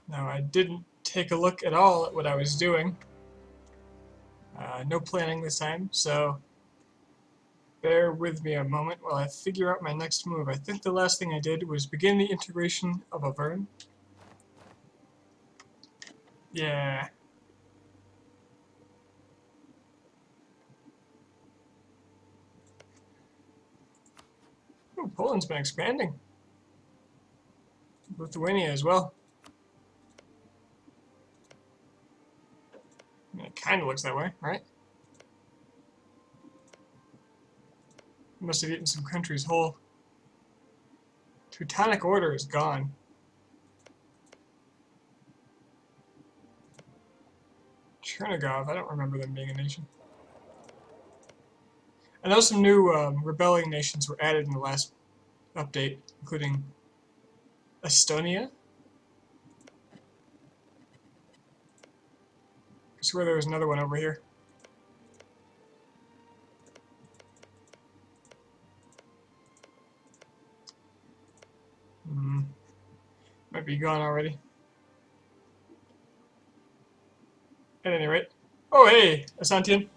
Now, I didn't take a look at all at what I was doing. No planning this time, so bear with me a moment while I figure out my next move. I think the last thing I did was begin the integration of a Vern. Yeah. Ooh, Poland's been expanding. Lithuania as well. I mean, it kind of looks that way, right? Must have eaten some countries whole. Teutonic Order is gone. Chernigov, I don't remember them being a nation. I know some new rebelling nations were added in the last update, including Estonia. I swear there was another one over here. Might be gone already. At any rate. Oh, hey, Asantian.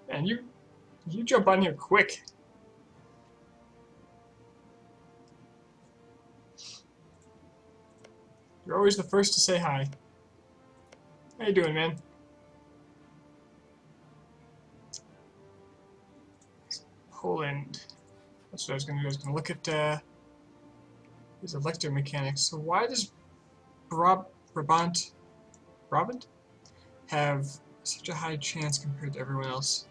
And you jump on here quick. You're always the first to say hi. How you doing, man? Poland. That's what I was going to do. I was going to look at his electromechanics. So why does Brabant have such a high chance compared to everyone else?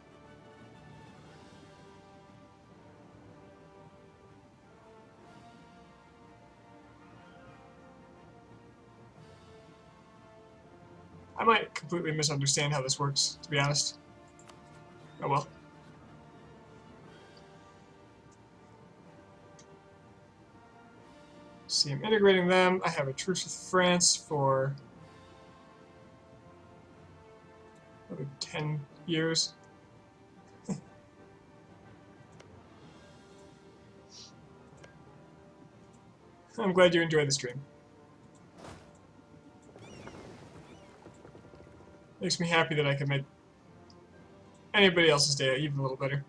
I might completely misunderstand how this works, to be honest. Oh well. See, I'm integrating them. I have a truce with France for another 10 years. I'm glad you enjoyed the stream. Makes me happy that I can make anybody else's day even a little better.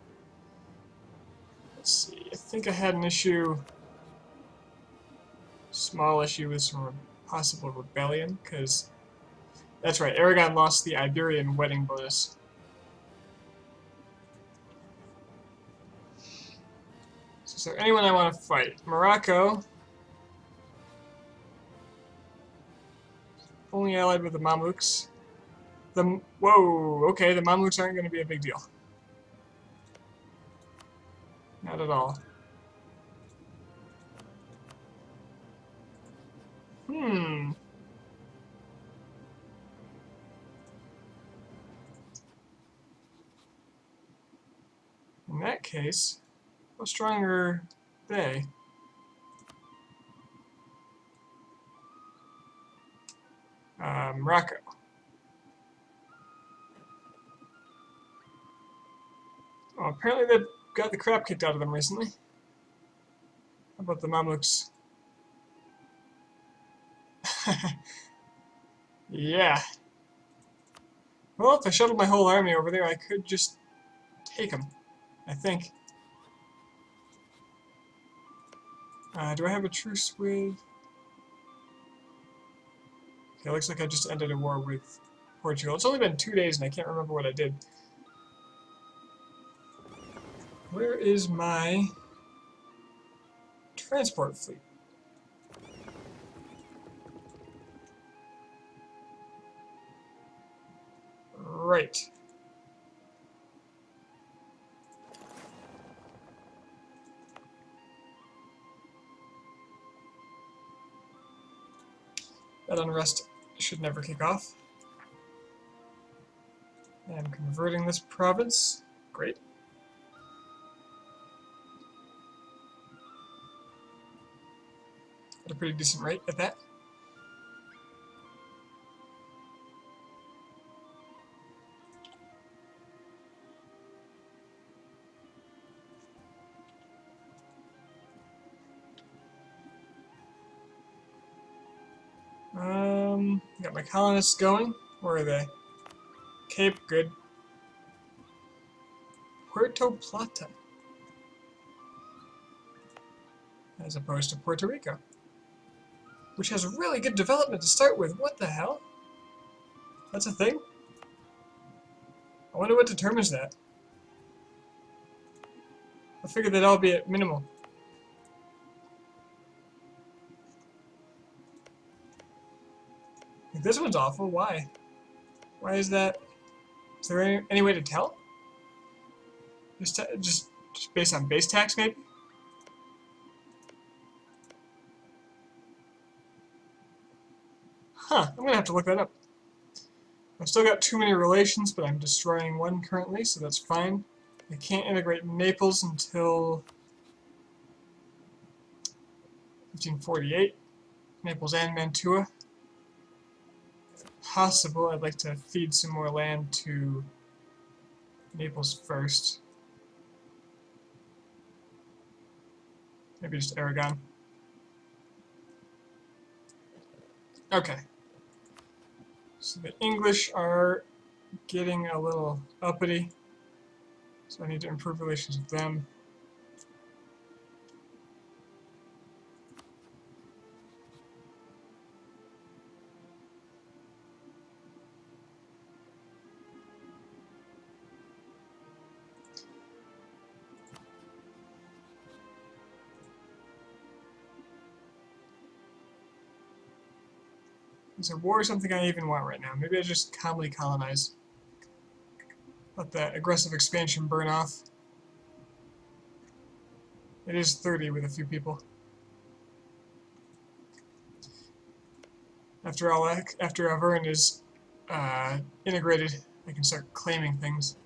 Let's see, I think I had an issue, small issue with some possible rebellion, because that's right, Aragon lost the Iberian wedding bonus. So is there anyone I want to fight? Morocco. Only allied with the Mamluks. Whoa, okay, the Mamluks aren't going to be a big deal. Not at all. In that case, how strong are they? Morocco. Oh, apparently they've got the crap kicked out of them recently. How about the Mamluks? Yeah. Well, if I shuttled my whole army over there, I could just take them, I think. Do I have a truce with... Okay, looks like I just ended a war with Portugal. It's only been 2 days and I can't remember what I did. Where is my transport fleet? Right. That unrest should never kick off. I'm converting this province. Great. At a pretty decent rate at that. Got my colonists going. Where are they? Cape, good. Puerto Plata. As opposed to Puerto Rico, which has really good development to start with. What the hell? That's a thing? I wonder what determines that. I figured they'd all be at minimal. Like, this one's awful. Why? Why is that? Is there any way to tell? Just based on base tax, maybe? Huh, I'm gonna have to look that up. I've still got too many relations, but I'm destroying one currently, so that's fine. I can't integrate Naples until 1548. Naples and Mantua. If possible, I'd like to feed some more land to Naples first. Maybe just Aragon. Okay. So the English are getting a little uppity, so I need to improve relations with them. Is war something I even want right now? Maybe I just calmly colonize. Let that aggressive expansion burn off. It is 30 with a few people. After all, after Auvergne is integrated, I can start claiming things.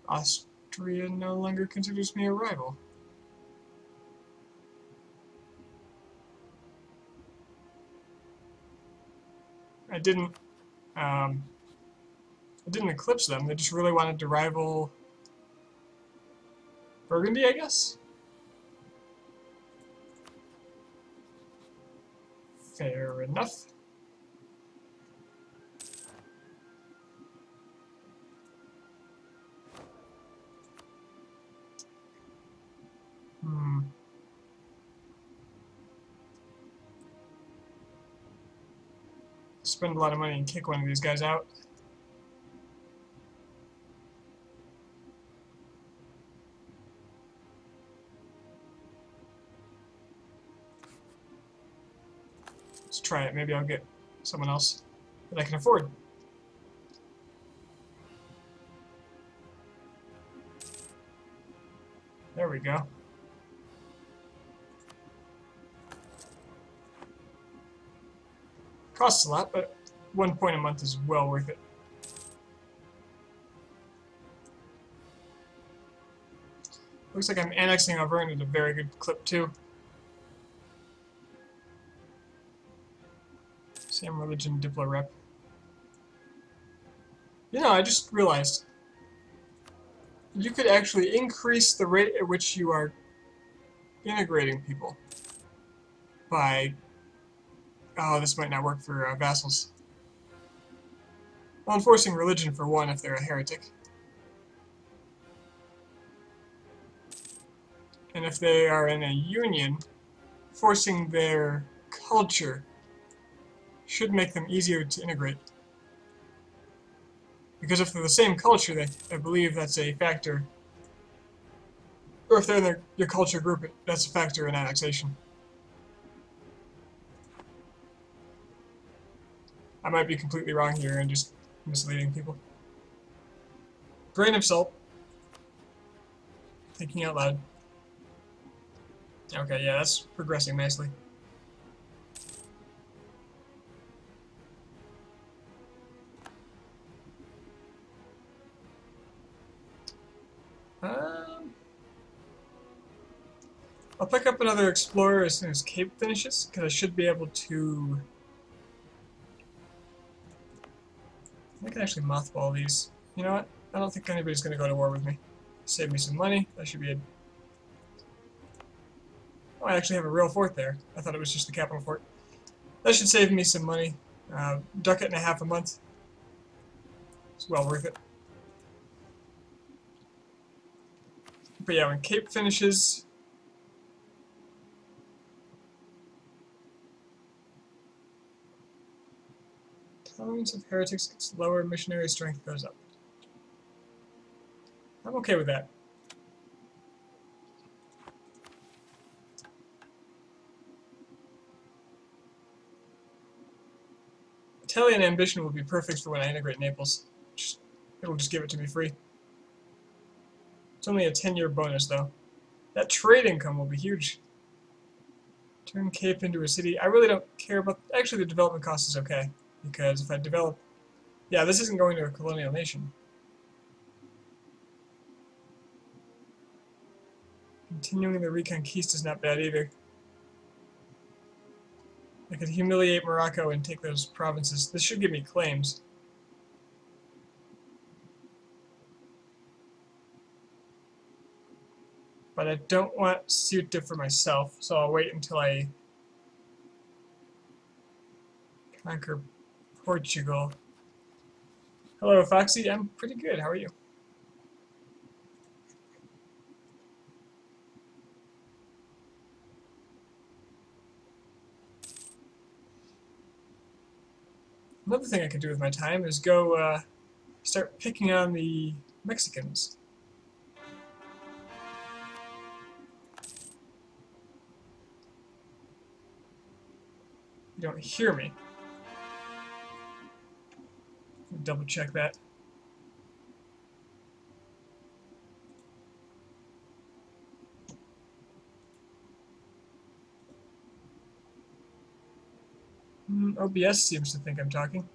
Austria no longer considers me a rival. I didn't eclipse them. They just really wanted to rival Burgundy, I guess? Fair enough. Spend a lot of money and kick one of these guys out. Let's try it. Maybe I'll get someone else that I can afford. There we go. Costs a lot, but 1 point a month is well worth it. Looks like I'm annexing Auvergne at a very good clip too. Same religion, Diplo rep. You know, I just realized you could actually increase the rate at which you are integrating people by... Oh, this might not work for vassals. Well, enforcing religion for one if they're a heretic. And if they are in a union, forcing their culture should make them easier to integrate. Because if they're the same culture, I believe that's a factor. Or if they're in your culture group, that's a factor in annexation. I might be completely wrong here and just misleading people. Grain of salt. Thinking out loud. Okay, yeah, that's progressing nicely. I'll pick up another explorer as soon as Cape finishes, because I should be able to... I can actually mothball these. You know what? I don't think anybody's going to go to war with me. Save me some money. That should be a... Oh, I actually have a real fort there. I thought it was just the capital fort. That should save me some money. Ducat and a half a month. It's well worth it. But yeah, when Cape finishes... Tolerance of heretics gets lower, missionary strength goes up. I'm okay with that. Italian ambition will be perfect for when I integrate Naples. It'll just give it to me free. It's only a 10-year bonus, though. That trade income will be huge. Turn Cape into a city. I really don't care about... Actually, the development cost is okay. Because if I develop... Yeah, this isn't going to a colonial nation. Continuing the Reconquista is not bad either. I could humiliate Morocco and take those provinces. This should give me claims. But I don't want Ceuta for myself, so I'll wait until I conquer Portugal. Hello, Foxy. I'm pretty good. How are you? Another thing I could do with my time is go start picking on the Mexicans. You don't hear me. Double check that. OBS seems to think I'm talking.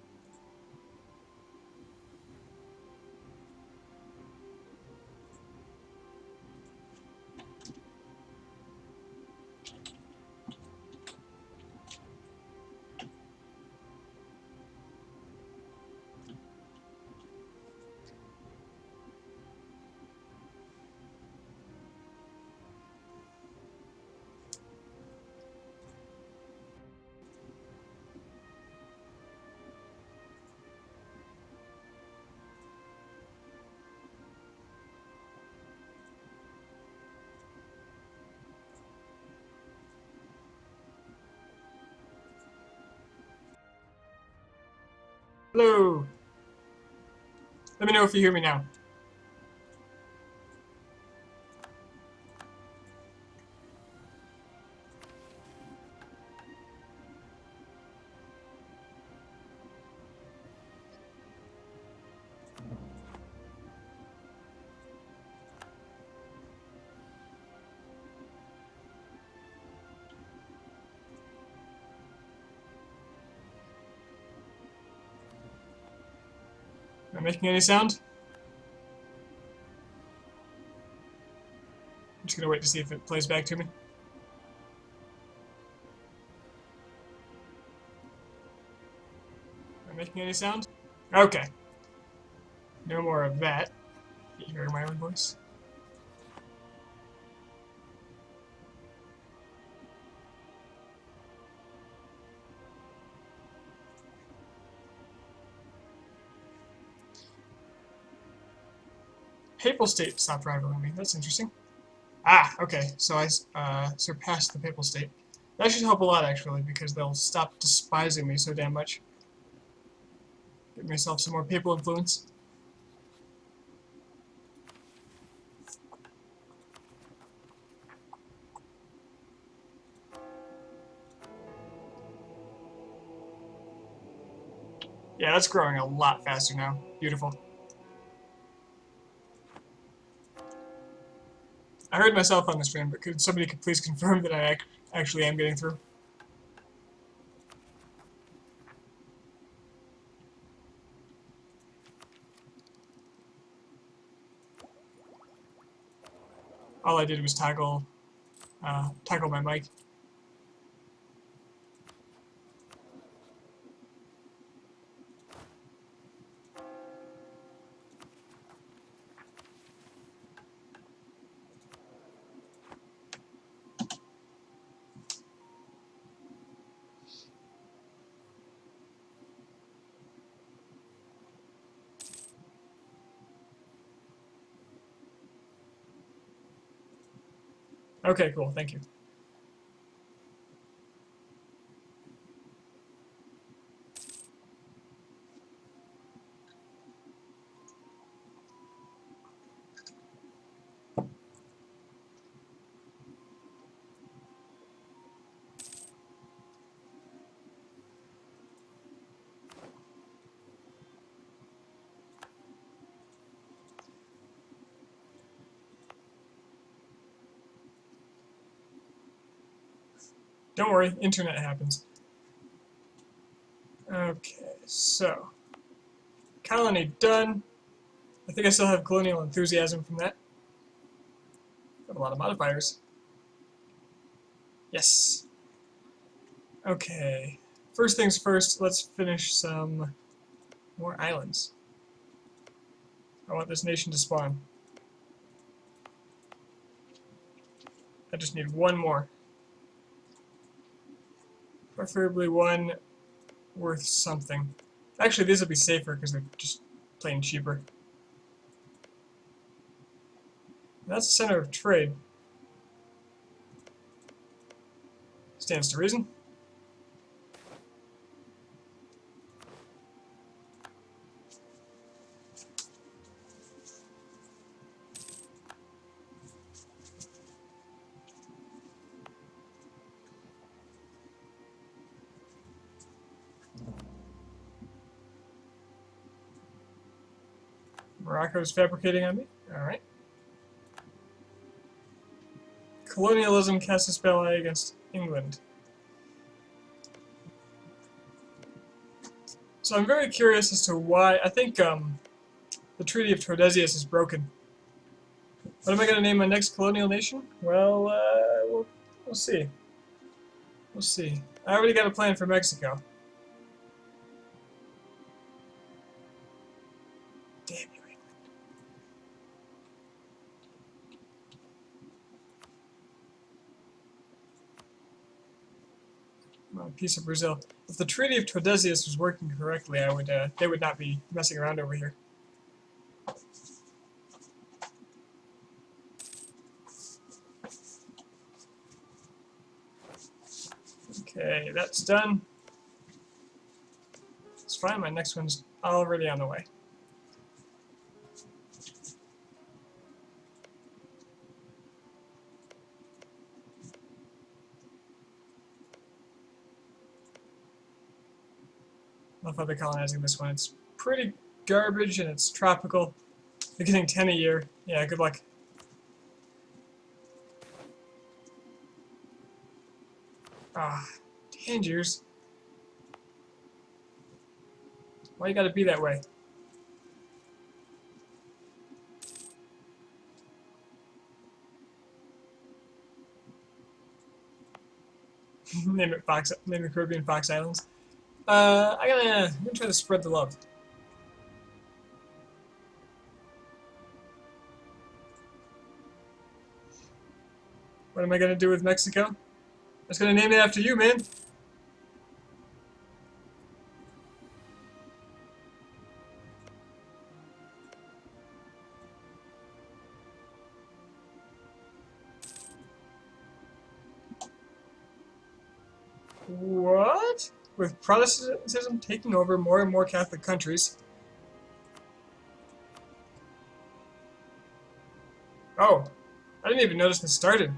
Hello. Let me know if you hear me now. Am I making any sound? I'm just gonna wait to see if it plays back to me. Am I making any sound? Okay. No more of that. You hearing my own voice? Papal State stopped rivaling me. That's interesting. Ah, okay. So I surpassed the Papal State. That should help a lot, actually, because they'll stop despising me so damn much. Get myself some more papal influence. Yeah, that's growing a lot faster now. Beautiful. I heard myself on the stream, but could somebody please confirm that I actually am getting through? All I did was toggle my mic. Okay, cool. Thank you. Don't worry, internet happens. Okay, so colony done. I think I still have colonial enthusiasm from that. Got a lot of modifiers. Yes. Okay. First things first, let's finish some more islands. I want this nation to spawn. I just need one more. Preferably one worth something. Actually, these will be safer because they're just plain cheaper. That's the center of trade. Stands to reason. Morocco's fabricating on me. Alright. Colonialism casts a spell against England. So I'm very curious as to why. I think the Treaty of Tordesillas is broken. What am I going to name my next colonial nation? Well, we'll see. We'll see. I already got a plan for Mexico. Damn you, England. A piece of Brazil. If the Treaty of Tordesillas was working correctly, they would not be messing around over here. Okay, that's done. It's fine, my next one's already on the way. Love how they're colonizing this one. It's pretty garbage and it's tropical. They're getting 10 a year. Yeah, good luck. Ah, Tangiers. Why you gotta be that way? Name it Fox. Name the Caribbean Fox Islands. I'm gonna try to spread the love. What am I gonna do with Mexico? I was gonna name it after you, man. What? With Protestantism taking over more and more Catholic countries. Oh, I didn't even notice this started.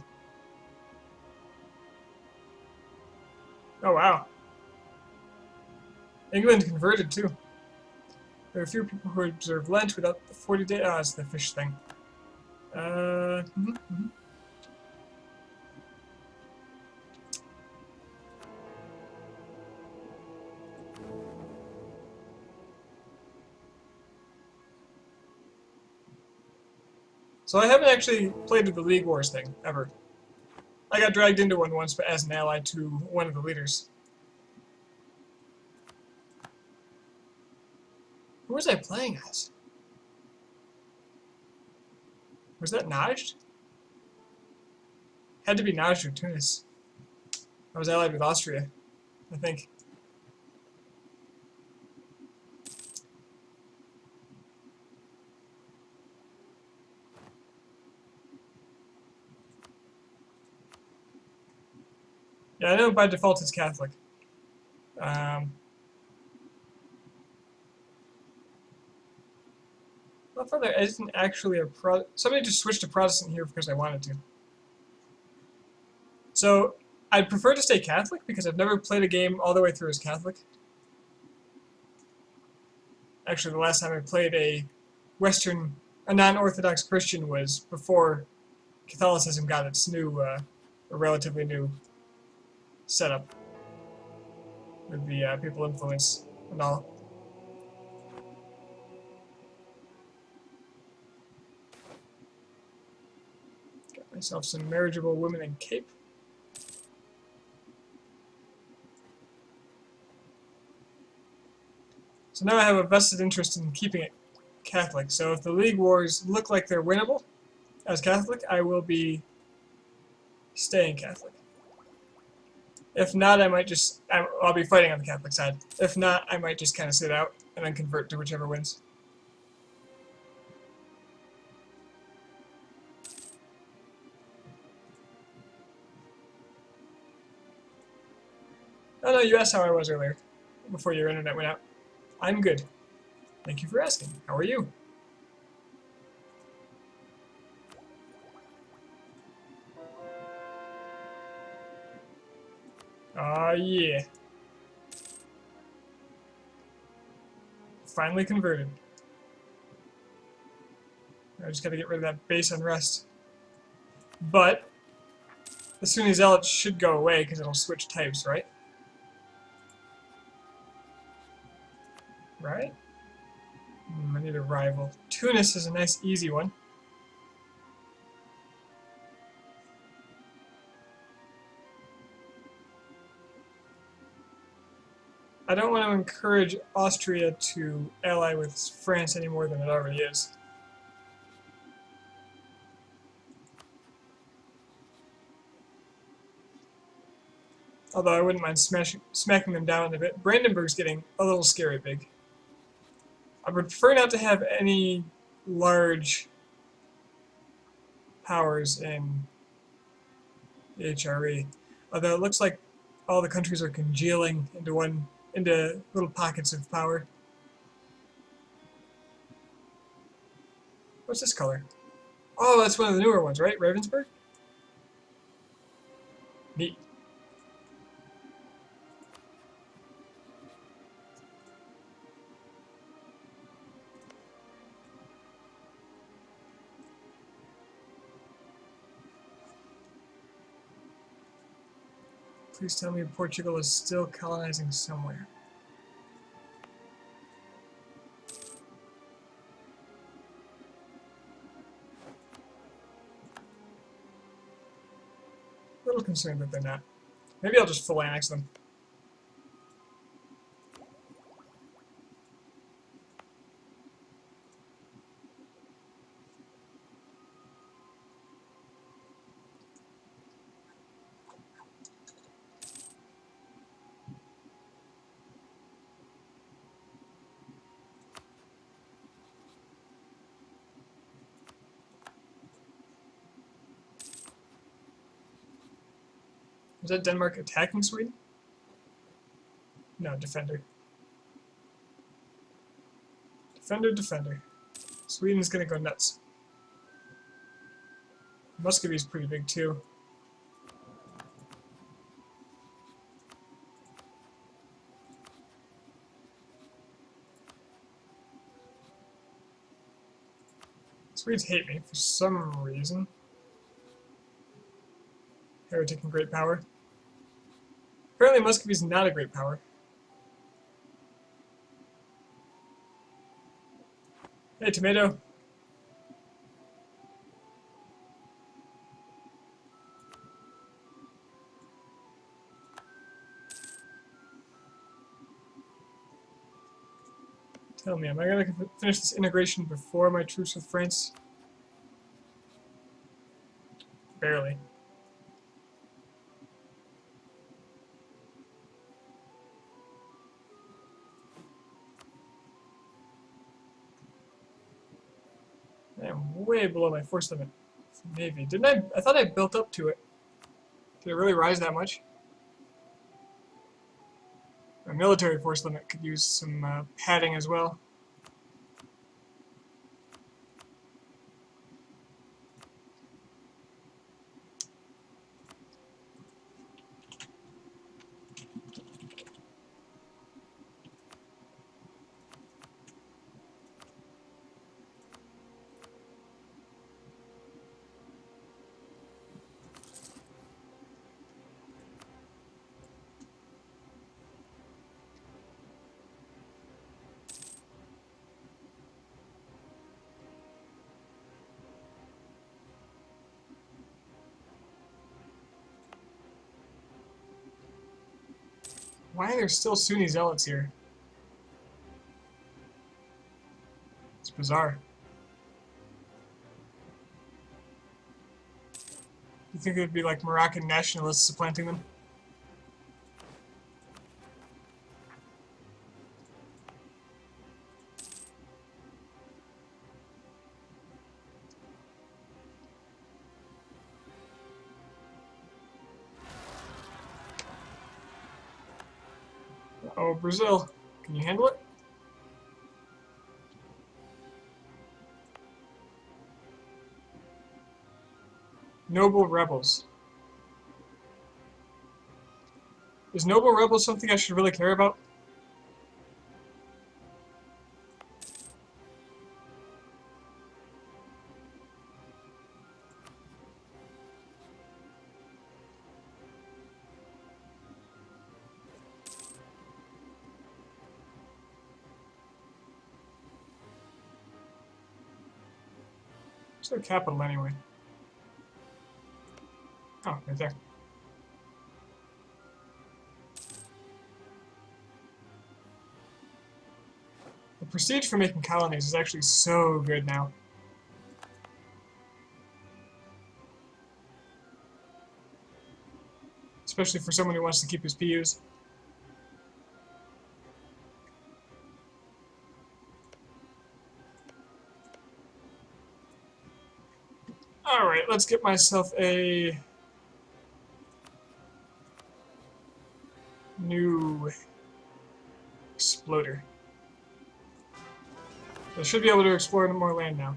Oh wow. England converted too. There are a few people who observe Lent without the 40-day. Ah, it's the fish thing. So I haven't actually played the League Wars thing, ever. I got dragged into one once, but as an ally to one of the leaders. Who was I playing as? Was that Najd? Had to be Najd or Tunis. I was allied with Austria, I think. Yeah, I know by default it's Catholic. I thought there isn't actually a somebody just switched to Protestant here because I wanted to. So I'd prefer to stay Catholic because I've never played a game all the way through as Catholic. Actually, the last time I played a non-Orthodox Christian was before Catholicism got its new, relatively new setup with the papal influence and all. Got myself some marriageable women in cape. So now I have a vested interest in keeping it Catholic. So if the League Wars look like they're winnable as Catholic, I will be staying Catholic. If not, I might just, I'll be fighting on the Catholic side. If not, I might just kind of sit out and then convert to whichever wins. Oh no, you asked how I was earlier, before your internet went out. I'm good. Thank you for asking. How are you? Yeah. Finally converted. I just gotta get rid of that base unrest. But the Sunni Zealots should go away because it'll switch types, right? Right? I need a rival. Tunis is a nice, easy one. I don't want to encourage Austria to ally with France any more than it already is. Although I wouldn't mind smacking them down a bit. Brandenburg's getting a little scary big. I would prefer not to have any large powers in the HRE. Although it looks like all the countries are congealing into little pockets of power. What's this color? Oh, that's one of the newer ones, right? Ravensburg? Neat. Please tell me Portugal is still colonizing somewhere. A little concerned that they're not. Maybe I'll just full annex them. Was that Denmark attacking Sweden? No, defender. Defender. Sweden's gonna go nuts. Muscovy's pretty big too. Swedes hate me for some reason. Heretic and great power. Apparently Muscovy's not a great power. Hey, tomato. Tell me, am I going to finish this integration before my truce with France? Barely. I am way below my force limit for Navy. Didn't I? I thought I built up to it. Did it really rise that much? A military force limit could use some padding as well. Why are there still Sunni zealots here? It's bizarre. You think it would be like Moroccan nationalists supplanting them? Oh, Brazil. Can you handle it? Noble rebels. Is noble rebels something I should really care about? What's their capital anyway? Oh, right there. The prestige for making colonies is actually so good now. Especially for someone who wants to keep his PUs. Alright, let's get myself a new exploder. I should be able to explore more land now.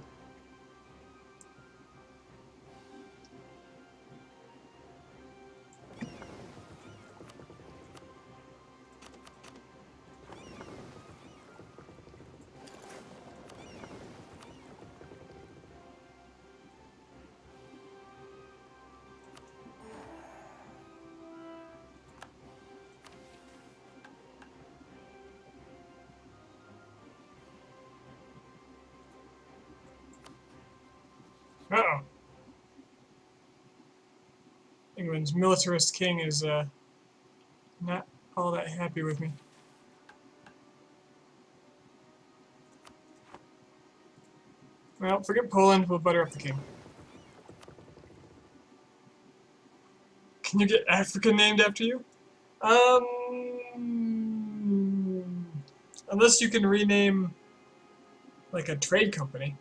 Uh-oh. England's militarist king is not all that happy with me. Well, forget Poland, we'll butter up the king. Can you get Africa named after you? Unless you can rename, like, a trade company.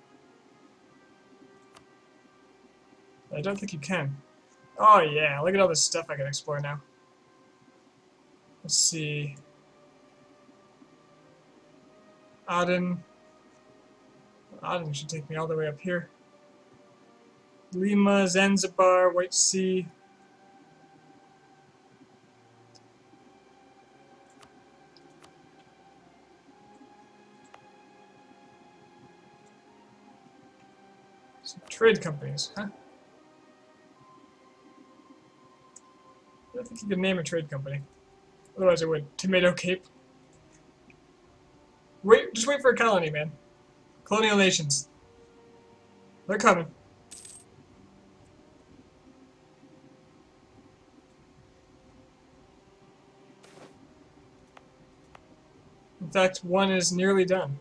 I don't think you can. Oh yeah, look at all this stuff I can explore now. Let's see. Aden. Aden should take me all the way up here. Lima, Zanzibar, White Sea. Some trade companies, huh? I don't think you can name a trade company. Otherwise I would. Tomato Cape. Wait, just wait for a colony, man. Colonial nations. They're coming. In fact, one is nearly done.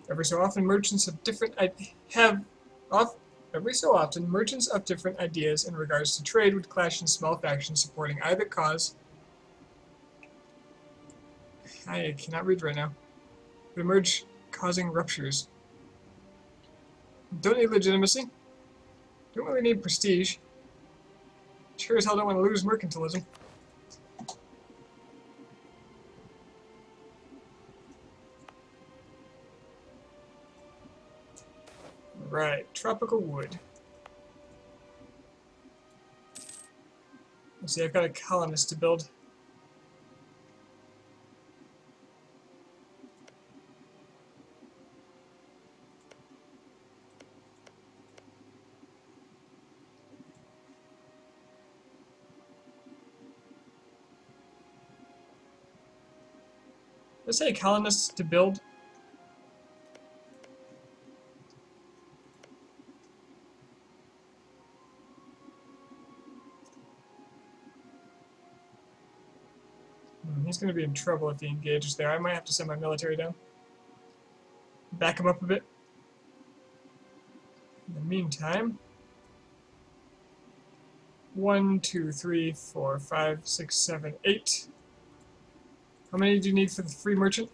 Every so often, merchants of different ideas in regards to trade would clash in small factions supporting either cause. I cannot read right now. Would emerge, causing ruptures. Don't need legitimacy. Don't really need prestige. Sure as hell don't want to lose mercantilism. Right, tropical wood. Let's see, I've got a colonist to build. Let's say colonists to build. He's going to be in trouble if he engages there. I might have to send my military down. Back him up a bit. In the meantime, 1, 2, 3, 4, 5, 6, 7, 8. How many do you need for the free merchant?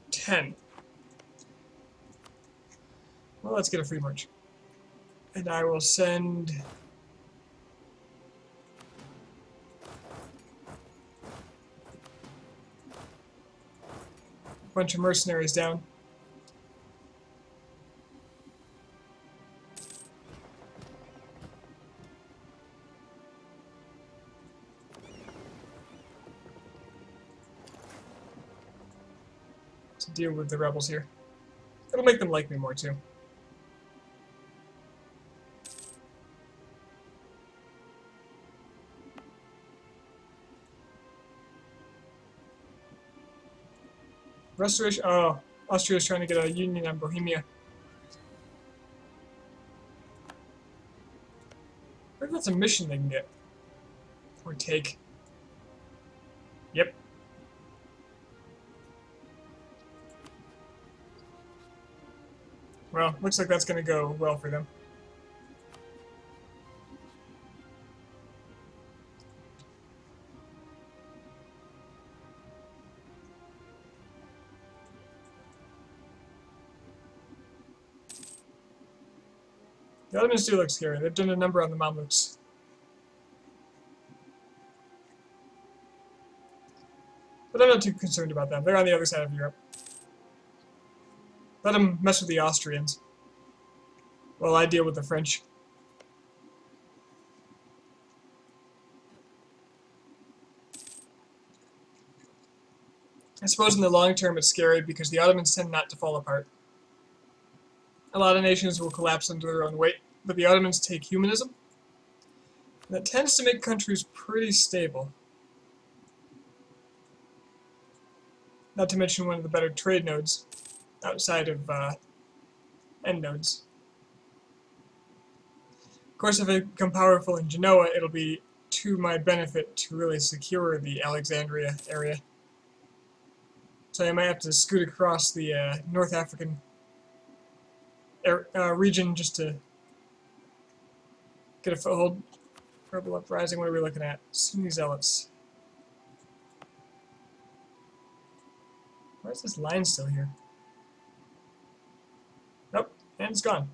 10. Well, let's get a free merchant. And I will send a bunch of mercenaries down. To deal with the rebels here. It'll make them like me more too. Restoration. Oh, Austria's trying to get a union on Bohemia. I think that's a mission they can get. Or take. Yep. Well, looks like that's going to go well for them. The Ottomans do look scary. They've done a number on the Mamluks. But I'm not too concerned about them. They're on the other side of Europe. Let them mess with the Austrians. While I deal with the French. I suppose in the long term it's scary because the Ottomans tend not to fall apart. A lot of nations will collapse under their own weight, but the Ottomans take humanism. And that tends to make countries pretty stable. Not to mention one of the better trade nodes outside of end nodes. Of course, if I become powerful in Genoa, it'll be to my benefit to really secure the Alexandria area. So I might have to scoot across the North African region just to get a foothold. Rebel uprising, what are we looking at? Sunni zealots. Why is this line still here? Nope, and it's gone.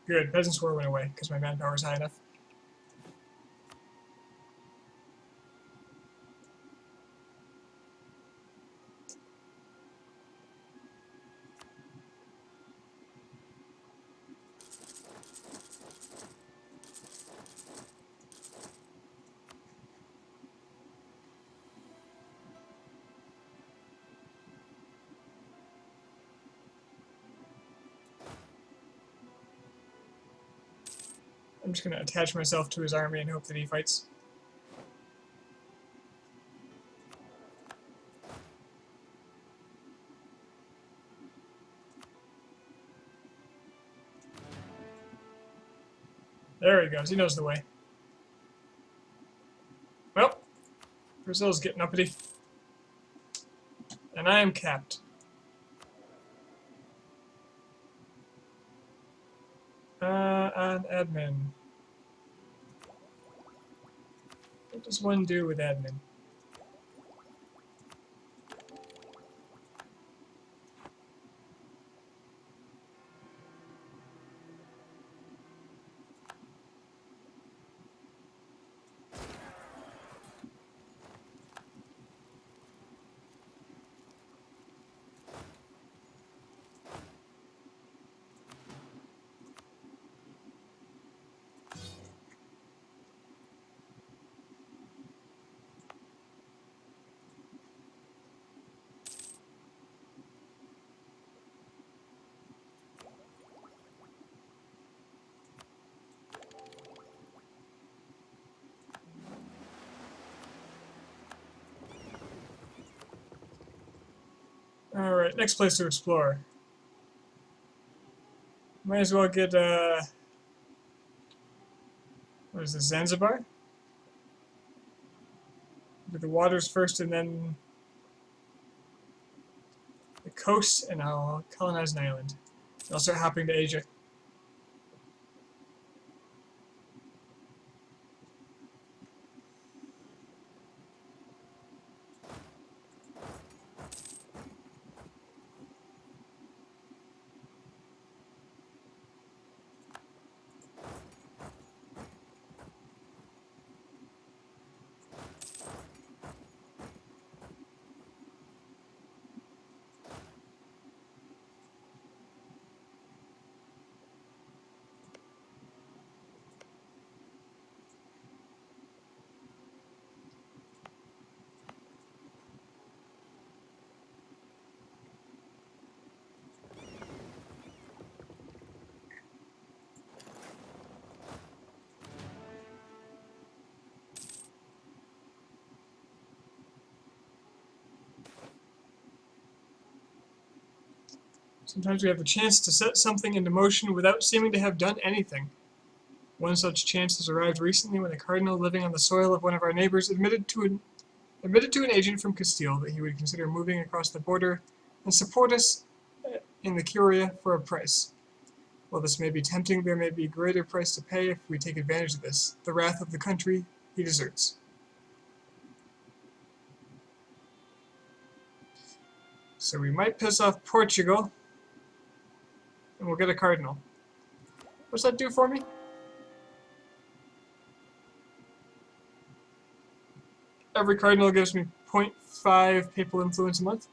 Good, Peasants' War went away because my manpower is high enough. I'm just going to attach myself to his army and hope that he fights. There he goes, he knows the way. Well, Brazil's getting uppity. And I am capped. On admin. What does one do with admin? Alright, next place to explore. Might as well get, what is this, Zanzibar? Do the waters first and then the coast, and I'll colonize an island. I'll start hopping to Asia. Sometimes we have the chance to set something into motion without seeming to have done anything. One such chance has arrived recently when a cardinal living on the soil of one of our neighbors admitted to an agent from Castile that he would consider moving across the border and support us in the Curia for a price. While this may be tempting, there may be a greater price to pay if we take advantage of this, the wrath of the country he deserts. So we might piss off Portugal, and we'll get a cardinal. What's that do for me? Every cardinal gives me 0.5 papal influence a month.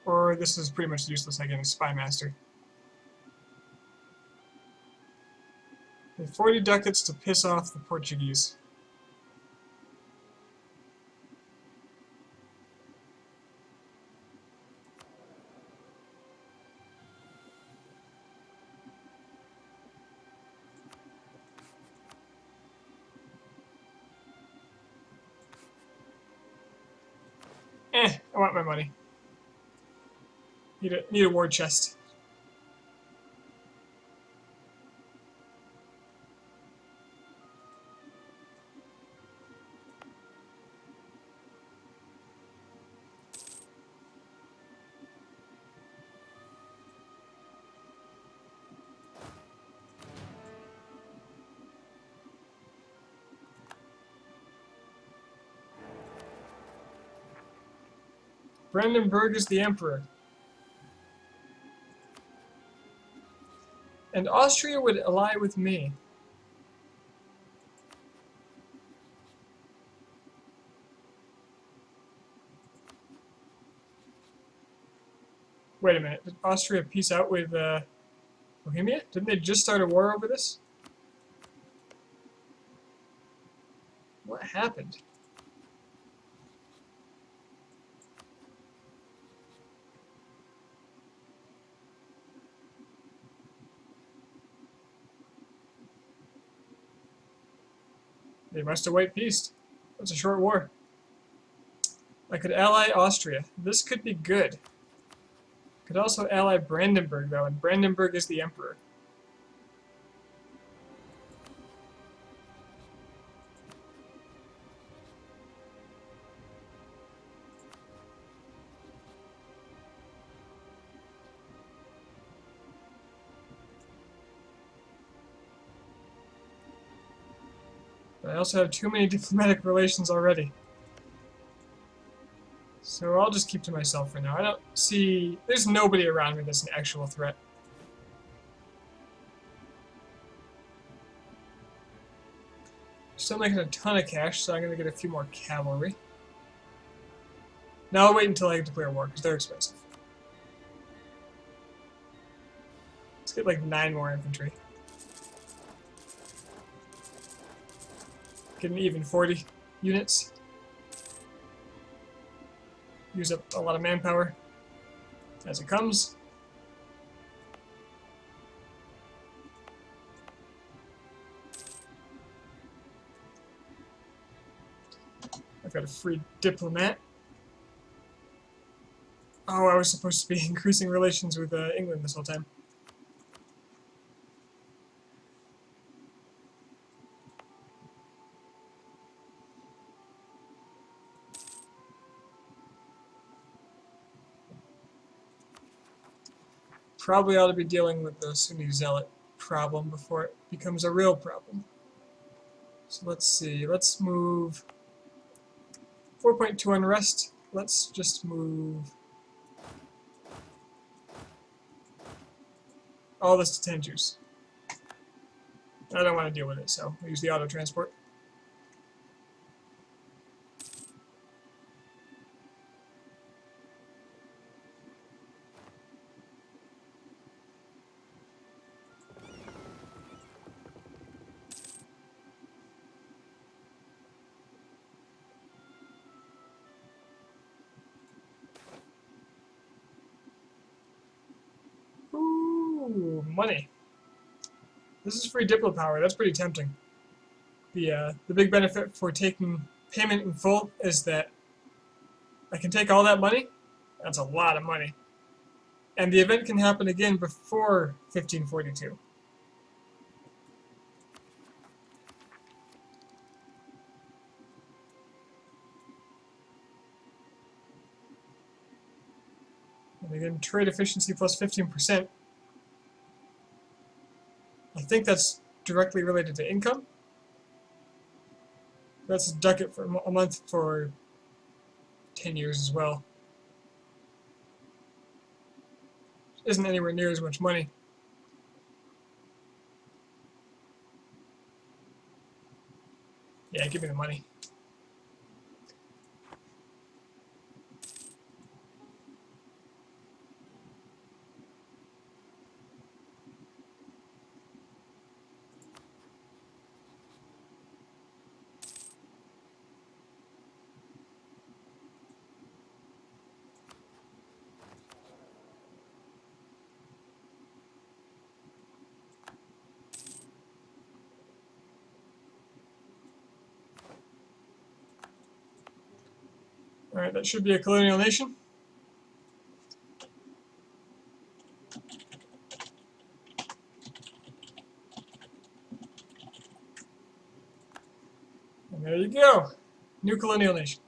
Or this is pretty much useless, I get a spy master. 40 ducats to piss off the Portuguese. I want my money. Need a war chest. Brandenburg is the emperor. And Austria would ally with me. Wait a minute, did Austria peace out with Bohemia? Didn't they just start a war over this? What happened? They must await peace. That's a short war. I could ally Austria. This could be good. Could also ally Brandenburg, though, and Brandenburg is the emperor. But I also have too many diplomatic relations already. So I'll just keep to myself for now. I don't see... There's nobody around me that's an actual threat. Still making a ton of cash, so I'm going to get a few more cavalry. Now I'll wait until I declare war, because they're expensive. Let's get like 9 more infantry. Get an even 40 units. use up a lot of manpower as it comes. I've got a free diplomat. Oh, I was supposed to be increasing relations with England this whole time. Probably ought to be dealing with the Sunni Zealot problem before it becomes a real problem. So let's see, let's move 4.2 unrest. Let's just move all this to 10 juice. I don't want to deal with it, so I'll use the auto transport. Ooh, money. This is free Diplo power. That's pretty tempting. The big benefit for taking payment in full is that I can take all that money. That's a lot of money. And the event can happen again before 1542. And again, trade efficiency plus 15%. I think that's directly related to income. Let's duck it for a month for 10 years as well. Isn't anywhere near as much money. Yeah, give me the money. Alright, that should be a colonial nation. And there you go. New colonial nation.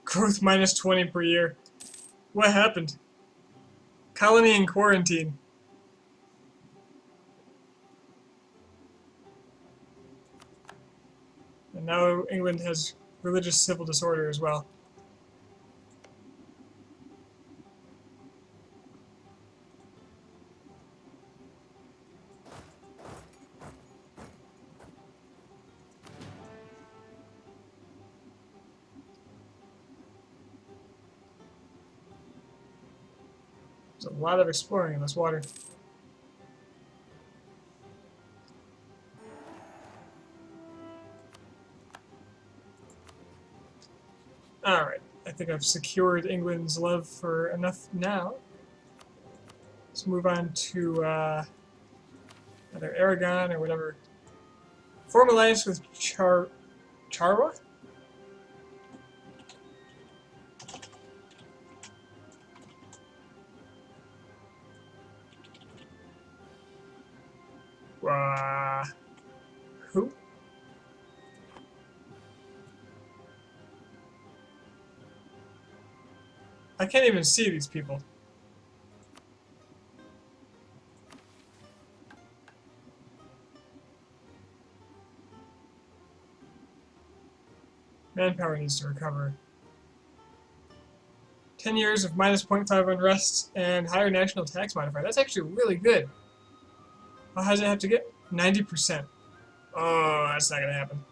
Growth minus 20 per year. What happened? Colony in quarantine. And now England has religious civil disorder as well. There's a lot of exploring in this water. Alright, I think I've secured England's love for enough now. Let's move on to either Aragon or whatever. Form alliance with Charwa? Who? I can't even see these people. Manpower needs to recover. 10 years of minus 0.5 unrest and higher national tax modifier. That's actually really good. How does it have to get? 90%. Oh, that's not going to happen.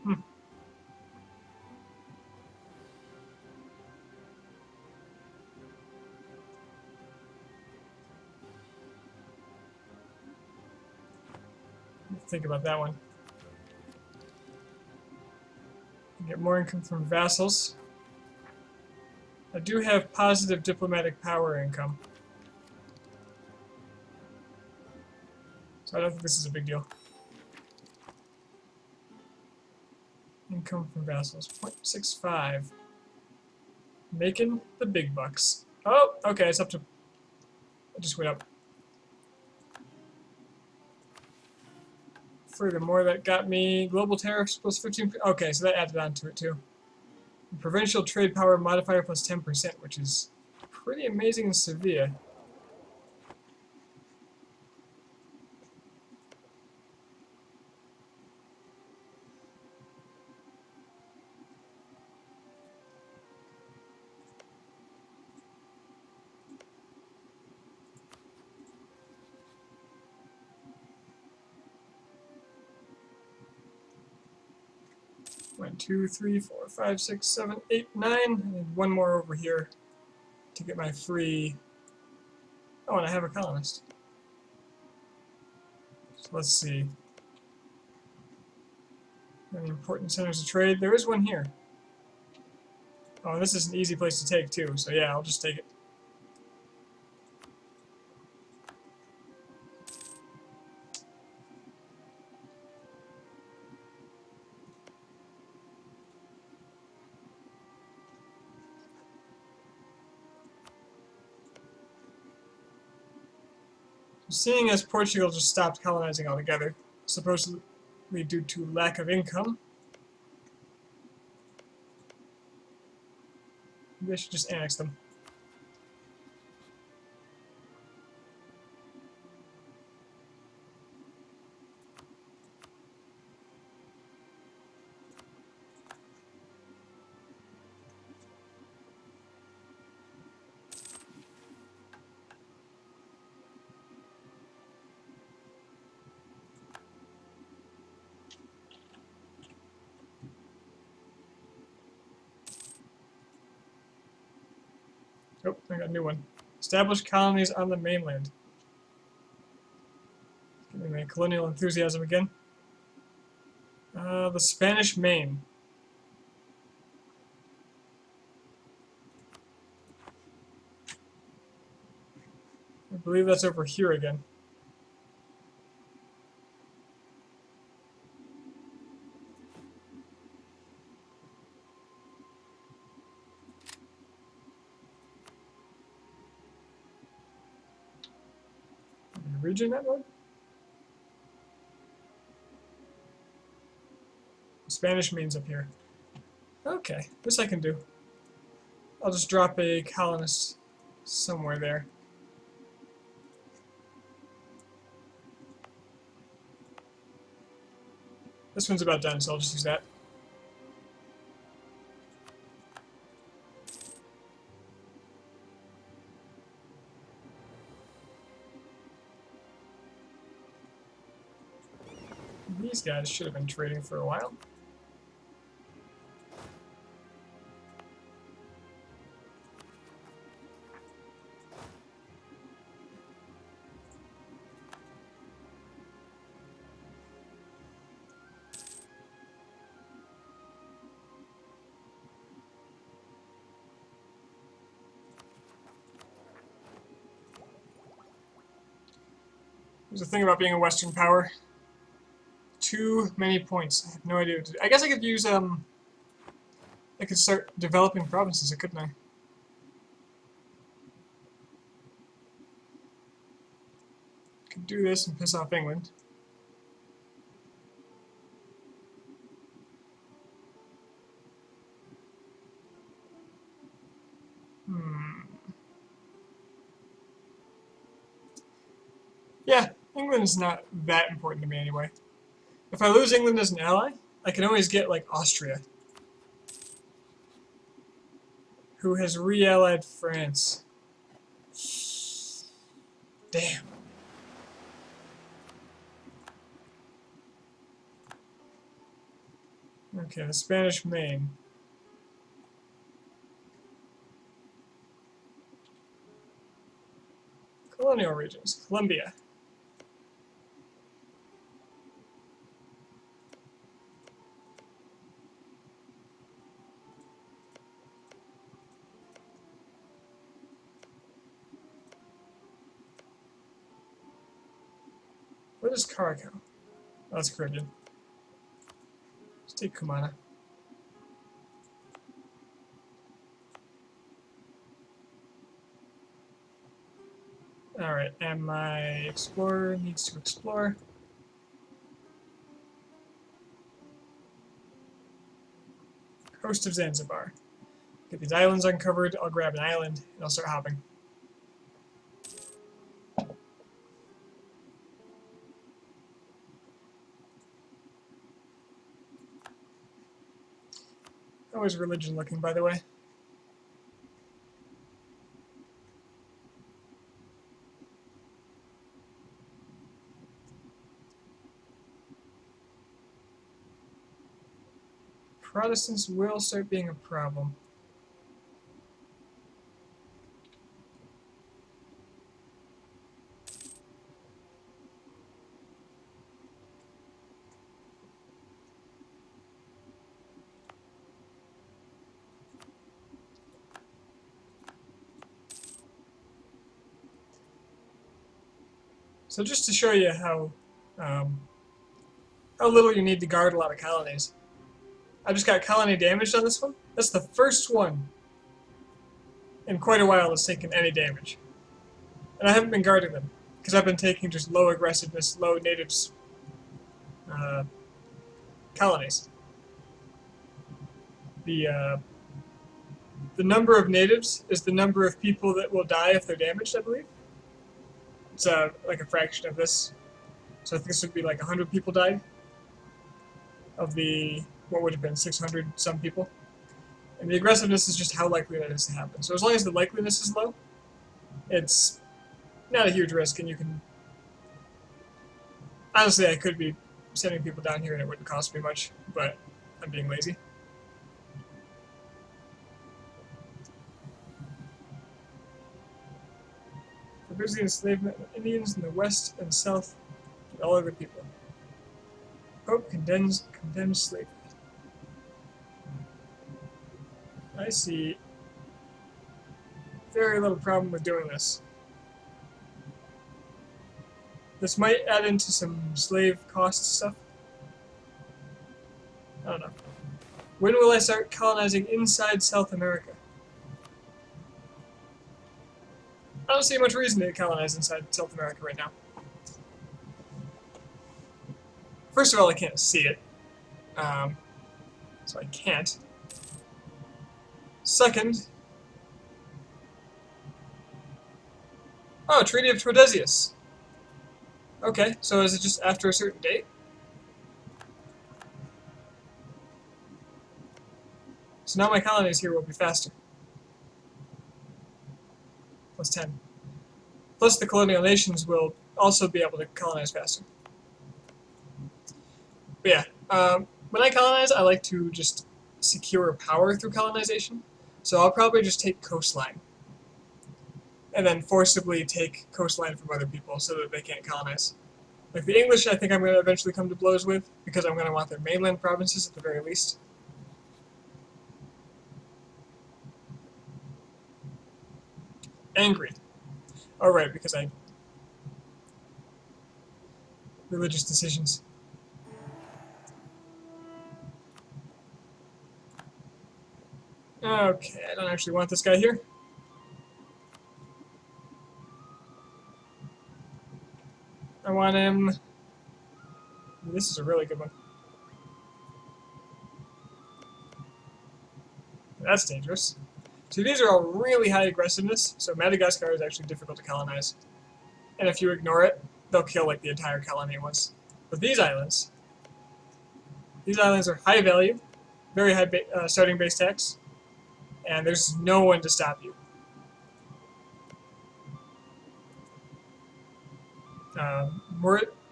Hmm. Think about that one. Get more income from vassals. I do have positive diplomatic power income. So I don't think this is a big deal. Income from vassals, 0.65. Making the big bucks. Oh, okay, it's up to... It just went up. Furthermore, that got me global tariffs plus 15%. Okay, so that added on to it too. Provincial trade power modifier plus 10%, which is pretty amazing in Sevilla. One, two, three, four, five, six, seven, eight, nine. I need one more over here to get my free. Oh, and I have a colonist. So let's see. Any important centers of trade? There is one here. Oh, this is an easy place to take too. So yeah, I'll just take it. Seeing as Portugal just stopped colonizing altogether, supposedly due to lack of income, maybe I should just annex them. Oh, I got a new one. Establish colonies on the mainland. Getting my colonial enthusiasm again. The Spanish Main. I believe that's over here again. Region that one? Spanish Main's up here. Okay, this I can do. I'll just drop a colonist somewhere there. This one's about done, so I'll just use that. These guys should have been trading for a while. There's a thing about being a Western power. Too many points. I have no idea what to do. I guess I could use, I could start developing provinces, couldn't I? Could do this and piss off England. Yeah, England is not that important to me anyway. If I lose England as an ally, I can always get, like, Austria, who has re-allied France. Damn. Okay, the Spanish Main. Colonial regions. Colombia. What is Curacao? Oh, that's Caribbean. Let's take Cumana. Alright, and my explorer needs to explore. Coast of Zanzibar. Get these islands uncovered, I'll grab an island, and I'll start hopping. How is religion looking, by the way? Protestants will start being a problem. So just to show you how little you need to guard a lot of colonies. I just got colony damaged on this one. That's the first one in quite a while that's taken any damage. And I haven't been guarding them, because I've been taking just low aggressiveness, low natives colonies. The number of natives is the number of people that will die if they're damaged, I believe. It's like a fraction of this. So I think this would be like 100 people died of the, what would have been 600 some people. And the aggressiveness is just how likely that is to happen. So as long as the likeliness is low, it's not a huge risk, and you can... Honestly, I could be sending people down here and it wouldn't cost me much, but I'm being lazy. Forbidden enslavement of Indians in the West and South and all other people. Pope condemns slavery. I see very little problem with doing this. This might add into some slave cost stuff. I don't know. When will I start colonizing inside South America? I don't see much reason to colonize inside South America right now. First of all, I can't see it. So I can't. Second... Oh, Treaty of Tordesillas. Okay, so is it just after a certain date? So now my colonies here will be faster. Plus 10. Plus the colonial nations will also be able to colonize faster. But yeah, when I colonize, I like to just secure power through colonization. So I'll probably just take coastline. And then forcibly take coastline from other people so that they can't colonize. Like the English, I think I'm going to eventually come to blows with, because I'm going to want their mainland provinces at the very least. Angry. Oh, right, because I... Religious decisions. Okay, I don't actually want this guy here. I want him... This is a really good one. That's dangerous. So these are all really high aggressiveness, so Madagascar is actually difficult to colonize. And if you ignore it, they'll kill like the entire colony at once. But these islands are high value, very high starting base tax, and there's no one to stop you.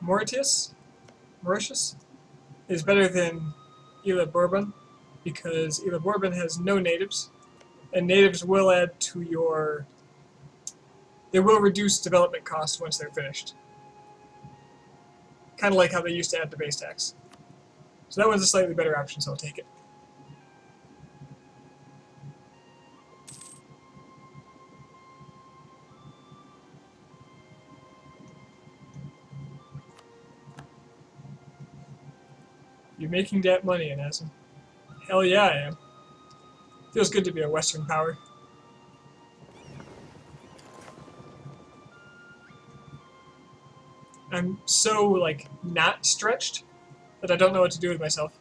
Mauritius is better than Isla Bourbon, because Isla Bourbon has no natives, and natives will add to your... They will reduce development costs once they're finished. Kind of like how they used to add the base tax. So that one's a slightly better option, so I'll take it. You're making that money, Anasm. Hell yeah, I am. Feels good to be a Western power. I'm so, like, not stretched that I don't know what to do with myself.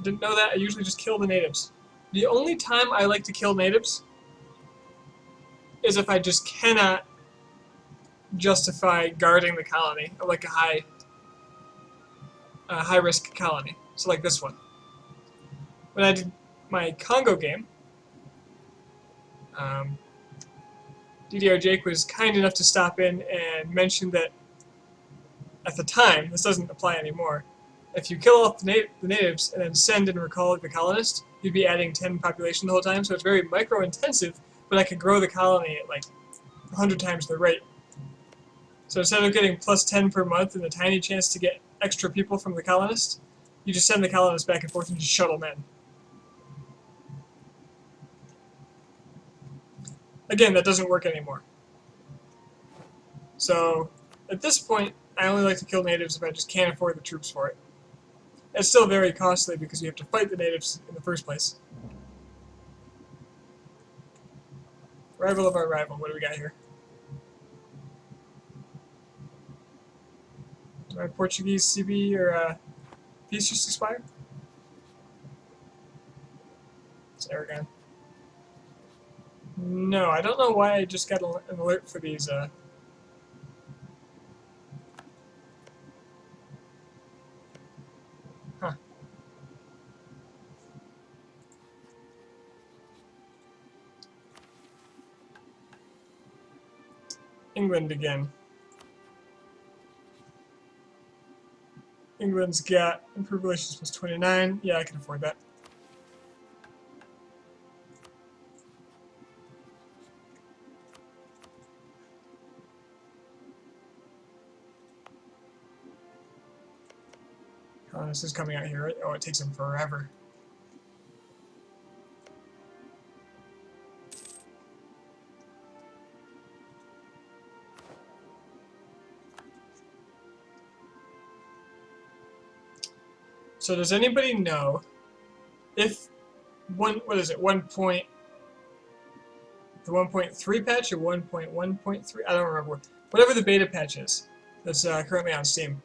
Didn't know that. I usually just kill the natives. The only time I like to kill natives is if I just cannot justify guarding the colony, or like a high risk colony. So like this one. When I did my Congo game, DDR Jake was kind enough to stop in and mention that at the time, this doesn't apply anymore, if you kill off the natives and then send and recall the colonist, you'd be adding 10 population the whole time, so it's very micro intensive, but I could grow the colony at like 100 times the rate. So instead of getting plus 10 per month and a tiny chance to get extra people from the colonist, you just send the colonist back and forth and just shuttle men. Again, that doesn't work anymore. So at this point, I only like to kill natives if I just can't afford the troops for it. It's still very costly because you have to fight the natives in the first place. Rival of our rival, what do we got here? Do my Portuguese CB or peace just expire? It's Aragon. No, I don't know why I just got an alert for these. Huh. England again. England's got improved relations plus 29. Yeah, I can afford that. Oh, this is coming out here, right? Oh, it takes them forever. So does anybody know if what is it, the 1.3 patch or 1.1.3? I don't remember. Whatever the beta patch is that's currently on Steam.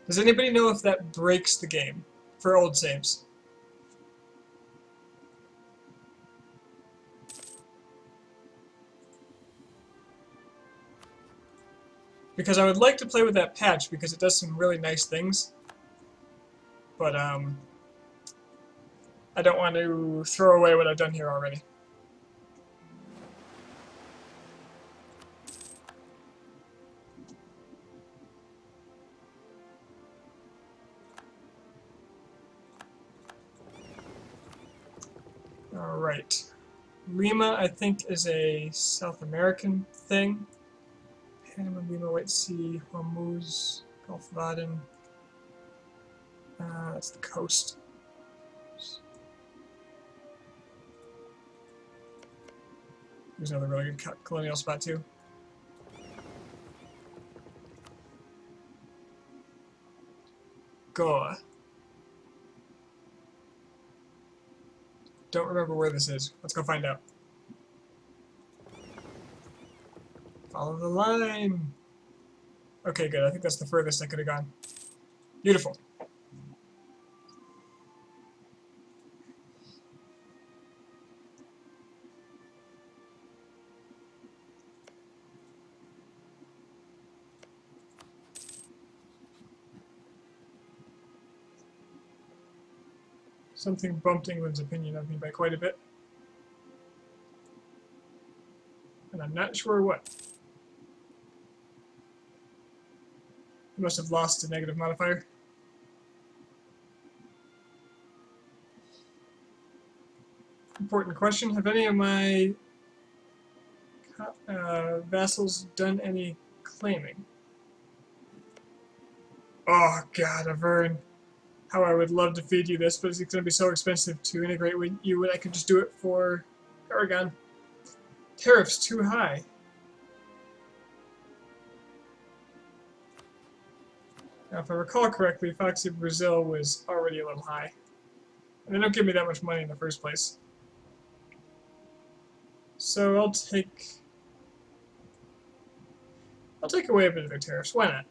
Does anybody know if that breaks the game for old saves? Because I would like to play with that patch because it does some really nice things. But I don't want to throw away what I've done here already. Alright. Lima, I think, is a South American thing. Panama, Lima, White Sea, Hormuz, Gulf of Aden. That's the coast. Here's another really good colonial spot, too. Goa. Don't remember where this is. Let's go find out. Follow the line. Okay, good. I think that's the furthest I could have gone. Beautiful. Something bumped England's opinion of me by quite a bit. and I'm not sure what. I must have lost a negative modifier. Important question. Have any of my vassals done any claiming? Oh god, Avern. How I would love to feed you this, but it's going to be so expensive to integrate with you when I could just do it for Aragon. Tariffs too high. Now, if I recall correctly, Foxy Brazil was already a little high. And they don't give me that much money in the first place. So I'll take away a bit of their tariffs. Why not?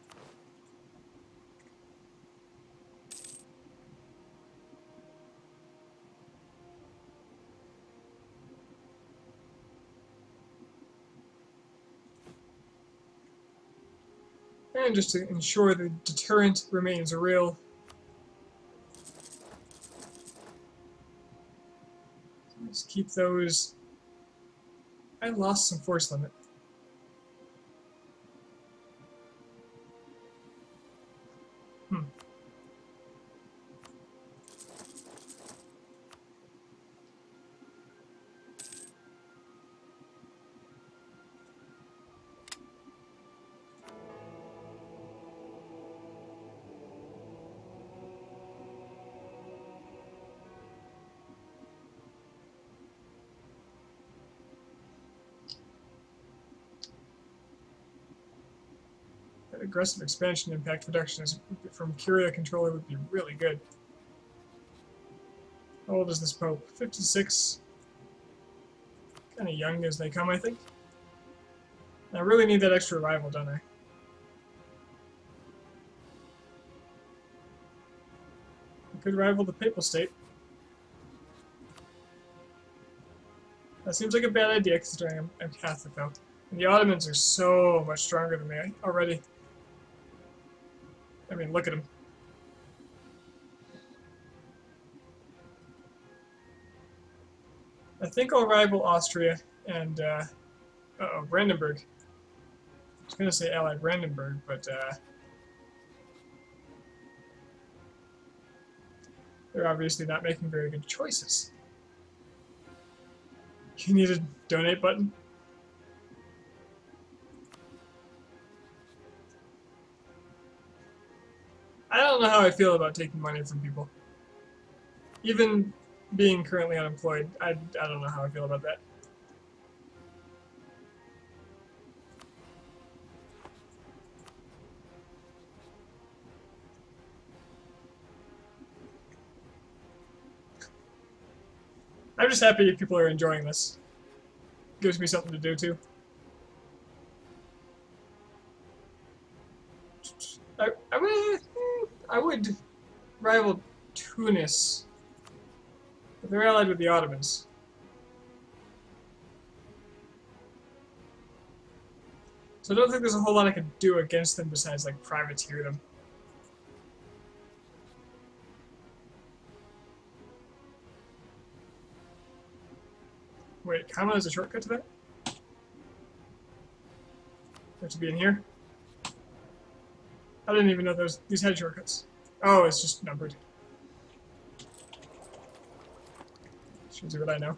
And just to ensure the deterrent remains real. Let's keep those. I lost some force limit. That aggressive expansion impact reduction is from Curia controller would be really good. How old is this Pope? 56. Kind of young as they come, I think. I really need that extra rival, don't I? I could rival the Papal State. That seems like a bad idea considering I'm Catholic, though. And the Ottomans are so much stronger than me already. I mean, look at them. I think I'll rival Austria and, uh-oh, Brandenburg. I was going to say ally Brandenburg, but, they're obviously not making very good choices. You need a donate button? I don't know how I feel about taking money from people. Even being currently unemployed, I don't know how I feel about that. I'm just happy if people are enjoying this. Gives me something to do too. I would rival Tunis, but they're allied with the Ottomans. So I don't think there's a whole lot I could do against them besides like privateer them. Wait, comma is a shortcut to that? Have to be in here? I didn't even know these had shortcuts. Oh, it's just numbered. Shows you what I know.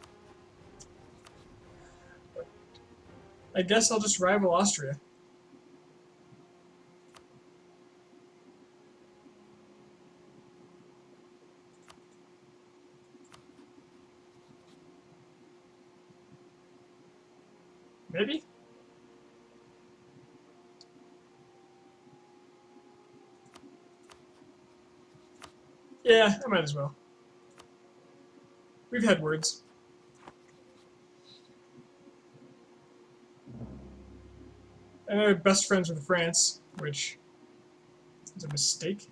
I guess I'll just rival Austria. Maybe? Yeah, I might as well. We've had words. I know we're best friends with France, which is a mistake.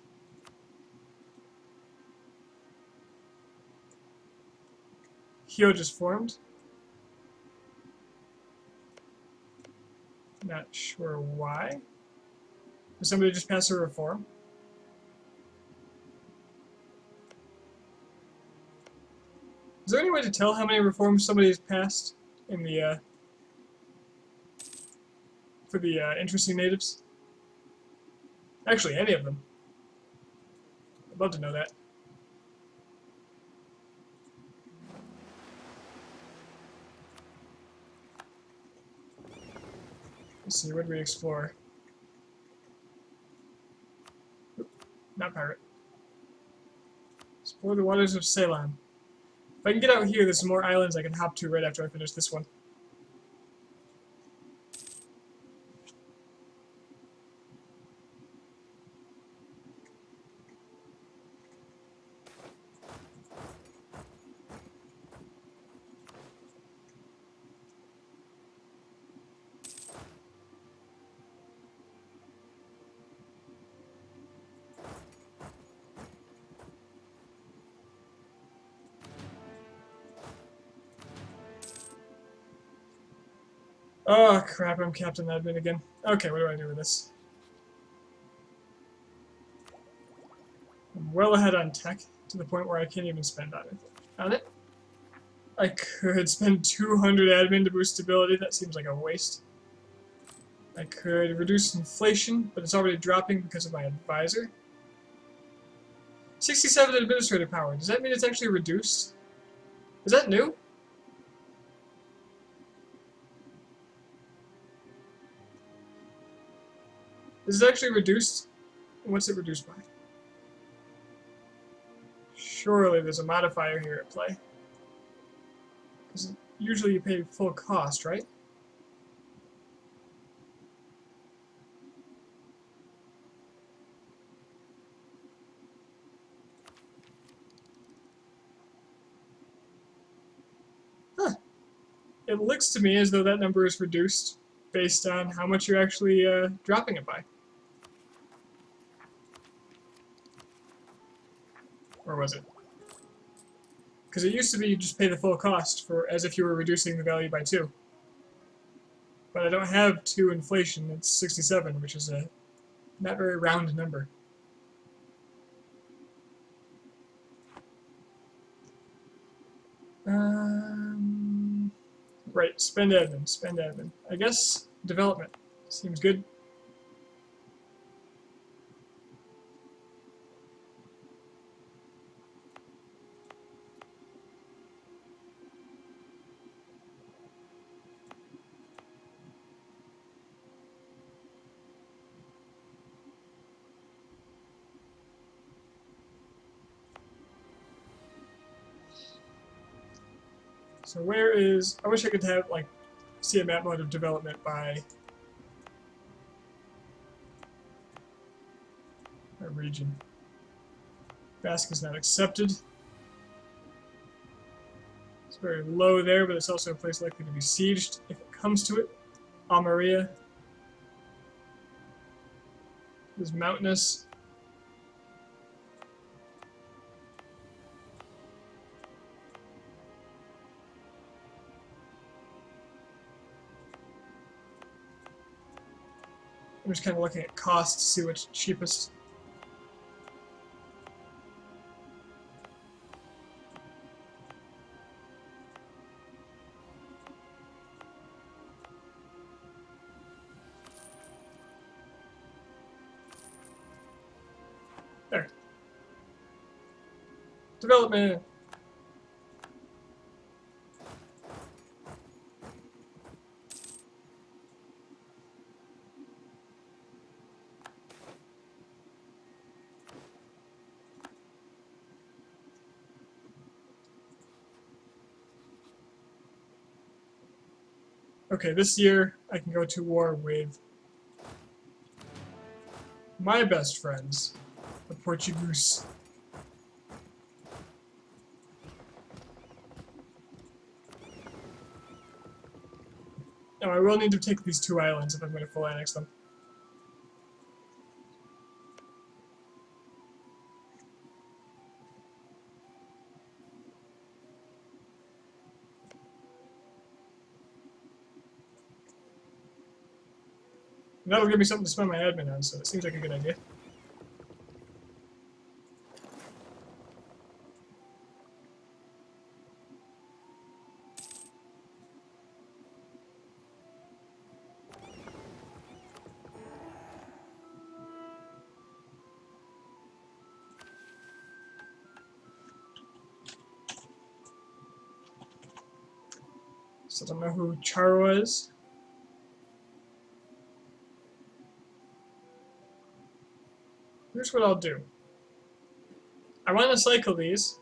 Hio just formed. Not sure why. Did somebody just pass a reform? Is there any way to tell how many reforms somebody has passed in the for the interesting natives? Actually, any of them. I'd love to know that. Let's see, what do we explore? Oop, not pirate. Explore the waters of Ceylon. If I can get out here, there's some more islands I can hop to right after I finish this one. Oh crap, I'm Captain Admin again. Okay, what do I do with this? I'm well ahead on tech, to the point where I can't even spend on it. I could spend 200 admin to boost stability, that seems like a waste. I could reduce inflation, but it's already dropping because of my advisor. 67 administrative power, does that mean it's actually reduced? Is that new? Is it actually reduced? What's it reduced by? Surely there's a modifier here at play. Because usually you pay full cost, right? Huh. It looks to me as though that number is reduced based on how much you're actually dropping it by. Or was it? Because it used to be you just pay the full cost for as if you were reducing the value by 2. But I don't have 2 inflation, it's 67, which is a not very round number. Right, spend admin. I guess development seems good. So where is, I wish I could have, like, see a map mode of development by a region. Basque is not accepted. It's very low there, but it's also a place likely to be sieged if it comes to it. Almeria is mountainous. I'm just kind of looking at cost to see what's cheapest. There. Development. Okay, this year I can go to war with my best friends, the Portuguese. Now I will need to take these 2 islands if I'm going to full annex them. And that'll give me something to spend my admin on, so it seems like a good idea. So I don't know who Charwa is. Here's what I'll do. I want to cycle these.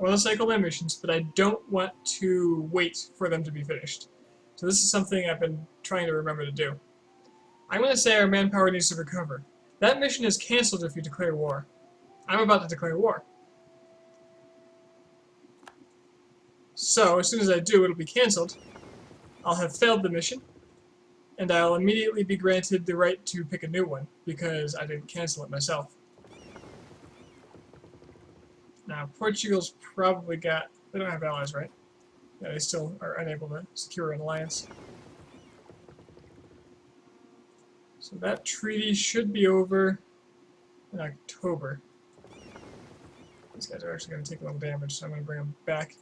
I want to cycle my missions, but I don't want to wait for them to be finished. So this is something I've been trying to remember to do. I'm going to say our manpower needs to recover. That mission is cancelled if you declare war. I'm about to declare war. So as soon as I do, it'll be cancelled. I'll have failed the mission, and I'll immediately be granted the right to pick a new one, because I didn't cancel it myself. Now, Portugal's probably got... They don't have allies, right? Yeah, they still are unable to secure an alliance. So that treaty should be over in October. These guys are actually going to take a little damage, so I'm going to bring them back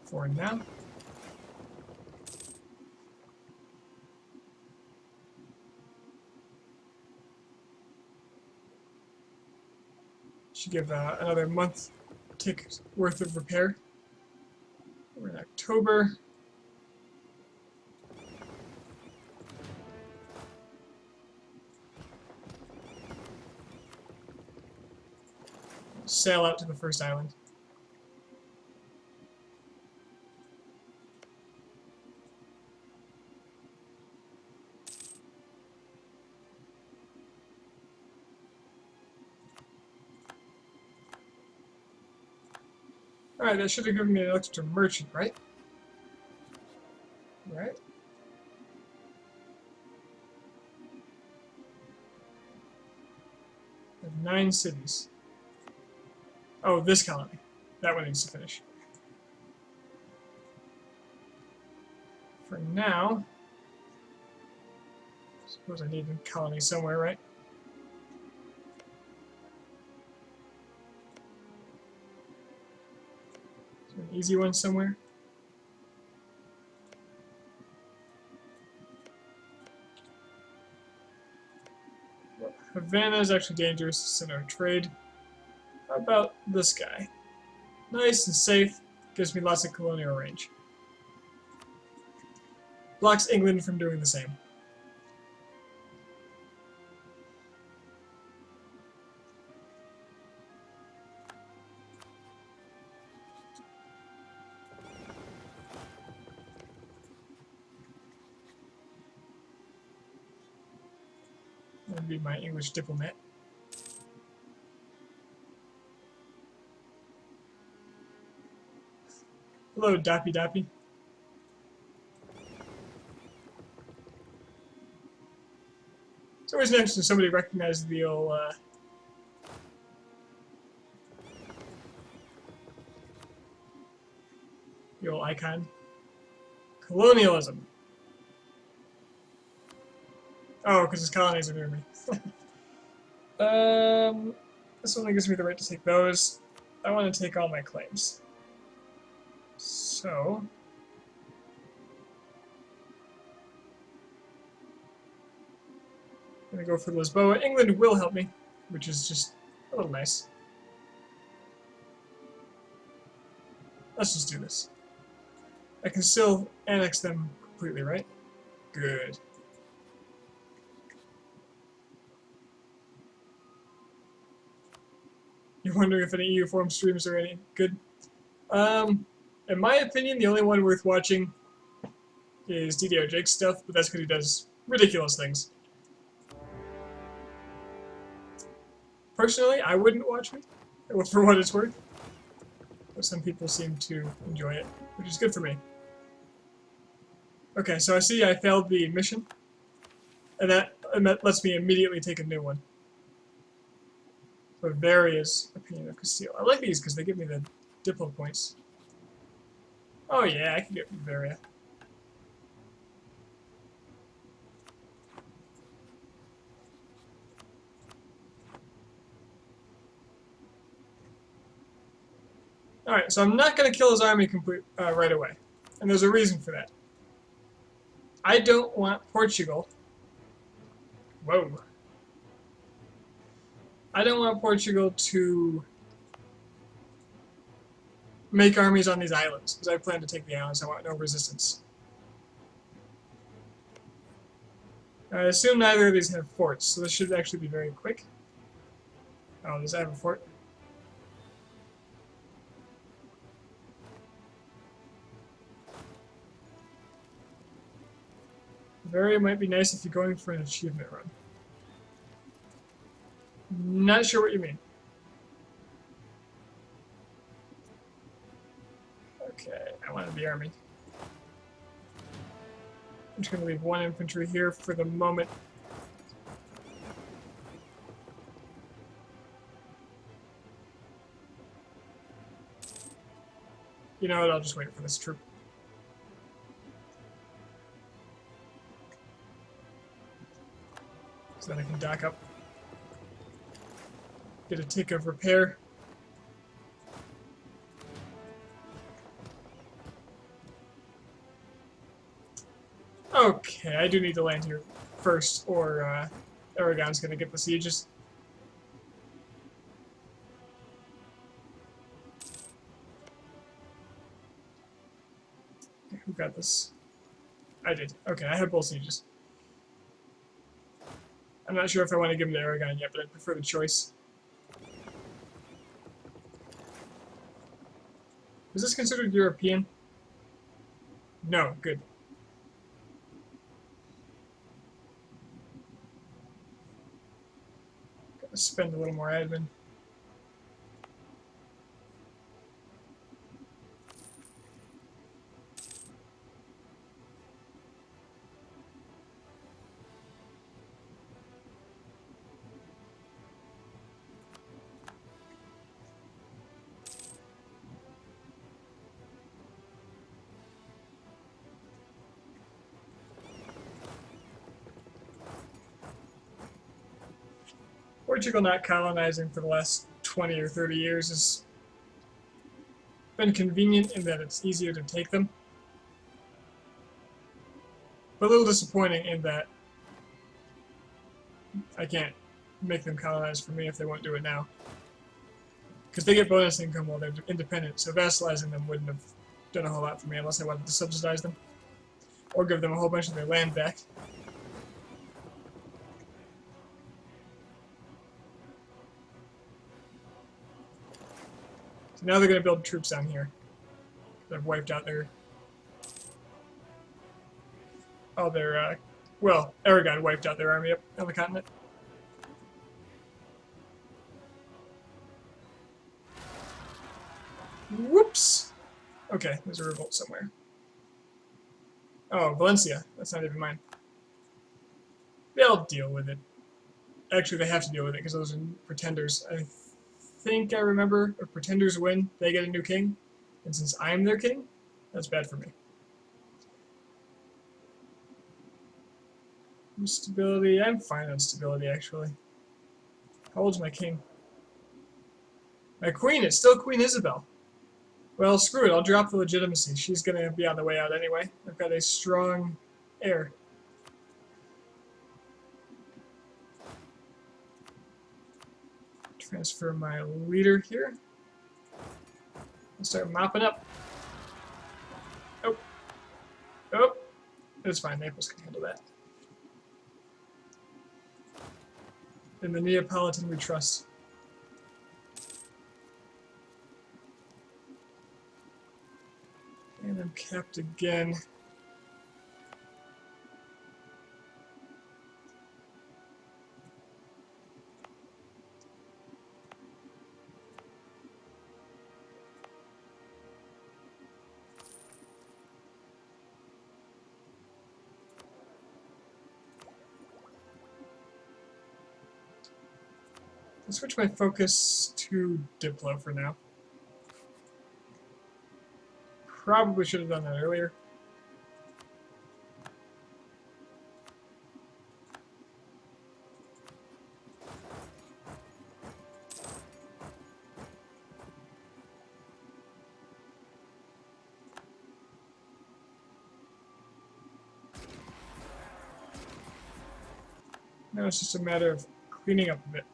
for now. Should give another month tick worth of repair. We're in October. Sail out to the first island. Alright, that should have given me an extra merchant, right? Right? I have 9 cities. Oh, this colony. That one needs to finish. For now, I suppose I need a colony somewhere, right? Is there an easy one somewhere? Well, Havana is actually dangerous to center of trade. How about this guy? Nice and safe, gives me lots of colonial range. Blocks England from doing the same. That would be my English diplomat. Hello, Doppy Doppy. It's always nice when somebody recognizes the old, icon. Colonialism. Oh, because his colonies are near me. This only gives me the right to take those. I want to take all my claims. So... I'm going to go for Lisboa. England will help me, which is just a little nice. Let's just do this. I can still annex them completely, right? Good. You're wondering if any EU forum streams are any good? In my opinion, the only one worth watching is DDR Jake's stuff, but that's because he does ridiculous things. Personally, I wouldn't watch it, for what it's worth. But some people seem to enjoy it, which is good for me. Okay, so I see I failed the mission, and that lets me immediately take a new one. Bavaria's opinion of Castile. I like these because they give me the Diplo points. Oh yeah, I can get Bavaria. Alright, so I'm not going to kill his army right away. And there's a reason for that. I don't want Portugal... Whoa. I don't want Portugal to make armies on these islands, because I plan to take the islands. I want no resistance. I assume neither of these have forts, so this should actually be very quick. Oh, does that have a fort? Very might be nice if you're going for an achievement run. Not sure what you mean. Okay, I wanted the army. I'm just going to leave one infantry here for the moment. You know what, I'll just wait for this troop. So that I can dock up. Get a tick of repair. Okay, I do need to land here first, or Aragon's gonna get the sieges. Okay, who got this? I did. Okay, I have both sieges. I'm not sure if I want to give him to Aragon yet, but I prefer the choice. Is this considered European? No, good. Gotta spend a little more admin. Portugal not colonizing for the last 20 or 30 years has been convenient in that it's easier to take them, but a little disappointing in that I can't make them colonize for me if they won't do it now. Because they get bonus income while they're independent, so vassalizing them wouldn't have done a whole lot for me unless I wanted to subsidize them or give them a whole bunch of their land back. So now they're going to build troops down here. They've wiped out their... all their, well, Aragon wiped out their army up on the continent. Whoops! Okay, there's a revolt somewhere. Oh, Valencia. That's not even mine. They'll deal with it. Actually, they have to deal with it because those are pretenders. I think I remember if pretenders win, they get a new king. And since I'm their king, that's bad for me. Stability, I'm fine on stability, actually. How old's my king? My queen, it's still Queen Isabel. Well, screw it, I'll drop the legitimacy. She's gonna be on the way out anyway. I've got a strong heir. Transfer my leader here. I'll start mopping up. Oh. Oh. It's fine, Naples can handle that. In the Neapolitan we trust. And I'm capped again. I'll switch my focus to Diplo for now. Probably should have done that earlier. Now it's just a matter of cleaning up a bit.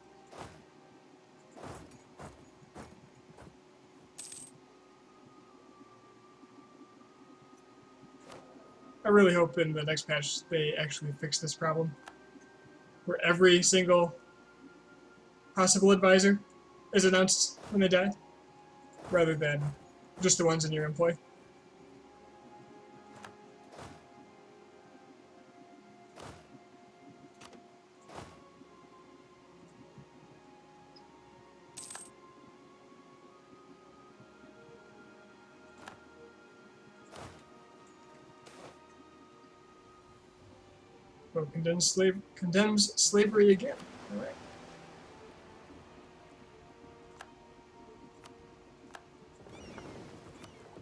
really hope in the next patch they actually fix this problem, where every single possible advisor is announced when they die, rather than just the ones in your employ. Oh, condemns slavery again. All right.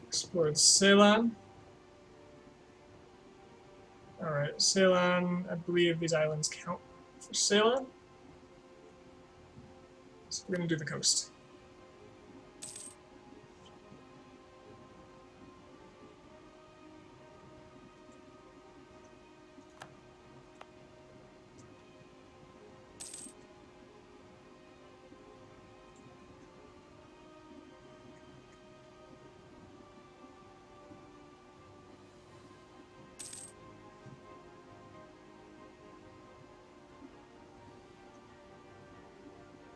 Explored Ceylon. Alright, Ceylon, I believe these islands count for Ceylon. So we're going to do the coast.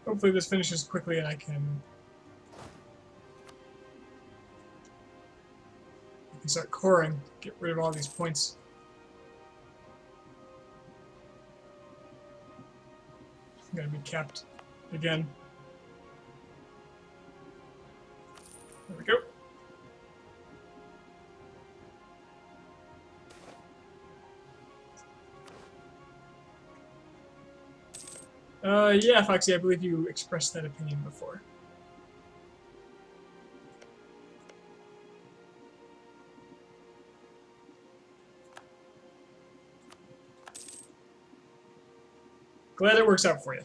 Hopefully this finishes quickly and I can start coring, get rid of all these points. I'm going to be capped again. There we go. Yeah, Foxy, I believe you expressed that opinion before. Glad it works out for you.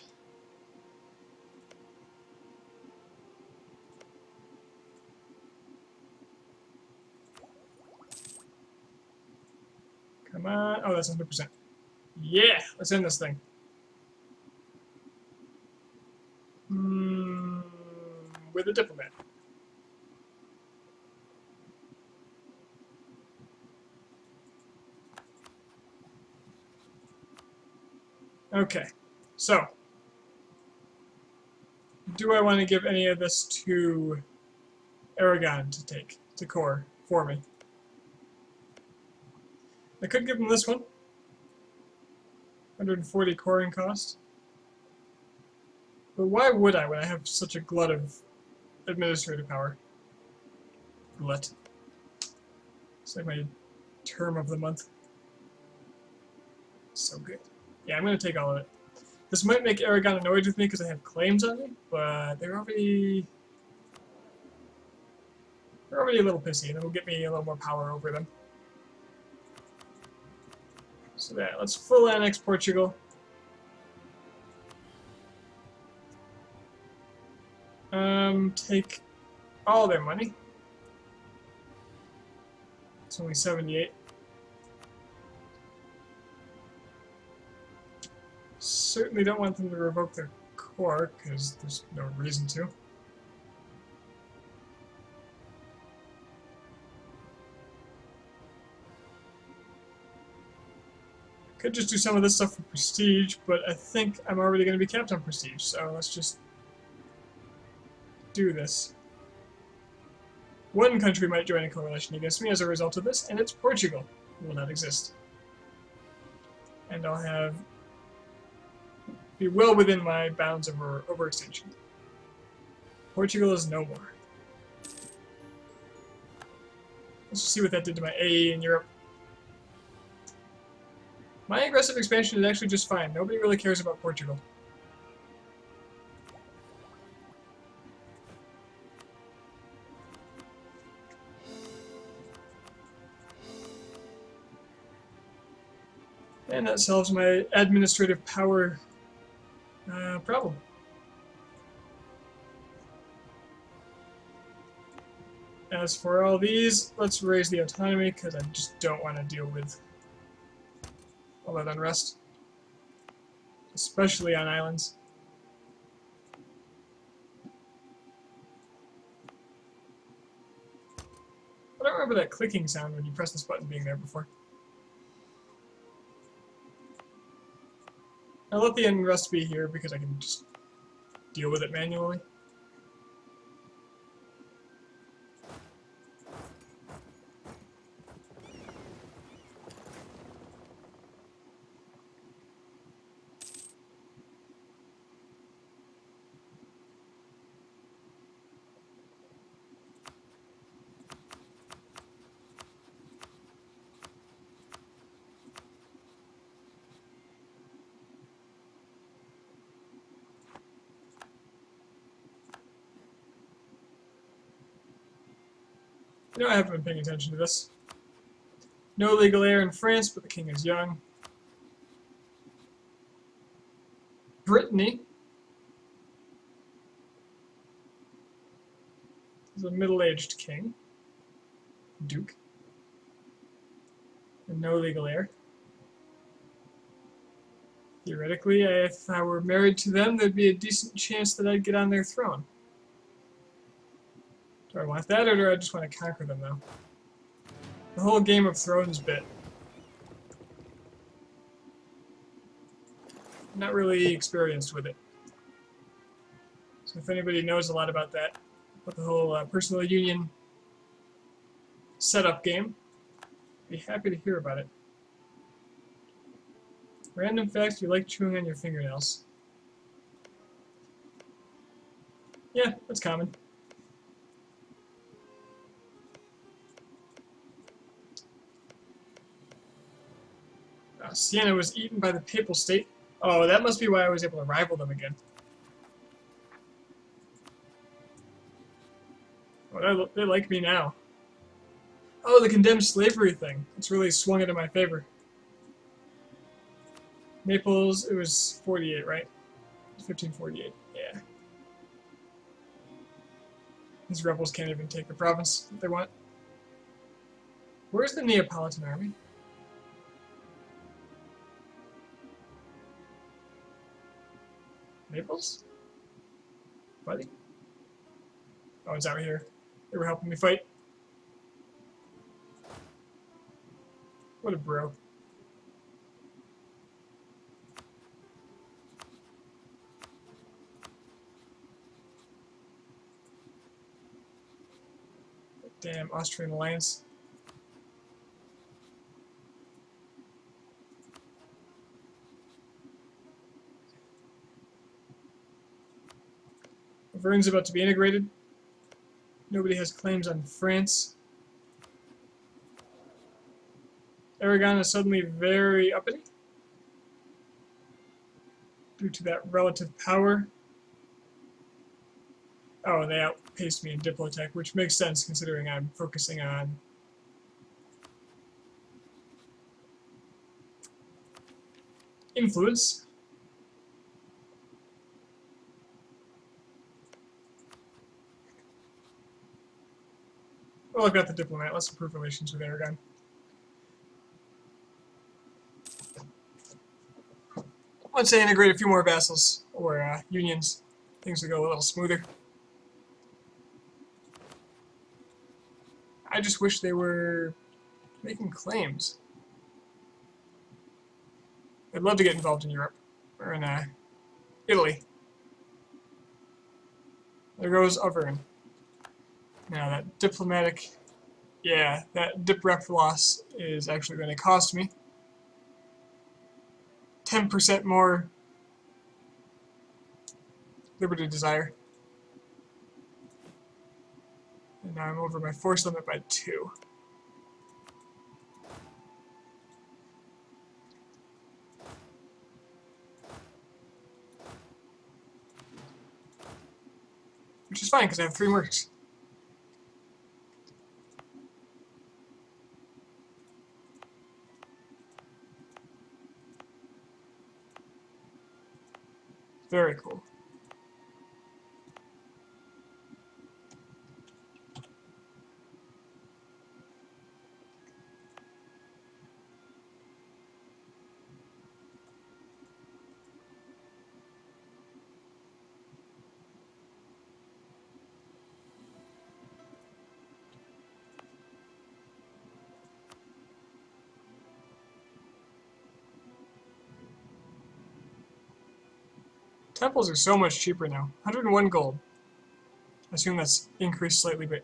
Come on. Oh, that's 100%. Yeah, let's end this thing. With a diplomat. Okay, so do I want to give any of this to Aragon to take, to core, for me? I could give him this one. 140 coring cost. But why would I when I have such a glut of administrative power? Glut. It's like my term of the month. So good. Yeah, I'm going to take all of it. This might make Aragon annoyed with me because I have claims on me, but they're already a little pissy, and it'll get me a little more power over them. So yeah, let's full annex Portugal. Take all their money. It's only 78. Certainly don't want them to revoke their core, because there's no reason to. Could just do some of this stuff for prestige, but I think I'm already going to be capped on prestige, so let's just do this. One country might join a coalition against me as a result of this, and it's Portugal. It will not exist. And I'll be well within my bounds of overextension. Portugal is no more. Let's just see what that did to my A in Europe. My aggressive expansion is actually just fine. Nobody really cares about Portugal. And that solves my administrative power problem. As for all these, let's raise the autonomy because I just don't want to deal with all that unrest, especially on islands. I don't remember that clicking sound when you press this button being there before. I left the end recipe here because I can just deal with it manually. You know, I haven't been paying attention to this. No legal heir in France, but the king is young. Brittany is a middle-aged king, duke, and no legal heir. Theoretically, if I were married to them, there'd be a decent chance that I'd get on their throne. Do I want that, or do I just want to conquer them, though? The whole Game of Thrones bit. I'm not really experienced with it. So if anybody knows a lot about that, about the whole personal union setup game, I'd be happy to hear about it. Random facts: you like chewing on your fingernails. Yeah, that's common. Siena was eaten by the Papal State. Oh, that must be why I was able to rival them again. Oh, they like me now. Oh, the condemned slavery thing. It's really swung it in my favor. Naples, it was 48, right? 1548, yeah. These rebels can't even take the province if they want. Where's the Neapolitan army? Naples? Buddy? Oh, it's out here. They were helping me fight. What a bro. Damn Austrian alliance. Vern's about to be integrated. Nobody has claims on France. Aragon is suddenly very uppity due to that relative power. Oh, and they outpaced me in Diplotech, which makes sense considering I'm focusing on influence. Well, I've got the diplomat. Let's improve relations with Aragon. Once I integrate a few more vassals or unions, things will go a little smoother. I just wish they were making claims. I'd love to get involved in Europe, or in Italy. There goes Auvergne. Now that diplomatic, yeah, that dip rep loss is actually going to cost me 10% more liberty desire. And now I'm over my force limit by 2. Which is fine, because I have 3 mercs. Very cool. Temples are so much cheaper now. 101 gold. I assume that's increased slightly by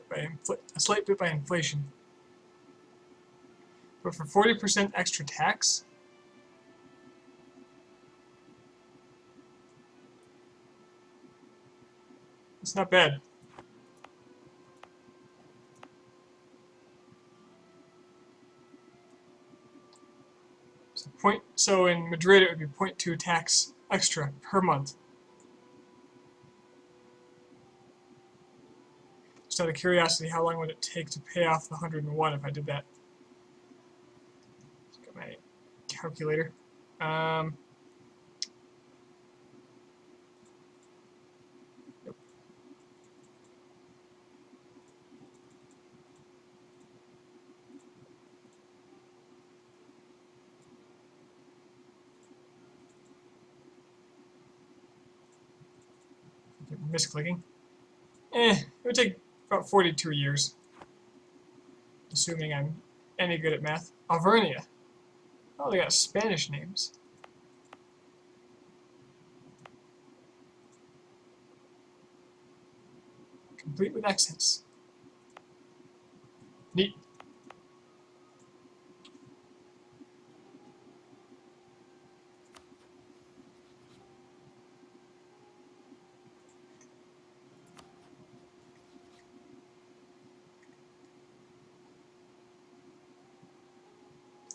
a slight bit by inflation. But for 40% extra tax? It's not bad. So in Madrid it would be 0.2 tax extra per month. Just out of curiosity, how long would it take to pay off the 101 if I did that? Let's get my calculator. Nope. Misclicking. It would take about 42 years, assuming I'm any good at math. Auvergne. Oh, they got Spanish names. Complete with accents. Neat.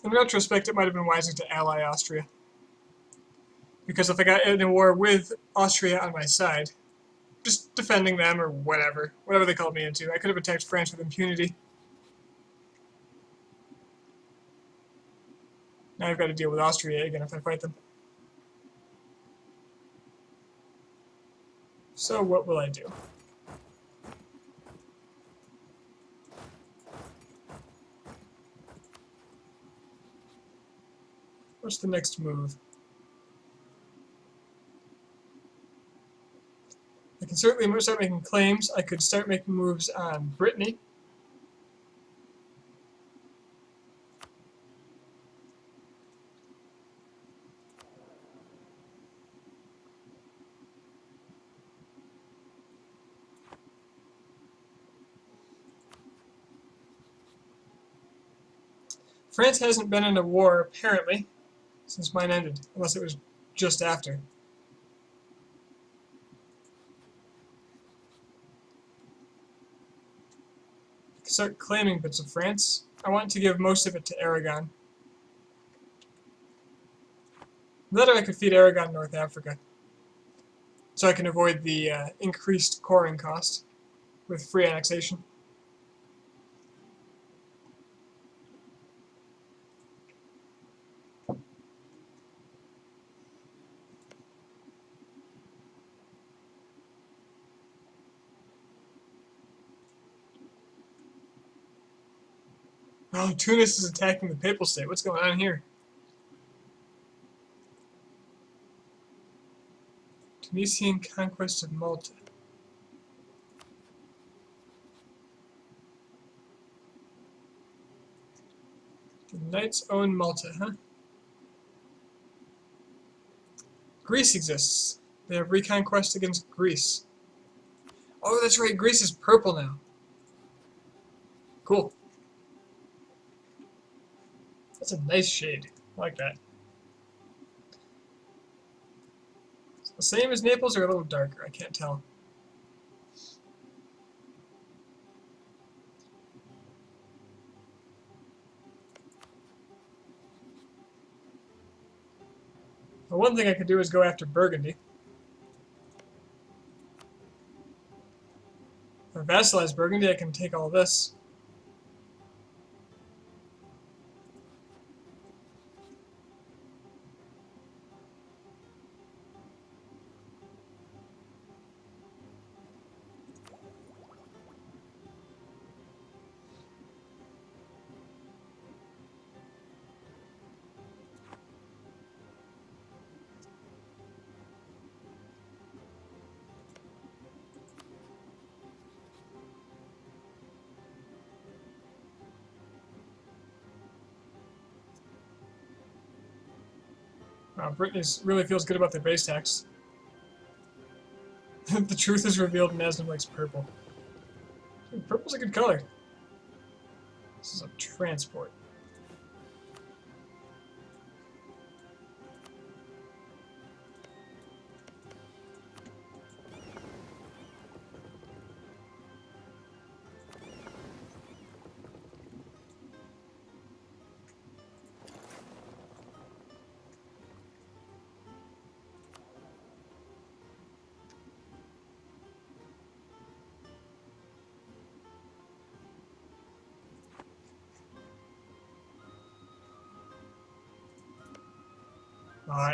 In retrospect, it might have been wiser to ally Austria. Because if I got in a war with Austria on my side, just defending them or whatever they called me into, I could have attacked France with impunity. Now I've got to deal with Austria again if I fight them. So what will I do? What's the next move? I can certainly start making claims. I could start making moves on Brittany. France hasn't been in a war, apparently, since mine ended, unless it was just after. I can start claiming bits of France. I want to give most of it to Aragon. Later I could feed Aragon North Africa, so I can avoid the increased coring cost with free annexation. Oh, Tunis is attacking the Papal State. What's going on here? Tunisian conquest of Malta. The Knights own Malta, huh? Greece exists. They have reconquest against Greece. Oh, that's right. Greece is purple now. Cool. That's a nice shade. I like that. It's the same as Naples or a little darker? I can't tell. Well, one thing I could do is go after Burgundy. If I vassalize Burgundy, I can take all this. Wow, Brittany really feels good about their base tax. The truth is revealed and Aslan likes purple. Dude, purple's a good color. This is a transport.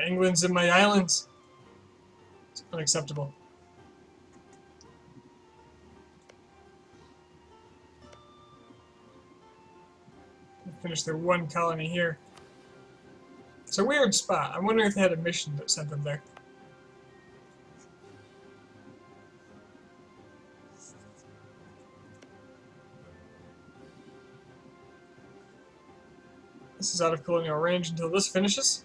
England's in my islands. It's unacceptable. Finish their one colony here. It's a weird spot. I'm wondering if they had a mission that sent them there. This is out of colonial range until this finishes.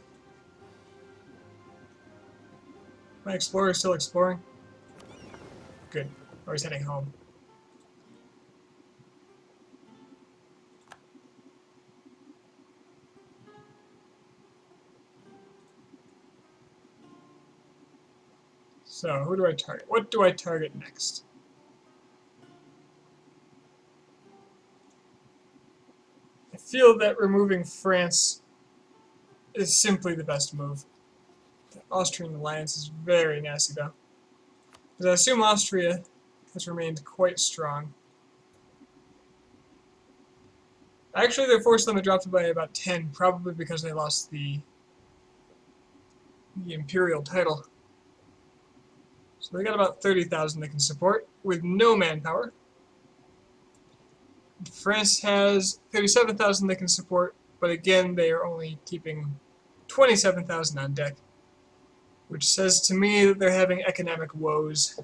My explorer is still exploring. Good. Or he's heading home. So, who do I target? What do I target next? I feel that removing France is simply the best move. The Austrian alliance is very nasty, though. Because I assume Austria has remained quite strong. Actually, their force limit dropped by about 10, probably because they lost the imperial title. So they got about 30,000 they can support with no manpower. France has 37,000 they can support, but again, they are only keeping 27,000 on deck, which says to me that they're having economic woes.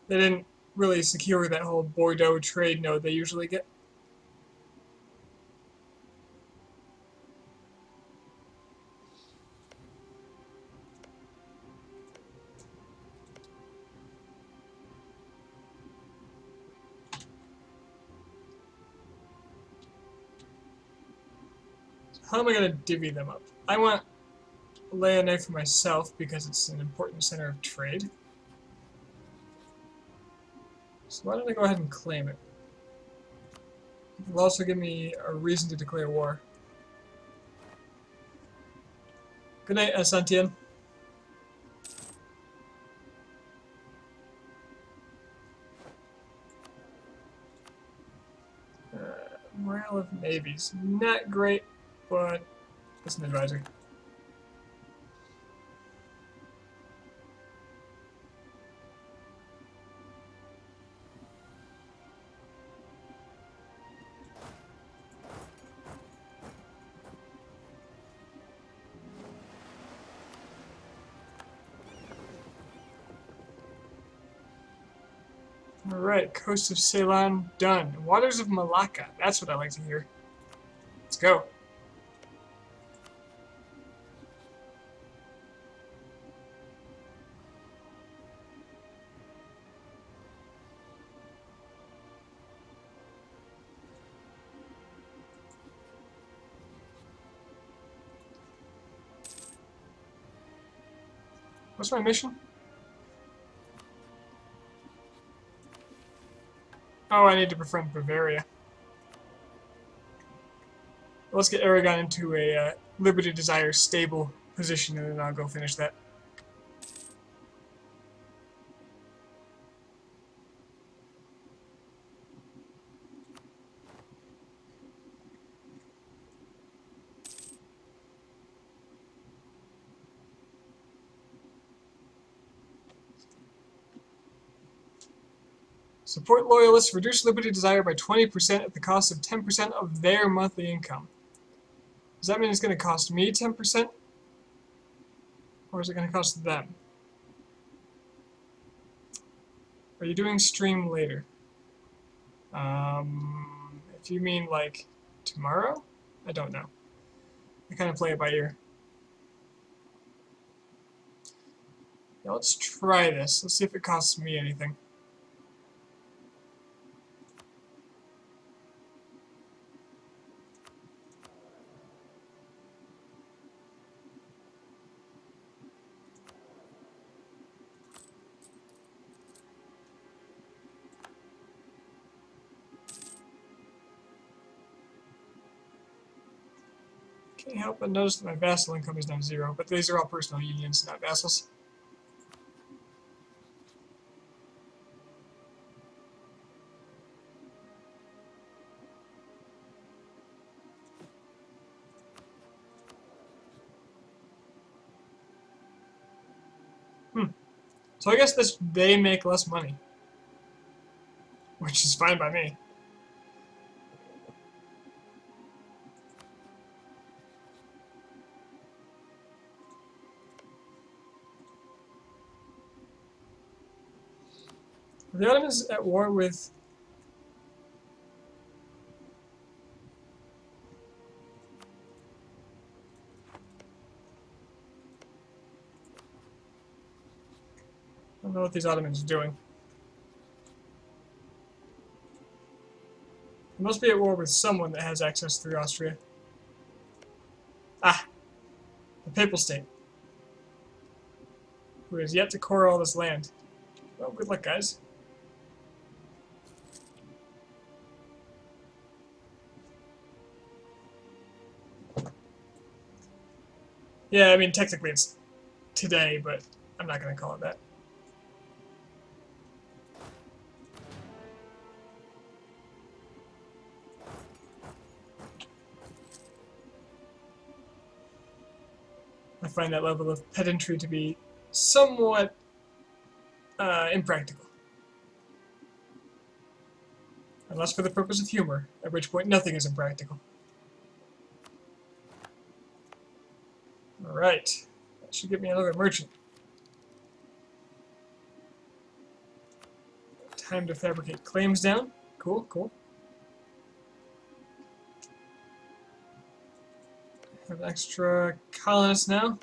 They didn't really secure that whole Bordeaux trade node they usually get. How am I going to divvy them up? I want Lyonnais for myself because it's an important center of trade. So why don't I go ahead and claim it? It will also give me a reason to declare war. Good night, Saint-Étienne. Morale of navies. Not great, but it's an advisory. Alright, coast of Ceylon, done. Waters of Malacca, that's what I like to hear. Let's go. What's my mission? Oh, I need to befriend Bavaria. Let's get Aragon into a Liberty Desire stable position, and then I'll go finish that. Support loyalists, reduce Liberty Desire by 20% at the cost of 10% of their monthly income. Does that mean it's going to cost me 10%? Or is it going to cost them? Are you doing stream later? If you mean like tomorrow? I don't know. I kind of play it by ear. Now let's try this. Let's see if it costs me anything. Can't help but notice that my vassal income is now 0, but these are all personal unions, not vassals. So I guess they make less money, which is fine by me. Are the Ottomans at war with... I don't know what these Ottomans are doing. They must be at war with someone that has access through Austria. Ah! The Papal State, who has yet to core all this land. Well, good luck, guys. Yeah, I mean, technically it's today, but I'm not going to call it that. I find that level of pedantry to be somewhat impractical. Unless for the purpose of humor, at which point nothing is impractical. Alright, that should give me another merchant. Time to fabricate claims down. Cool, cool. Have extra colonists now.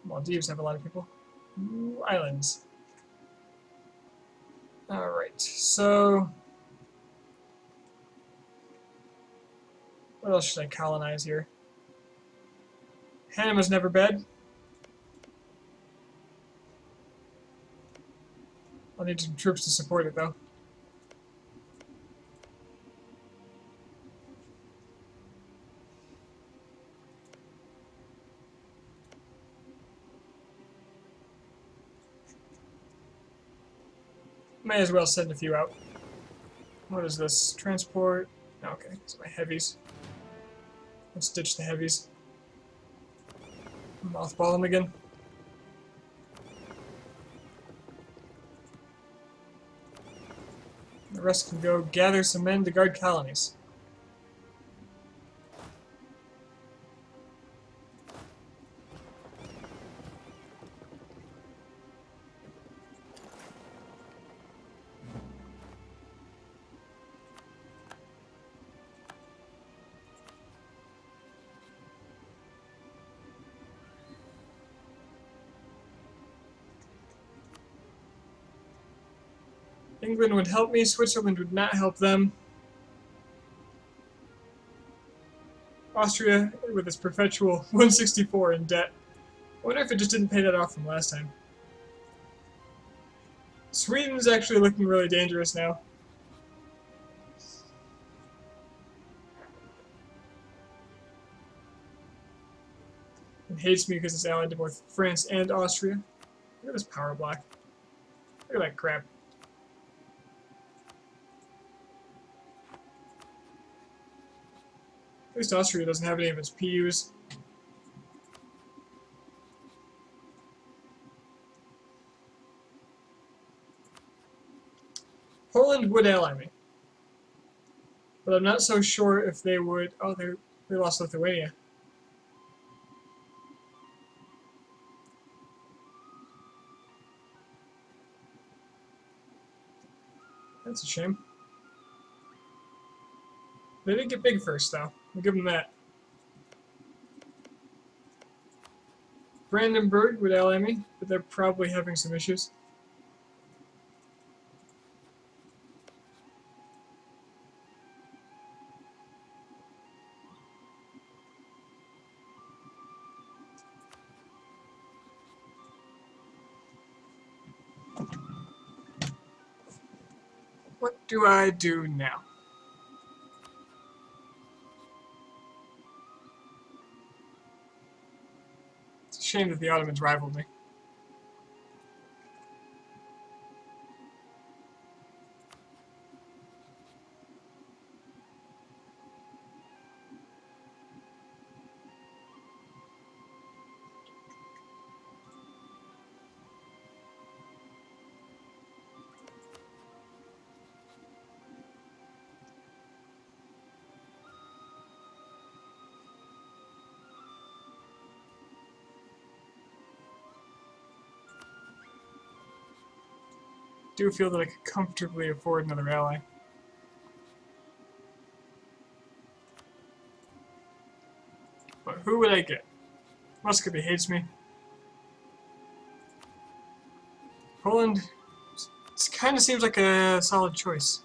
Maldives have a lot of people. Ooh, islands. Alright, so... what else should I colonize here? Hanama's never bad. I'll need some troops to support it, though. May as well send a few out. What is this? Transport? Okay, so my heavies. Let's ditch the heavies. Mothball them again. The rest can go gather some men to guard colonies. England would help me, Switzerland would not help them. Austria, with its perpetual 164 in debt. I wonder if it just didn't pay that off from last time. Sweden's actually looking really dangerous now. It hates me because it's allied to both France and Austria. Look at this power block. Look at that crap. At least Austria doesn't have any of its PUs. Poland would ally me. But I'm not so sure if they would... oh, they lost Lithuania. That's a shame. They did get big first, though. I'll give them that. Brandenburg would ally me, but they're probably having some issues. What do I do now? It's a shame that the Ottomans rivaled me. I do feel that I could comfortably afford another ally. But who would I get? Muscovy hates me. Poland, it kind of seems like a solid choice.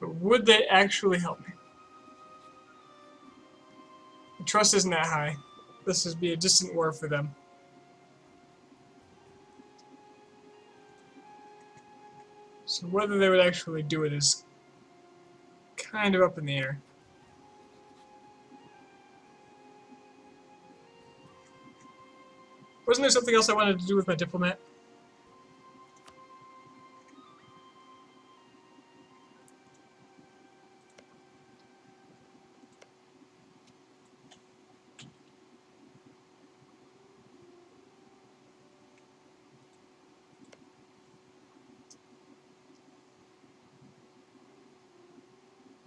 But would they actually help me? The trust isn't that high. This would be a distant war for them. So whether they would actually do it is kind of up in the air. Wasn't there something else I wanted to do with my diplomat?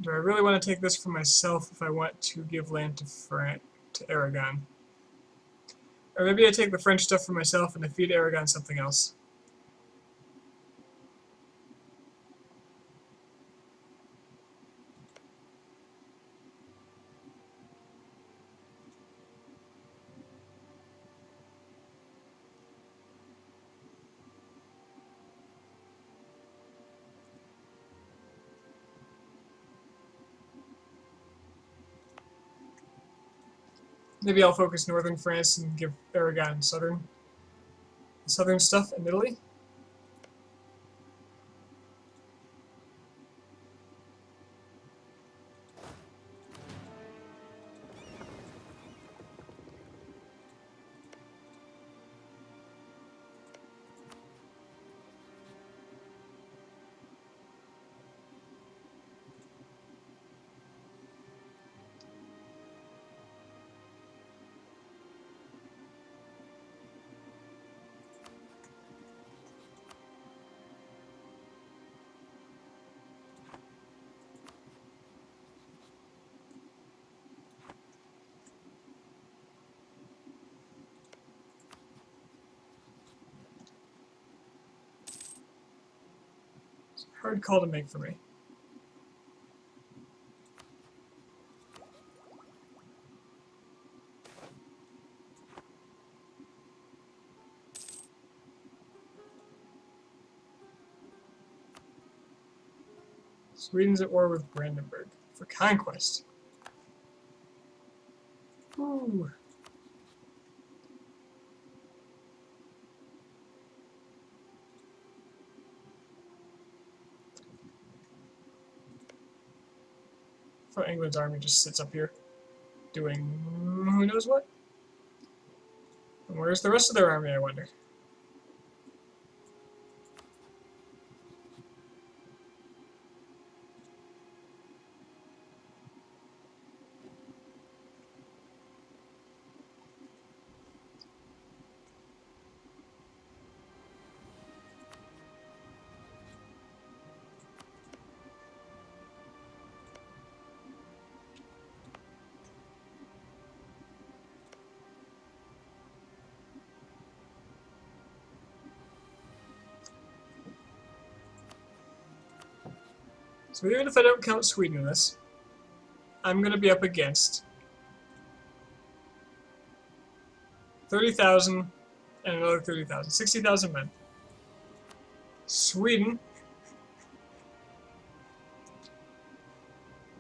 Do I really want to take this for myself if I want to give land to Aragon? Or maybe I take the French stuff for myself and I feed Aragon something else. Maybe I'll focus northern France and give Aragon southern stuff in Italy. It's a hard call to make for me. Sweden's at war with Brandenburg for conquest. Ooh. So England's army just sits up here doing who knows what. And where's the rest of their army, I wonder? So even if I don't count Sweden in this, I'm going to be up against 30,000 and another 30,000. 60,000 men. Sweden.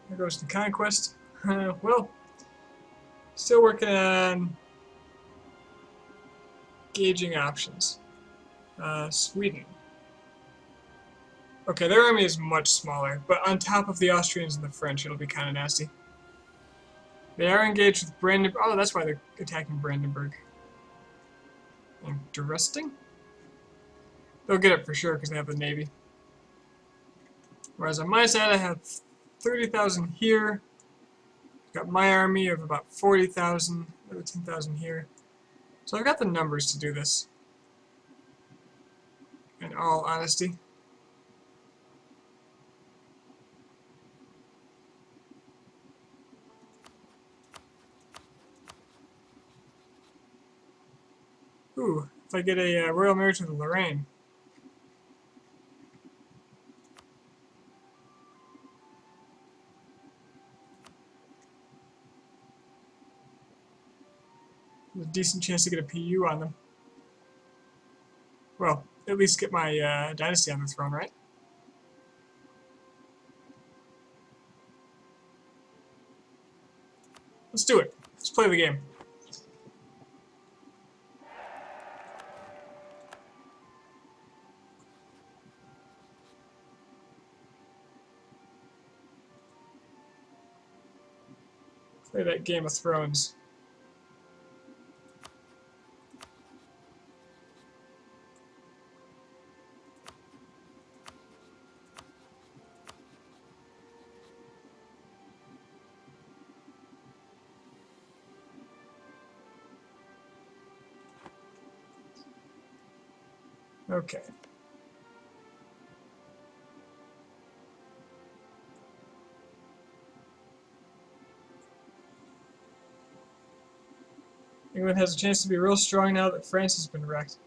There goes the conquest. Well, still working on gauging options. Sweden. Okay, their army is much smaller, but on top of the Austrians and the French, it'll be kind of nasty. They are engaged with Brandenburg. Oh, that's why they're attacking Brandenburg. Interesting. They'll get it for sure because they have the navy. Whereas on my side, I have 30,000 here. I've got my army of about 40,000, another 10,000 here. So I've got the numbers to do this, in all honesty. Ooh, if I get a royal marriage with Lorraine. There's a decent chance to get a PU on them. Well, at least get my dynasty on the throne, right? Let's do it. Let's play the game. Play that Game of Thrones. Okay. England has a chance to be real strong now that France has been wrecked.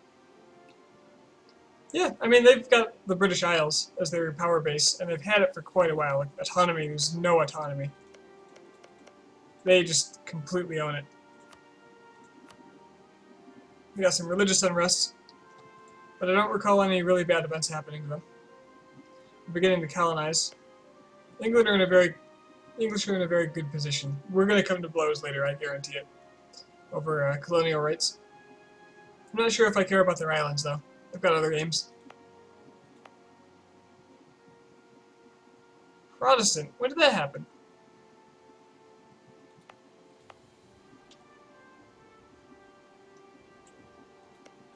Yeah, I mean, they've got the British Isles as their power base, and they've had it for quite a while. Like, autonomy, there's no autonomy. They just completely own it. We got some religious unrest, but I don't recall any really bad events happening to them. We're beginning to colonize. English are in a very good position. We're going to come to blows later, I guarantee it, over colonial rights. I'm not sure if I care about their islands, though. I've got other games. Protestant. When did that happen?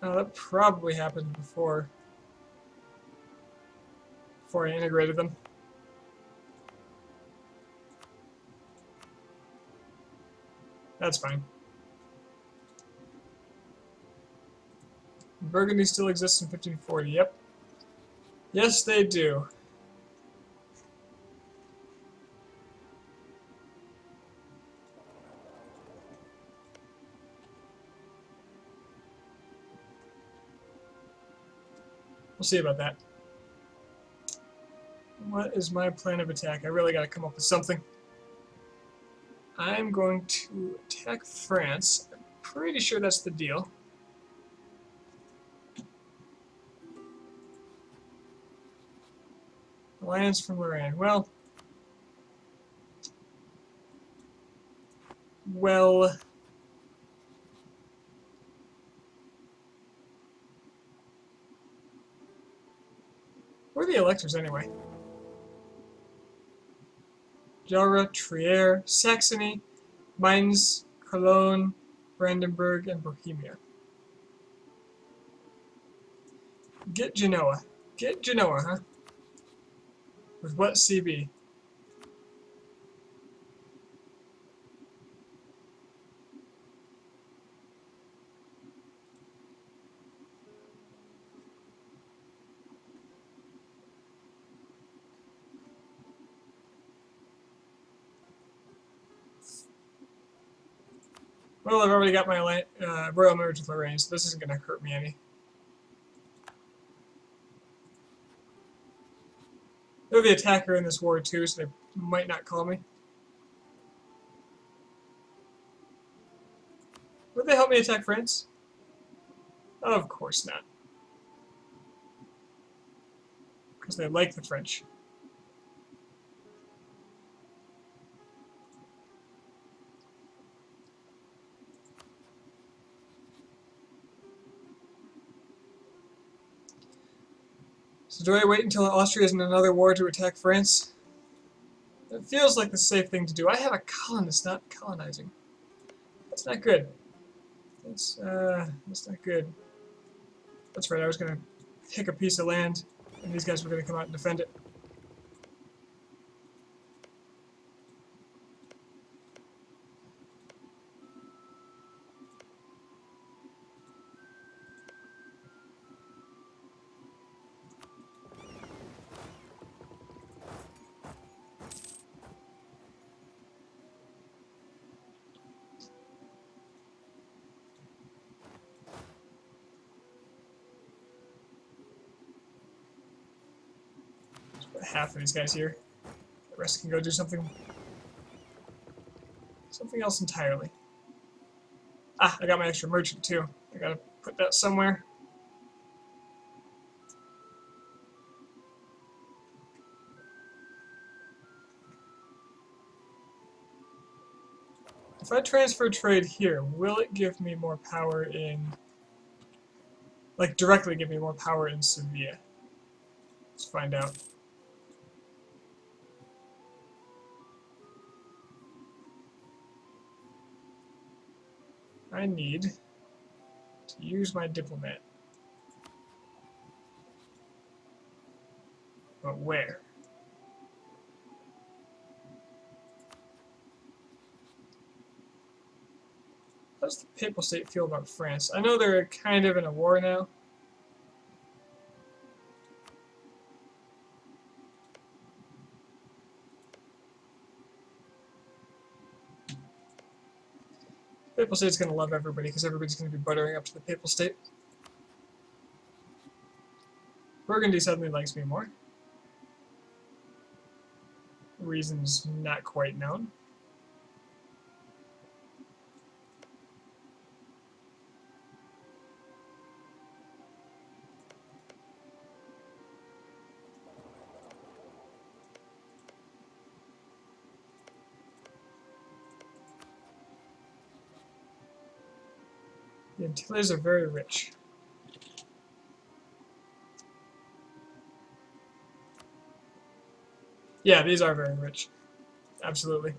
Oh, that probably happened before I integrated them. That's fine. Burgundy still exists in 1540. Yep. Yes, they do. We'll see about that. What is my plan of attack? I really got to come up with something. I'm going to attack France. I'm pretty sure that's the deal. Alliance from Lorraine. Well, where are the electors anyway? Jura, Trier, Saxony, Mainz, Cologne, Brandenburg, and Bohemia. Get Genoa. Get Genoa, huh? With what CB? Well, I've already got my royal marriage with Lorraine, so this isn't going to hurt me any. They're the attacker in this war too, so they might not call me. Would they help me attack France? Of course not. Because they like the French. So do I wait until Austria is in another war to attack France? It feels like the safe thing to do. I have a colonist not colonizing. That's not good. That's not good. That's right, I was gonna pick a piece of land, and these guys were gonna come out and defend it. Just put half of these guys here. The rest can go do something else entirely. Ah, I got my extra merchant too. I gotta put that somewhere. If I transfer trade here, will it give me more power in... like, directly give me more power in Sevilla? Let's find out. I need to use my diplomat. But where? How does the Papal State feel about France? I know they're kind of in a war now. Papal State's going to love everybody because everybody's going to be buttering up to the Papal State. Burgundy suddenly likes me more. Reasons not quite known. The Antilles are very rich. Yeah, these are very rich. Absolutely.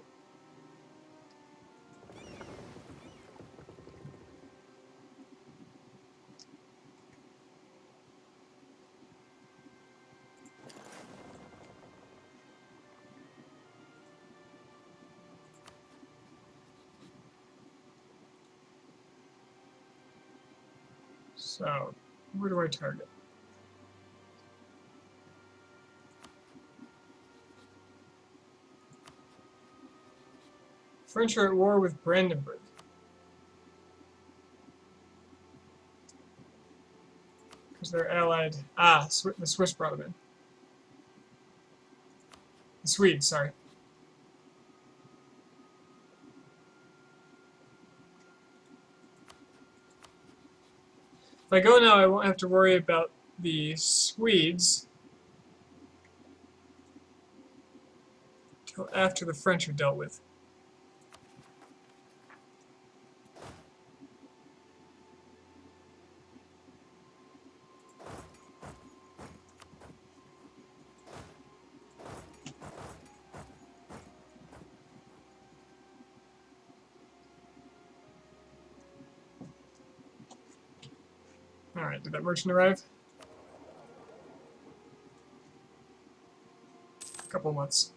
So, where do I target? French are at war with Brandenburg. Because they're allied. Ah, the Swiss brought them in. The Swedes, sorry. If I go now, I won't have to worry about the Swedes until after the French are dealt with. Alright, did that merchant arrive? A couple months.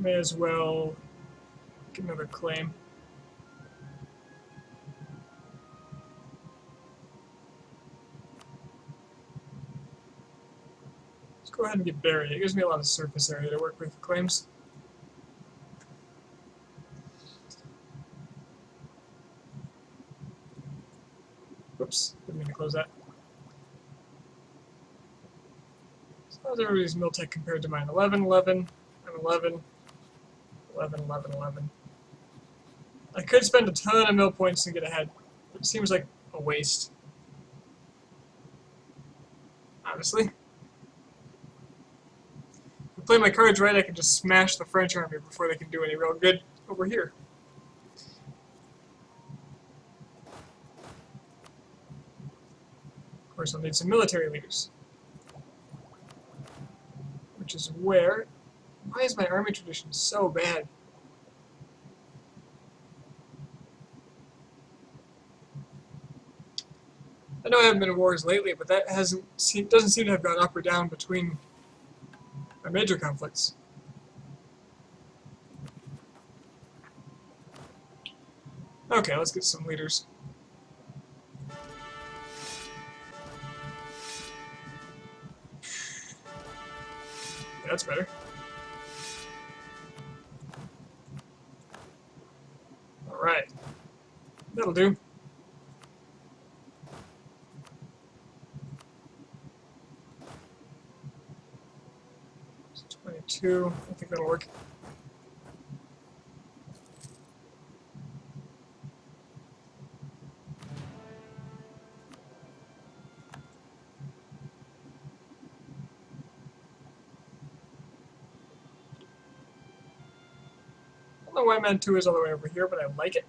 May as well get another claim. Let's go ahead and get Barry. It gives me a lot of surface area to work with claims. Whoops, didn't mean to close that. So how's everybody's mill tech compared to mine? 11, 11, and 11, 11, 11, 11. I could spend a ton of mill points to get ahead. It seems like a waste. Honestly. If I play my cards right, I can just smash the French army before they can do any real good over here. Of course, I'll need some military leaders. Which is where... Why is my army tradition so bad? I know I haven't been in wars lately, but that doesn't seem to have gone up or down between my major conflicts. Okay, let's get some leaders. Yeah, that's better. Alright. That'll do. It's 22. I think that'll work. I don't know why man 2 is all the way over here, but I like it.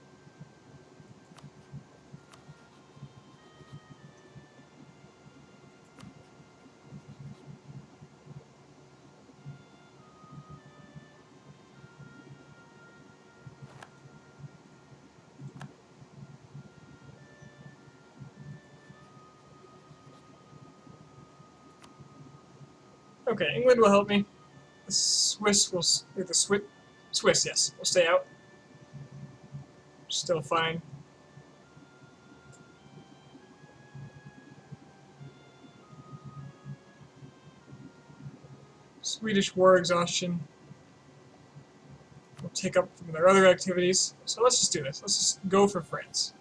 Okay, England will help me. The Swiss will... Swiss, yes, will stay out. Still fine. Swedish war exhaustion will take up from their other activities. So let's just do this. Let's just go for France.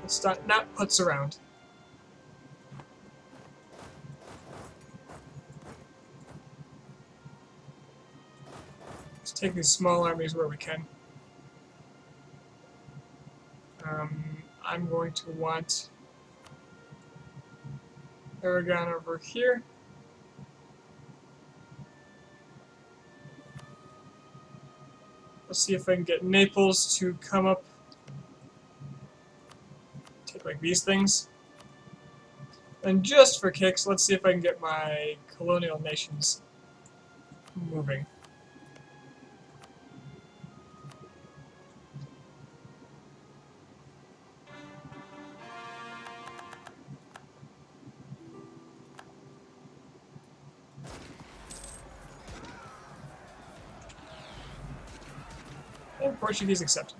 Let's not putz around. Let's take these small armies where we can. I'm going to want Aragon over here. Let's see if I can get Naples to come up. Take like these things. And just for kicks, let's see if I can get my colonial nations moving. And Portuguese accepted.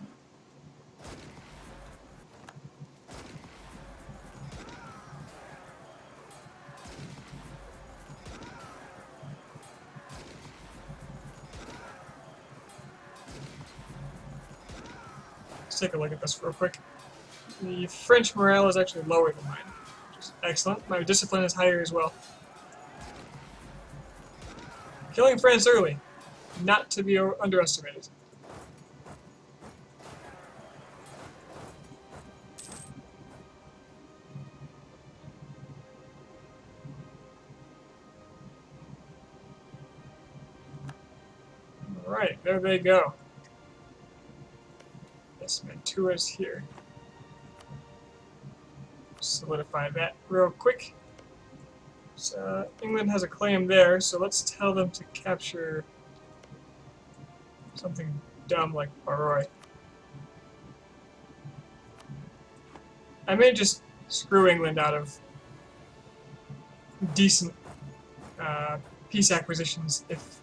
Let's take a look at this real quick. The French morale is actually lower than mine, which is excellent. My discipline is higher as well. Killing France early, not to be underestimated. Alright, there they go. Yes, Mantua is here. Solidify that real quick. So England has a claim there, so let's tell them to capture something dumb like Barroy. I may just screw England out of decent peace acquisitions if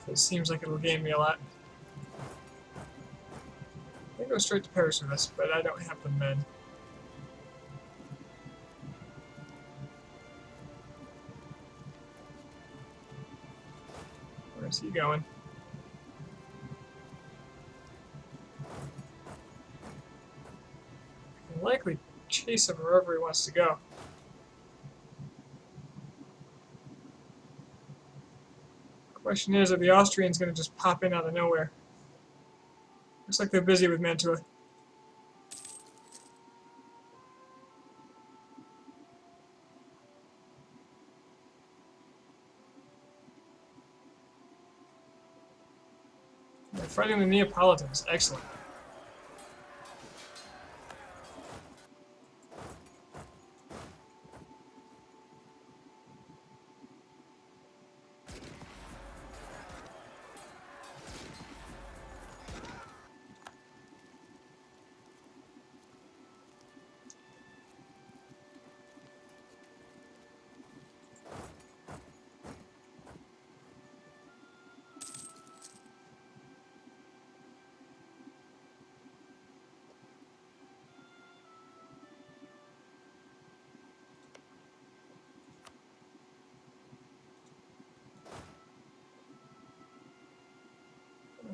it seems like it'll gain me a lot. I can go straight to Paris with this, but I don't have the men. Where's he going? I can likely chase him wherever he wants to go. Question is, are the Austrians going to just pop in out of nowhere? Looks like they're busy with Mantua. They're fighting the Neapolitans. Excellent.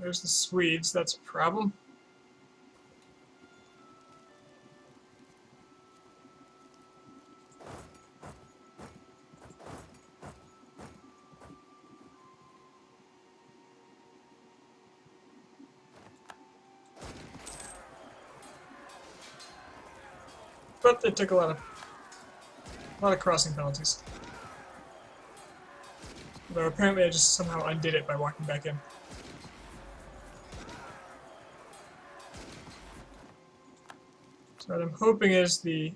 There's the Swedes. That's a problem. But it took a lot of crossing penalties. Though apparently I just somehow undid it by walking back in. So what I'm hoping is the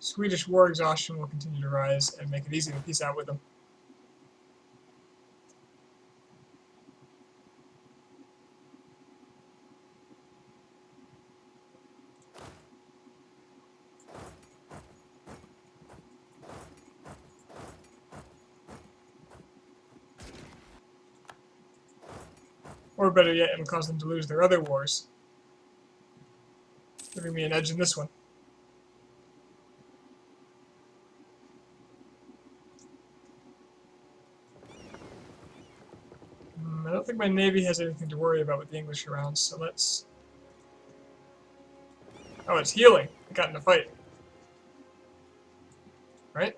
Swedish war exhaustion will continue to rise and make it easy to peace out with them. Or better yet, it'll cause them to lose their other wars, giving me an edge in this one. I don't think my navy has anything to worry about with the English around, so let's... Oh, it's healing. I got in a fight. Right?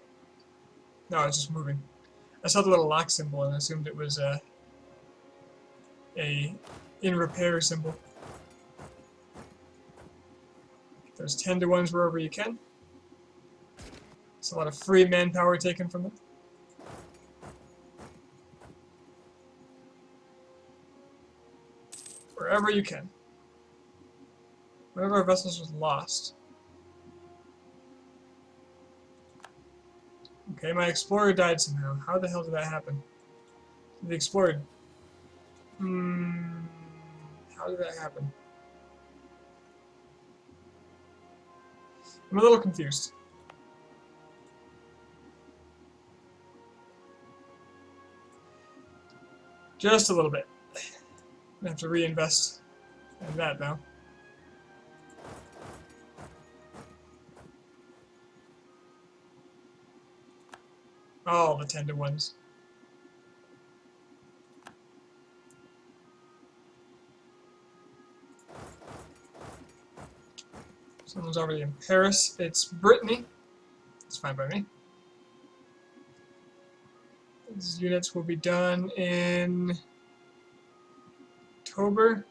No, it's just moving. I saw the little lock symbol and assumed it was a in repair symbol. Those 10 to 1s wherever you can. It's a lot of free manpower taken from them. Wherever you can. One of our vessels was lost. Okay, my explorer died somehow. How the hell did that happen? The explorer... how did that happen? I'm a little confused. Just a little bit. I have to reinvest in that now. All the 10 to 1s. Someone's already in Paris. It's Brittany. It's fine by me. These units will be done in October.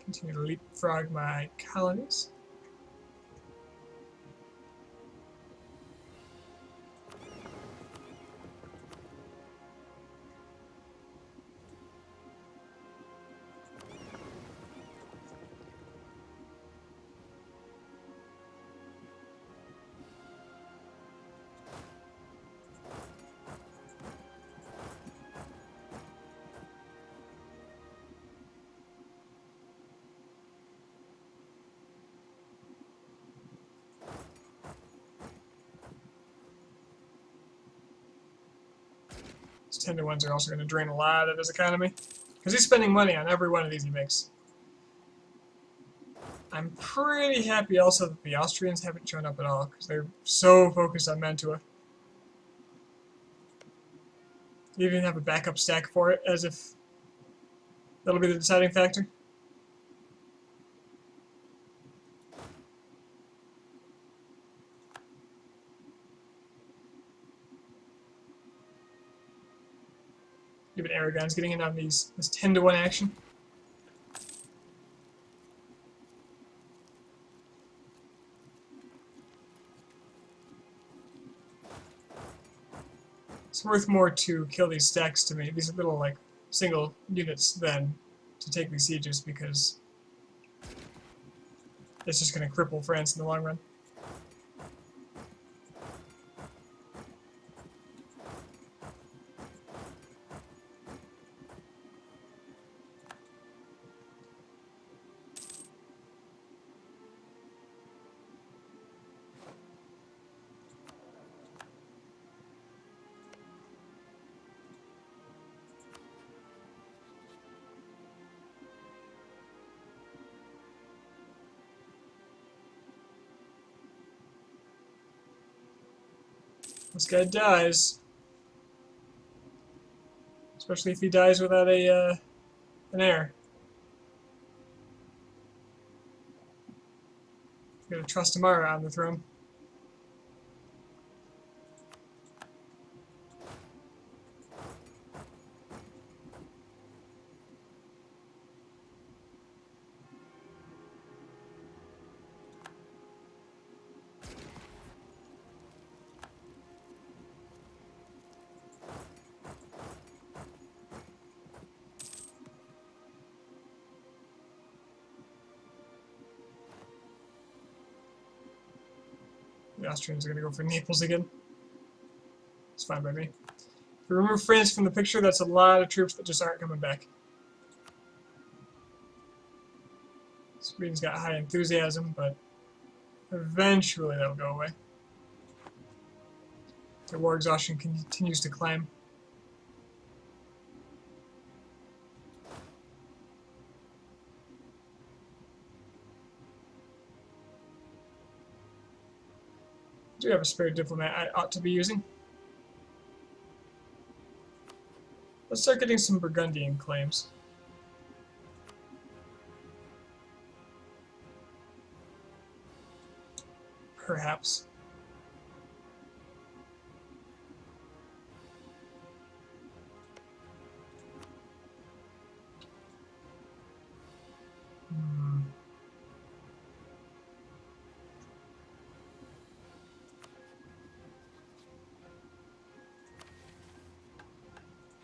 Continue to leapfrog my colonies. 10-to-1s are also going to drain a lot of his economy. Because he's spending money on every one of these he makes. I'm pretty happy also that the Austrians haven't shown up at all, because they're so focused on Mantua. You even have a backup stack for it, as if that'll be the deciding factor. Even Aragon's getting in on this 10-to-1 action. It's worth more to kill these stacks to me, these little like single units, than to take these sieges, because it's just going to cripple France in the long run. This guy dies. Especially if he dies without an heir. Gotta trust Amara on the throne. The Austrians are going to go for Naples again. It's fine by me. If we remove France from the picture, that's a lot of troops that just aren't coming back. Sweden's got high enthusiasm, but eventually that'll go away. Their war exhaustion continues to climb. I do have a spare diplomat I ought to be using. Let's start getting some Burgundian claims. Perhaps.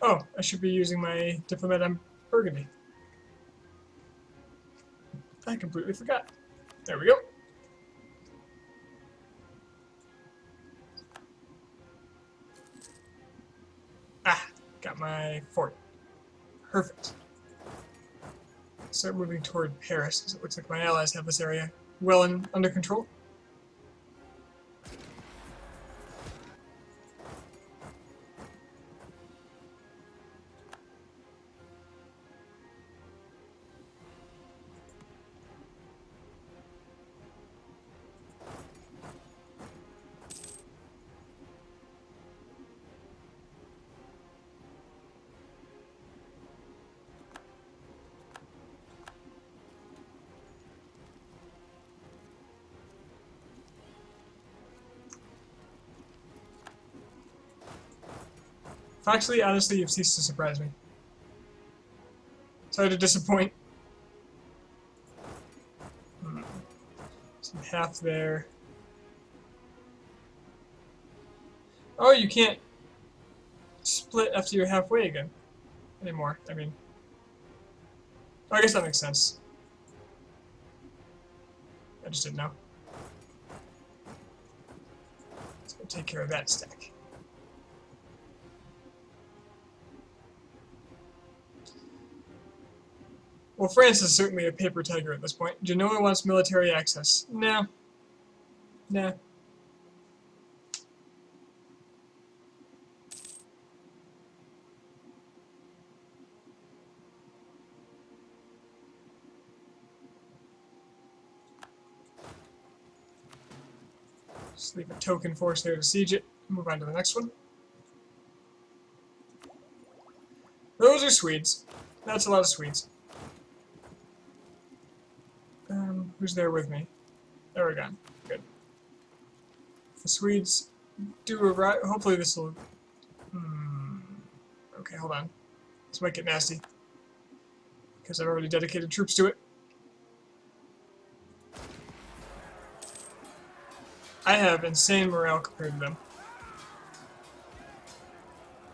Oh, I should be using my diplomat on Burgundy. I completely forgot. There we go. Ah, got my fort. Perfect. Start moving toward Paris, because it looks like my allies have this area well under control. Actually, honestly, you've ceased to surprise me. Sorry to disappoint. Some half there. Oh, you can't split after you're halfway again anymore. I mean, I guess that makes sense. I just didn't know. Let's go take care of that stack. Well, France is certainly a paper tiger at this point. Genoa wants military access. No. Nah. Just leave a token force there to siege it. Move on to the next one. Those are Swedes. That's a lot of Swedes. Who's there with me? There we go. Good. The Swedes do arrive. Hopefully this will... Okay, hold on. This might get nasty. Because I've already dedicated troops to it. I have insane morale compared to them.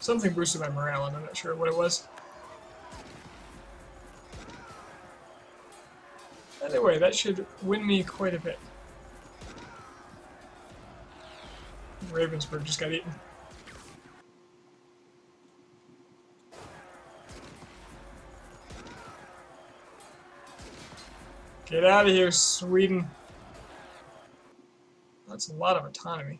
Something boosted my morale, and I'm not sure what it was. Anyway, that should win me quite a bit. Ravensburg just got eaten. Get out of here, Sweden. That's a lot of autonomy.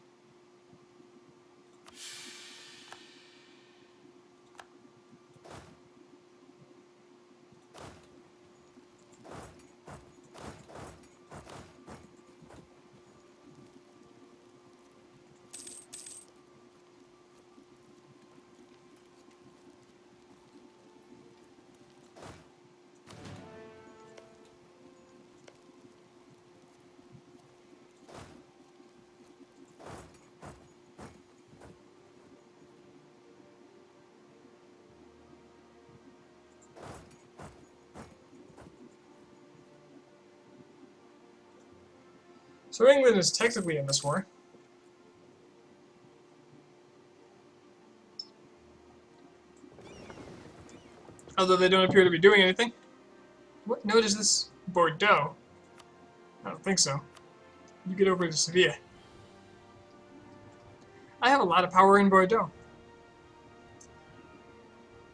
So England is technically in this war. Although they don't appear to be doing anything. What note is this? Bordeaux? I don't think so. You get over to Sevilla. I have a lot of power in Bordeaux.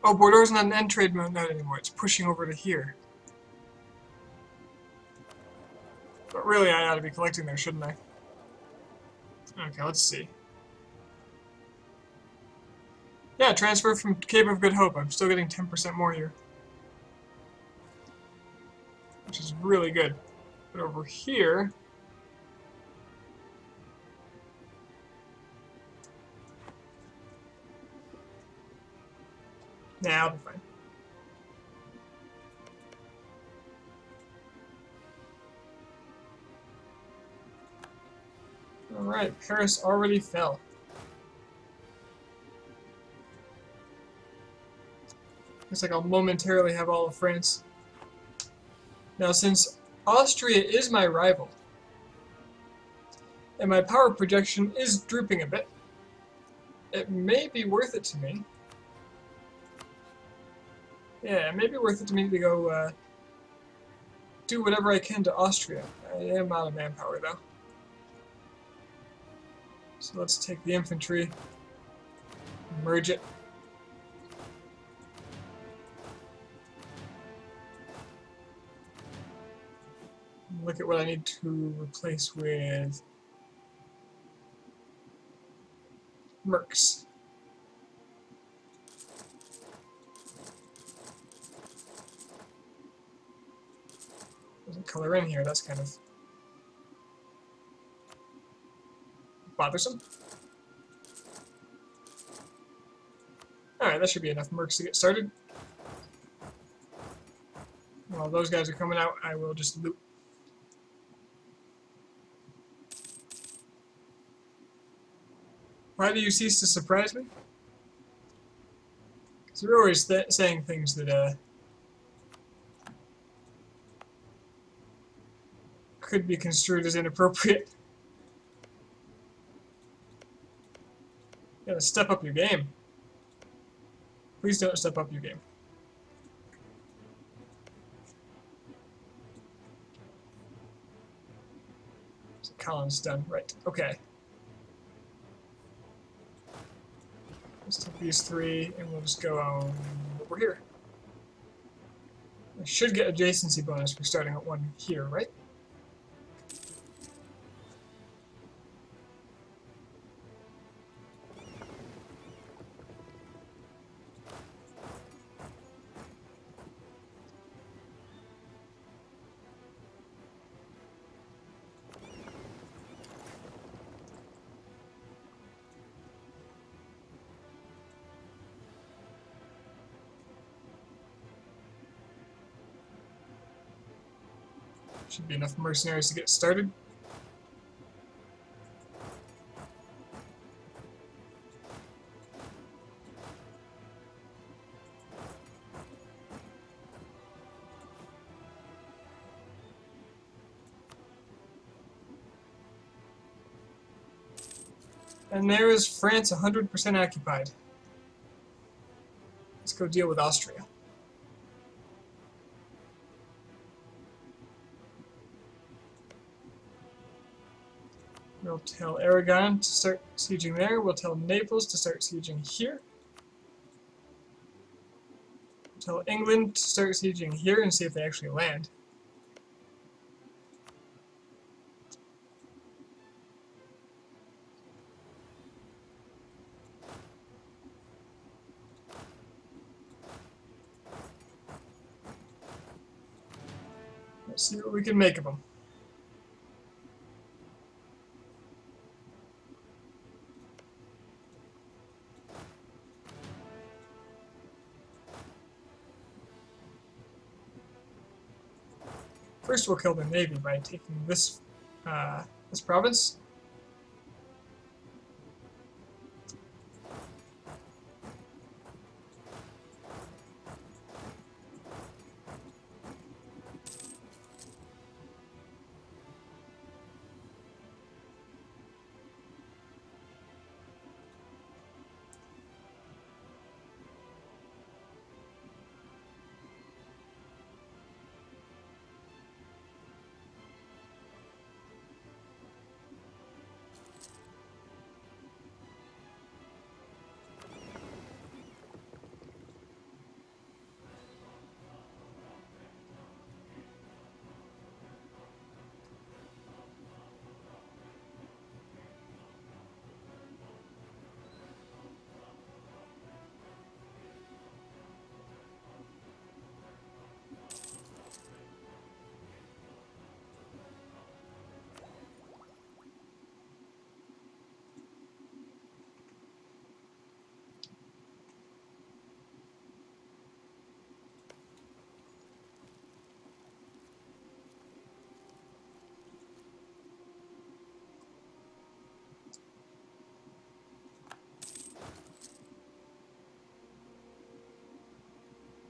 Oh, Bordeaux's not an end trade node anymore. It's pushing over to here. But really, I ought to be collecting there, shouldn't I? Okay, let's see. Yeah, transfer from Cape of Good Hope. I'm still getting 10% more here. Which is really good. But over here... Nah, I'll be fine. Alright, Paris already fell. Looks like I'll momentarily have all of France. Now, since Austria is my rival, and my power projection is drooping a bit, it may be worth it to me. Yeah, it may be worth it to me to go do whatever I can to Austria. I am out of manpower, though. So let's take the infantry, merge it. Look at what I need to replace with mercs. Doesn't color in here, that's kind of bothersome. Alright, that should be enough mercs to get started. While those guys are coming out, I will just loot. Why do you cease to surprise me? Because you're always saying things that could be construed as inappropriate. You gotta step up your game. Please don't step up your game. So Colin's done. Right. Okay. Let's take these three, and we'll just go over here. I should get adjacency bonus for starting at one here, right? Should be enough mercenaries to get started. And there is France 100% occupied. Let's go deal with Austria. We'll tell Aragon to start sieging there. We'll tell Naples to start sieging here. We'll tell England to start sieging here and see if they actually land. Let's see what we can make of them. First, we'll kill the navy by taking this this province.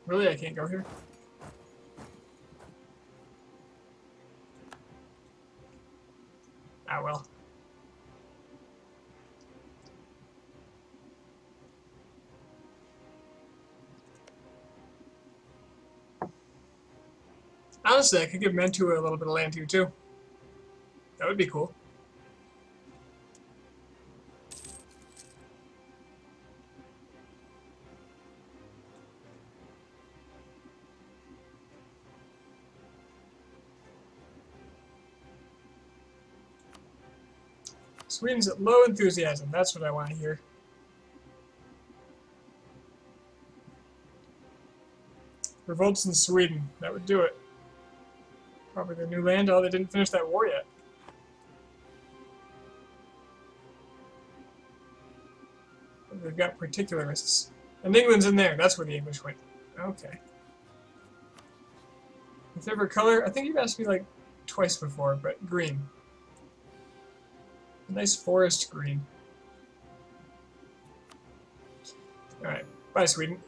Really, I can't go here? Ah, well. Honestly, I could give Mantua a little bit of land here, too. That would be cool. Sweden's at low enthusiasm. That's what I want to hear. Revolts in Sweden. That would do it. Probably their new land. Oh, they didn't finish that war yet. They've got particularists. And England's in there. That's where the English went. Okay. My favorite color? I think you've asked me like twice before, but green. A nice forest green. Alright. Bye, Sweden.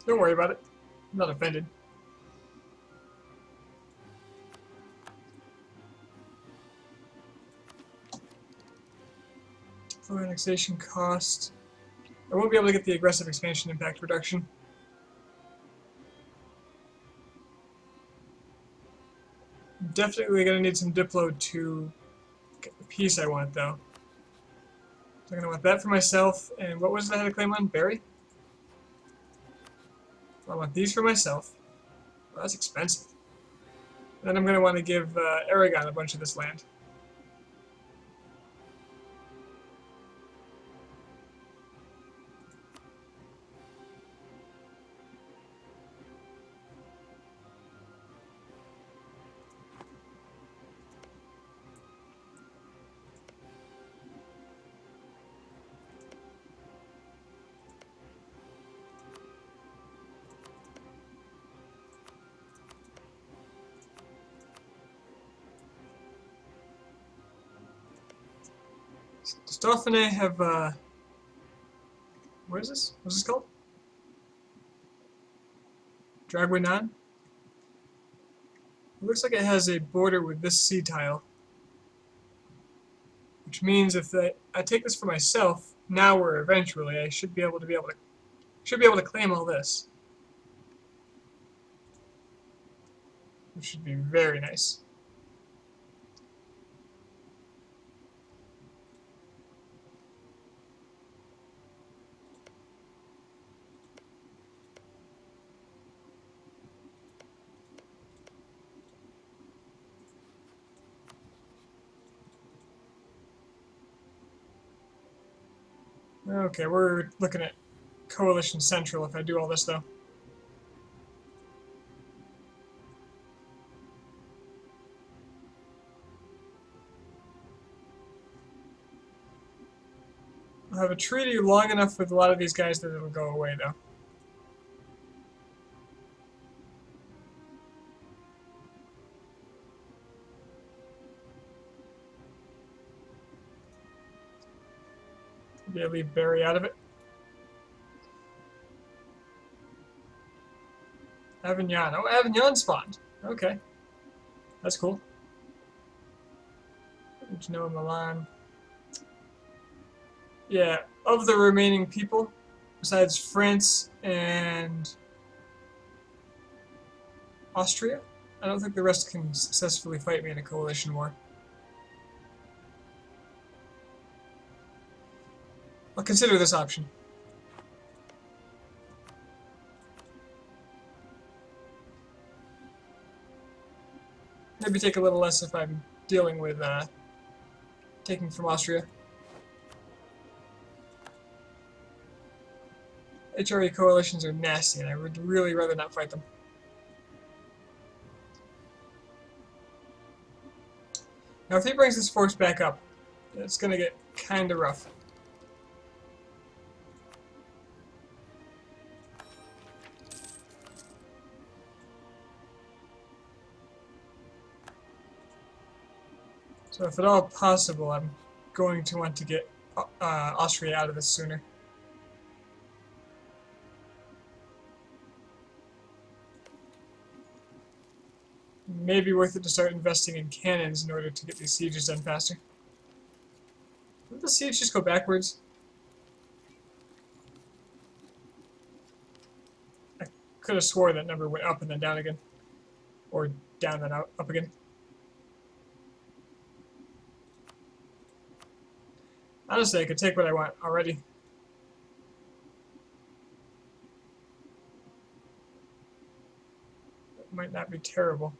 Don't worry about it. I'm not offended. Full annexation cost. I won't be able to get the aggressive expansion impact reduction. Definitely gonna need some Diplo to get the piece I want, though. So I'm gonna want that for myself. And what was it I had a claim on? Berry? I want these for myself. Well, that's expensive. And then I'm going to want to give Aragon a bunch of this land. Does Dauphine have, what is this? What's this called? Draguignan? It looks like it has a border with this sea tile. Which means if I take this for myself, now or eventually, I should be able to claim all this. Which should be very nice. Okay, we're looking at Coalition Central if I do all this, though. I'll have a treaty long enough with a lot of these guys that it'll go away, though. Maybe I leave Barry out of it. Avignon. Oh, Avignon spawned. Okay. That's cool. Genoa, Milan. Yeah, of the remaining people, besides France and Austria, I don't think the rest can successfully fight me in a coalition war. I'll consider this option. Maybe take a little less if I'm dealing with taking from Austria. HRE coalitions are nasty, and I would really rather not fight them. Now, if he brings his force back up, it's going to get kind of rough. So if at all possible, I'm going to want to get Austria out of this sooner. Maybe worth it to start investing in cannons in order to get these sieges done faster. Didn't the siege just go backwards? I could have swore that number went up and then down again. Or down and up again. Honestly, I could take what I want already. That might not be terrible.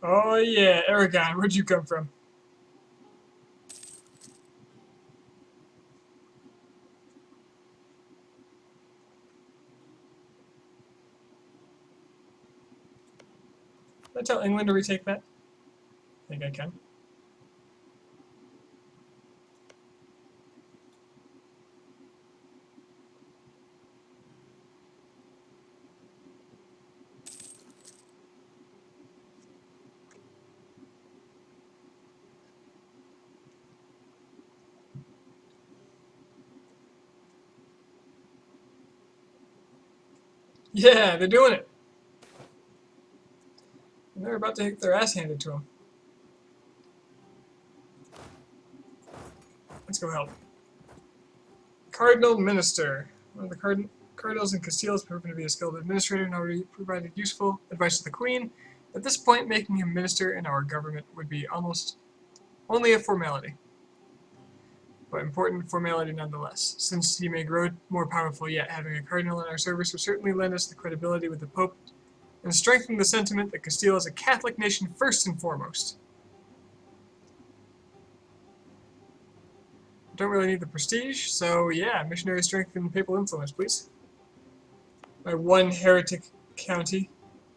Oh yeah, Aragon, where'd you come from? Can I tell England to retake that? I think I can. Yeah, they're doing it. And they're about to get their ass handed to them. Let's go help. Cardinal Minister. One of the cardinals in Castile has proven to be a skilled administrator and already provided useful advice to the Queen. At this point, making him minister in our government would be almost only a formality. But important formality nonetheless. Since he may grow more powerful yet, having a cardinal in our service would certainly lend us the credibility with the Pope and strengthen the sentiment that Castile is a Catholic nation first and foremost. Don't really need the prestige, so yeah, missionary strength and papal influence, please. My one heretic county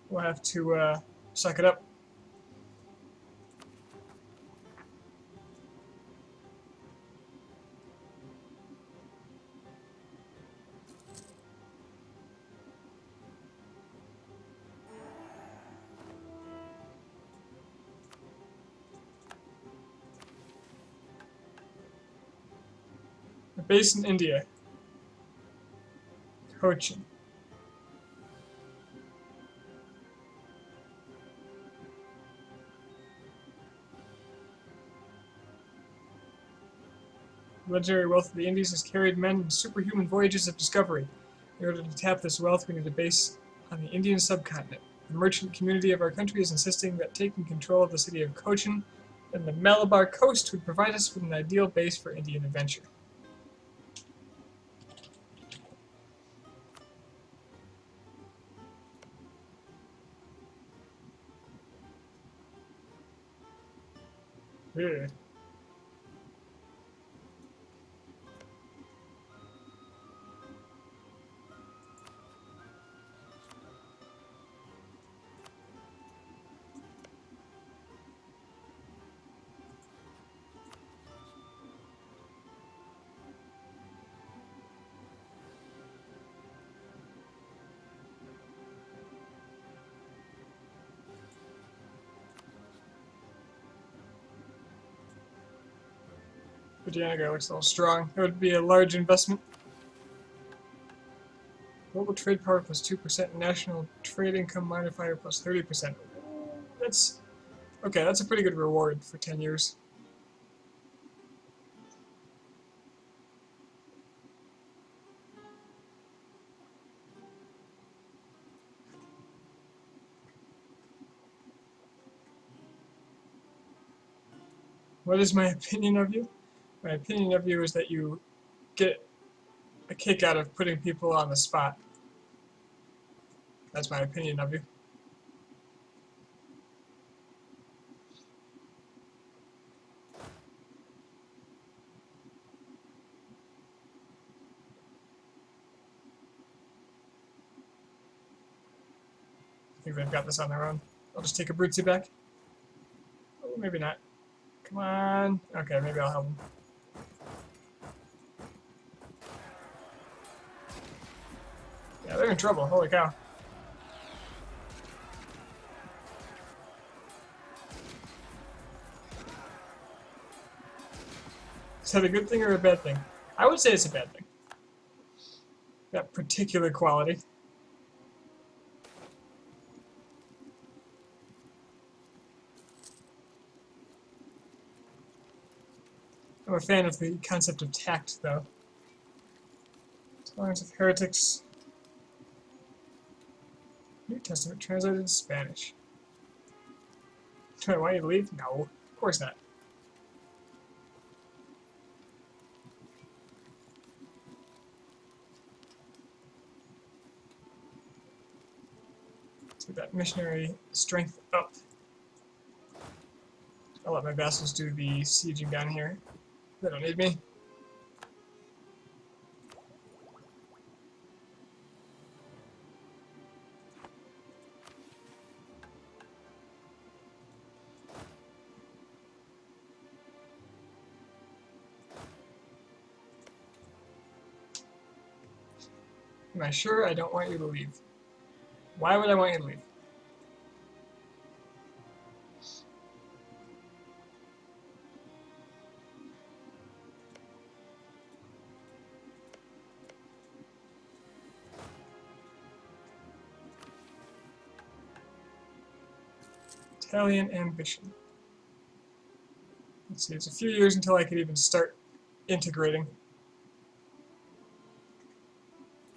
will have to suck it up. A base in India. Cochin. The legendary wealth of the Indies has carried men on superhuman voyages of discovery. In order to tap this wealth, we need a base on the Indian subcontinent. The merchant community of our country is insisting that taking control of the city of Cochin and the Malabar coast would provide us with an ideal base for Indian adventure. Yeah. Vijayanagara looks a little strong. It would be a large investment. Global trade power plus 2%, national trade income modifier plus 30%. That's okay, that's a pretty good reward for 10 years. What is my opinion of you? My opinion of you is that you get a kick out of putting people on the spot. That's my opinion of you. I think they've got this on their own. I'll just take a Brutzy back. Oh, maybe not. Come on. Okay, maybe I'll help them. Yeah, they're in trouble. Holy cow. Is that a good thing or a bad thing? I would say it's a bad thing. That particular quality. I'm a fan of the concept of tact, though. Tolerance of heretics. New Testament translated in Spanish. Do I want you to leave? No, of course not. Let's get that missionary strength up. I'll let my vassals do the sieging down here. They don't need me. Am I sure I don't want you to leave? Why would I want you to leave? Italian ambition. Let's see, it's a few years until I could even start integrating.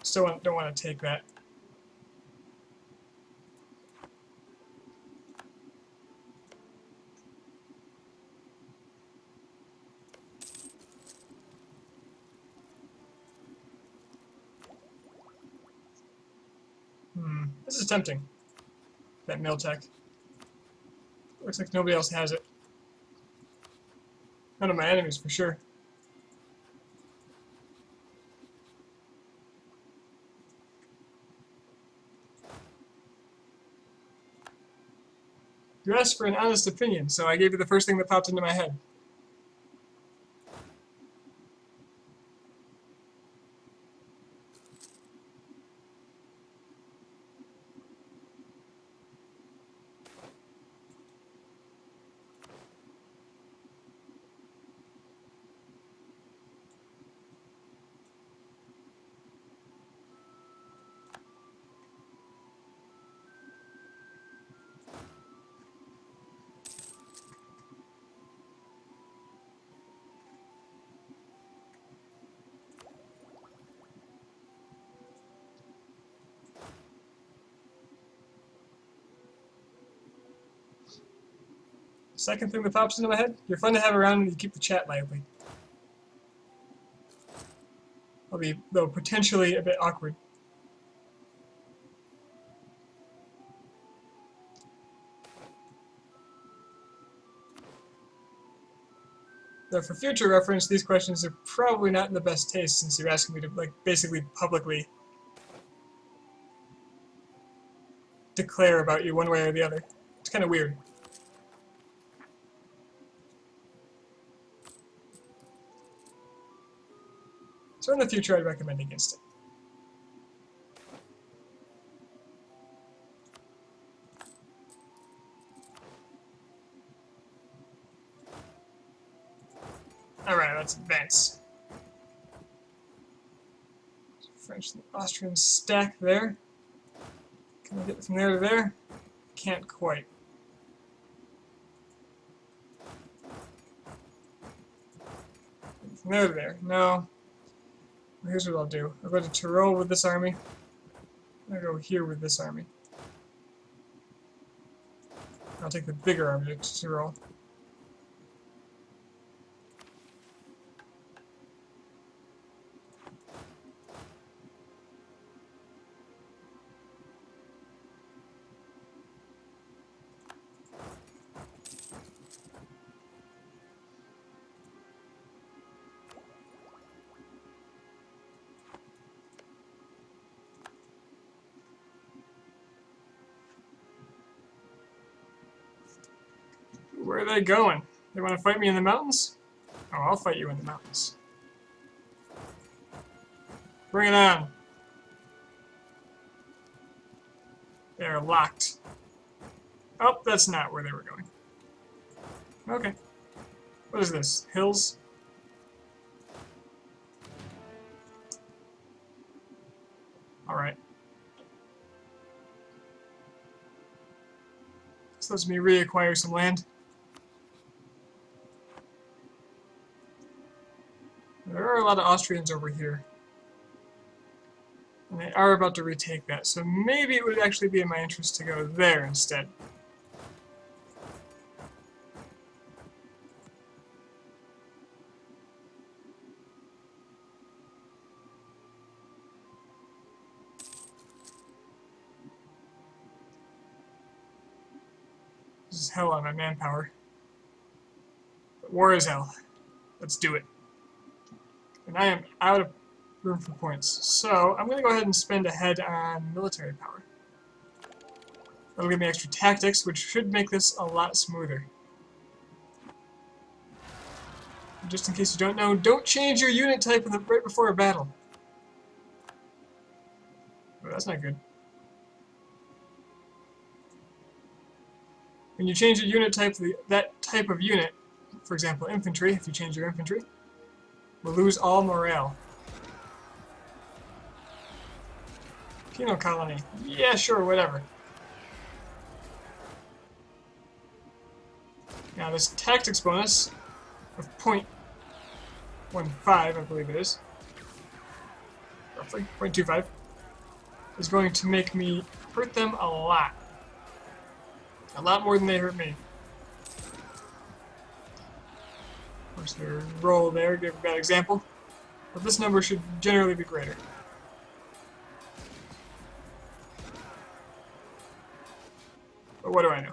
Still don't want to take that. This is tempting. That mill tech. Looks like nobody else has it. None of my enemies, for sure. You asked for an honest opinion, so I gave you the first thing that popped into my head. second thing that pops into my head. You're fun to have around and you keep the chat lively. I'll be, though, potentially a bit awkward. Though for future reference, these questions are probably not in the best taste since you're asking me to, like, basically publicly declare about you one way or the other. It's kind of weird. So in the future, I'd recommend against it. Alright, let's advance. French and Austrian stack there. Can I get from there to there? Can't quite. From there to there. No. Here's what I'll do. I'll go to Tyrol with this army. I'll go here with this army. I'll take the bigger army to Tyrol. Where are they going? They want to fight me in the mountains? Oh, I'll fight you in the mountains. Bring it on. They are locked. Oh, that's not where they were going. Okay. What is this? Hills? Alright. This lets me reacquire some land. There are a lot of Austrians over here. And they are about to retake that, so maybe it would actually be in my interest to go there instead. This is hell on my manpower. But war is hell. Let's do it. And I am out of room for points. So I'm going to go ahead and spend ahead on military power. That'll give me extra tactics, which should make this a lot smoother. Just in case you don't know, don't change your unit type right before a battle. Oh, that's not good. When you change your unit type to that type of unit, for example infantry, if you change your infantry, we'll lose all morale. Penal colony. Yeah, sure, whatever. Now this tactics bonus of 0.15, I believe it is, roughly, 0.25, is going to make me hurt them a lot. A lot more than they hurt me. Of course, their roll there gave a bad example, but this number should generally be greater. But what do I know?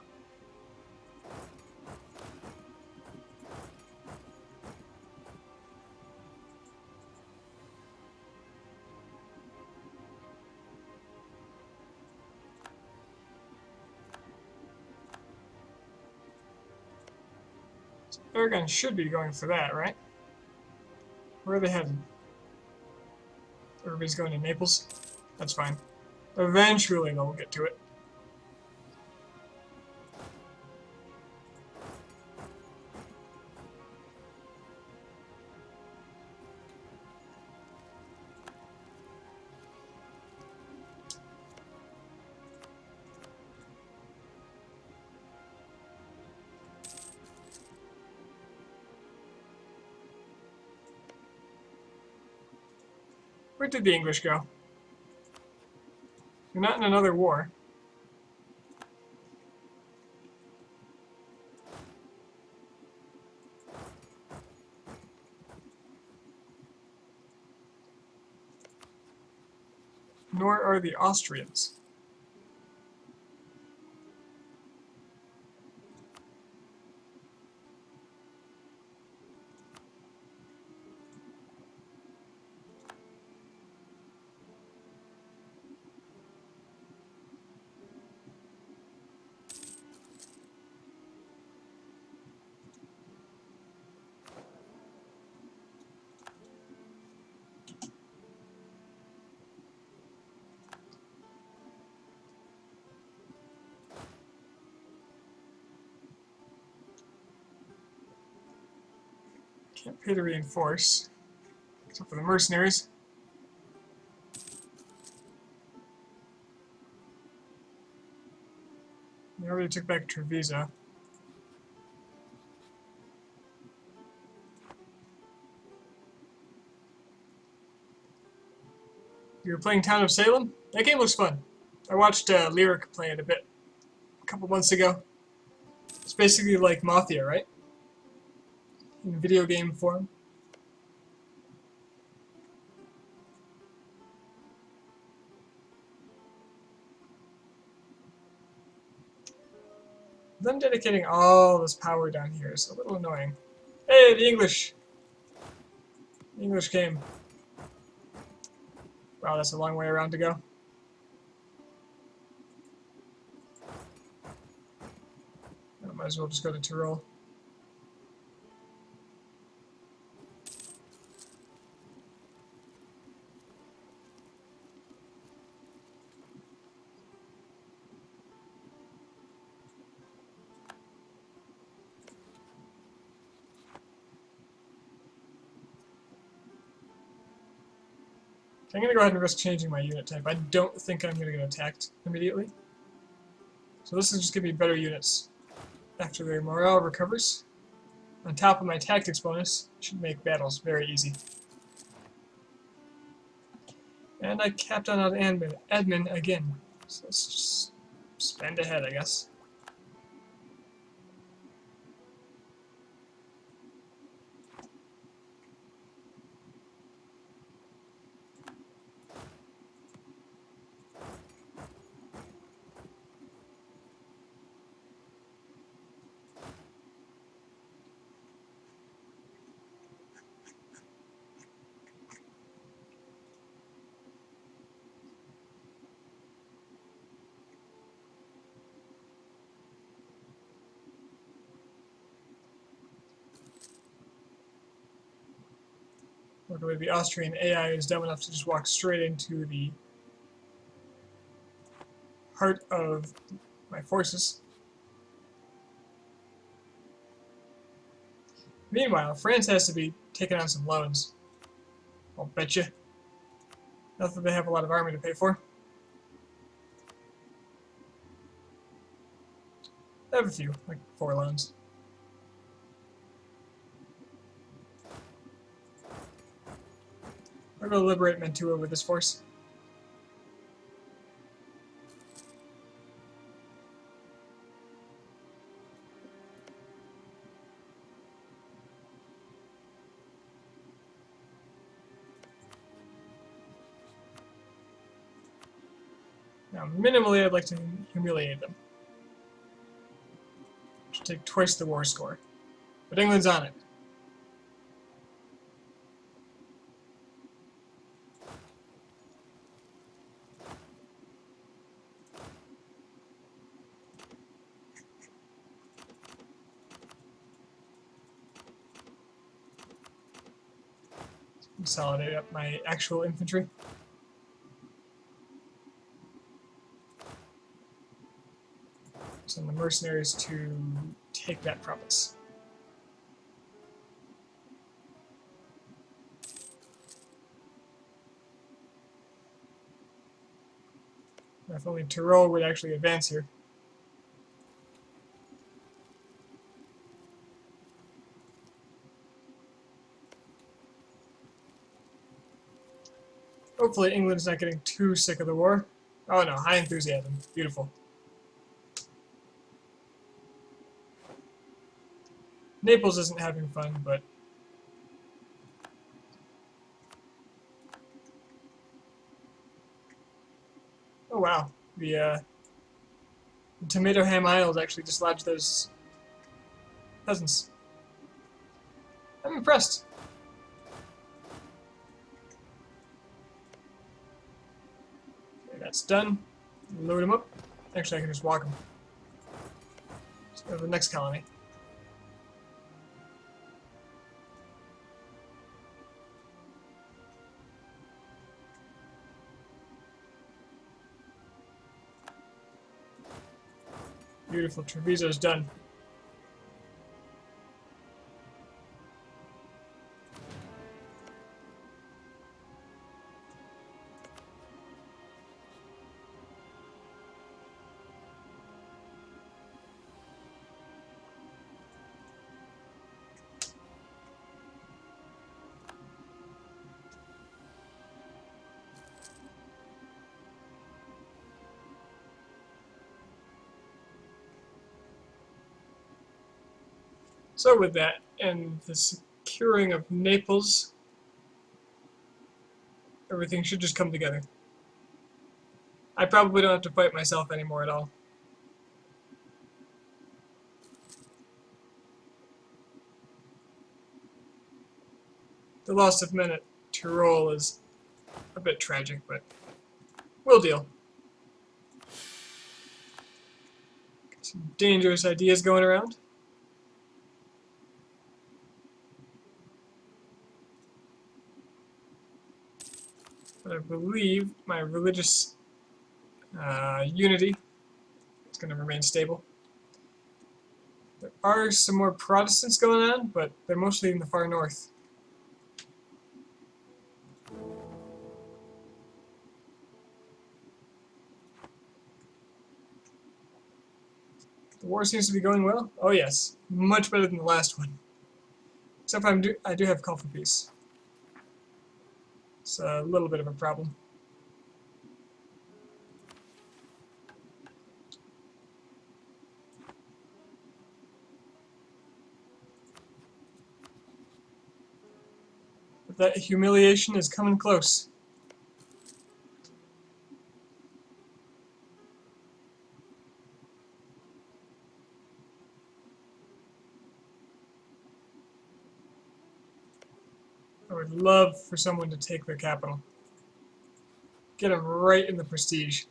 Aragon should be going for that, right? Where are they heading? Everybody's going to Naples? That's fine. Eventually they'll get to it. Where did the English go? You're not in another war. the Austrians? Can't pay to reinforce, except for the mercenaries. They already took back Treviso. You were playing Town of Salem? That game looks fun. I watched Lyric play it a bit a couple months ago. It's basically like Mafia, right? In video game form. Them dedicating all this power down here is a little annoying. Hey, the English! The English came. Wow, that's a long way around to go. I might as well just go to Tyrol. I'm going to go ahead and risk changing my unit type. I don't think I'm going to get attacked immediately. So this is just going to be better units. After their morale recovers, on top of my tactics bonus, should make battles very easy. And I capped on admin again. So let's just spend ahead, I guess. Luckily, the Austrian AI is dumb enough to just walk straight into the heart of my forces. Meanwhile, France has to be taking on some loans. I'll bet you. Not that they have a lot of army to pay for. I have a few, like 4 loans. I'll go liberate Mantua with this force. Now, minimally, I'd like to humiliate them. Should take twice the war score. But England's on it. Consolidate up my actual infantry. Send the mercenaries to take that province. If only Tyrol would actually advance here. Hopefully England's not getting too sick of the war. Oh no, high enthusiasm. Beautiful. Naples isn't having fun, but wow. The Tomato Ham Isles actually dislodged those peasants. I'm impressed. Okay, that's done. Load them up. Actually, I can just walk them. Let's go to the next colony. Beautiful. Treviso's done. So with that, and the securing of Naples, everything should just come together. I probably don't have to fight myself anymore at all. The loss of men at Tyrol is a bit tragic, but we'll deal. Got some dangerous ideas going around. But I believe my religious unity is going to remain stable. There are some more Protestants going on, but they're mostly in the far north. The war seems to be going well. Oh yes, much better than the last one. Except I do have call for peace. It's a little bit of a problem. But that humiliation is coming close. I would love for someone to take their capital. Get them right in the prestige.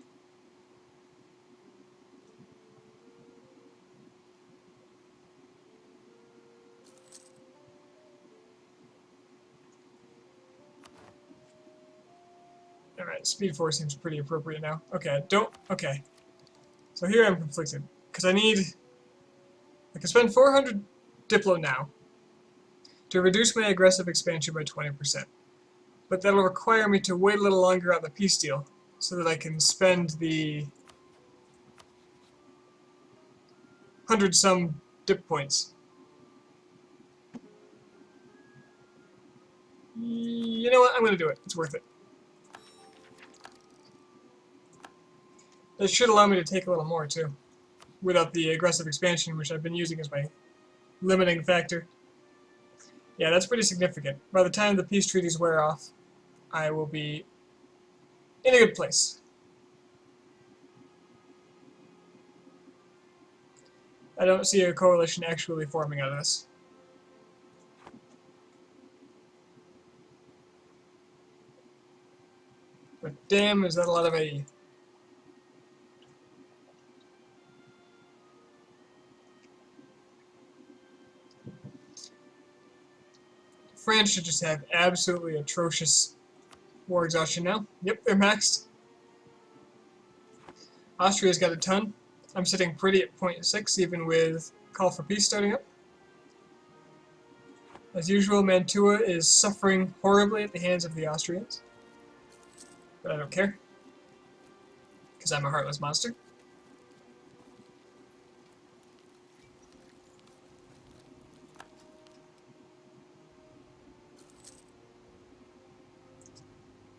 Alright, speed 4 seems pretty appropriate now. Okay, okay. So here I'm conflicted. Because I can spend 400 Diplo now to reduce my aggressive expansion by 20%. But that'll require me to wait a little longer on the peace deal so that I can spend the 100-some dip points. You know what? I'm going to do it. It's worth it. That should allow me to take a little more, too, without the aggressive expansion, which I've been using as my limiting factor. Yeah, that's pretty significant. By the time the peace treaties wear off, I will be in a good place. I don't see a coalition actually forming out of this. But damn, is that a lot of AE. France should just have absolutely atrocious war exhaustion now. Yep, they're maxed. Austria's got a ton. I'm sitting pretty at 0.6, even with Call for Peace starting up. As usual, Mantua is suffering horribly at the hands of the Austrians. But I don't care, because I'm a heartless monster.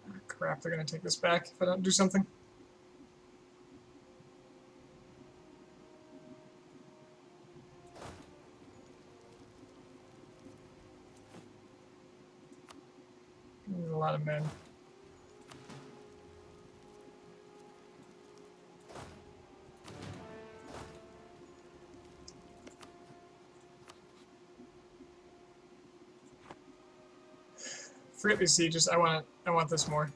Oh, crap, they're going to take this back if I don't do something. There's a lot of men. Forget these sieges. I want this more.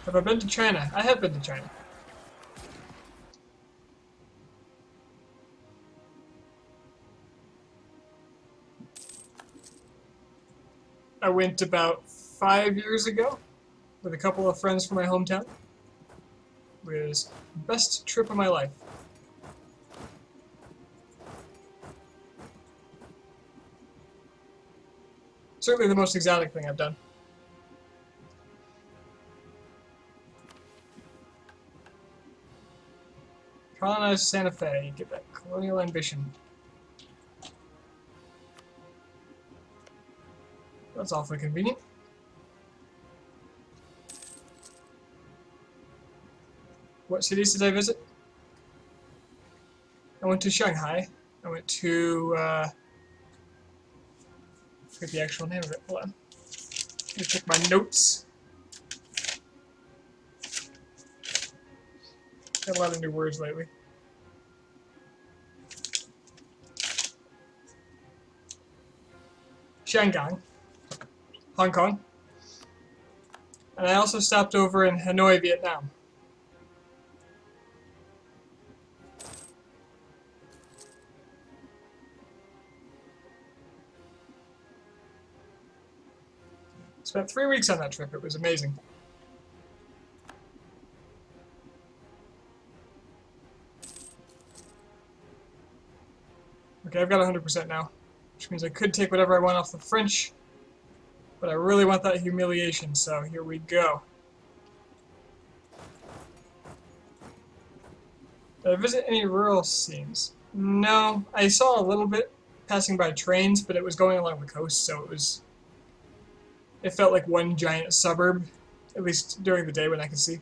Have I been to China? I have been to China. I went about 5 years ago with a couple of friends from my hometown. It was the best trip of my life. Certainly the most exotic thing I've done. Colonize Santa Fe, get that colonial ambition. That's awfully convenient. What cities did I visit? I went to Shanghai. I went to, I forget the actual name of it. Hold on. Let me check my notes. Got a lot of new words lately. Shanghai, Hong Kong. And I also stopped over in Hanoi, Vietnam. Spent 3 weeks on that trip. It was amazing. Okay, I've got 100% now, which means I could take whatever I want off the French, but I really want that humiliation, so here we go. Did I visit any rural scenes? No, I saw a little bit passing by trains, but it was going along the coast, so it felt like one giant suburb, at least during the day when I could see.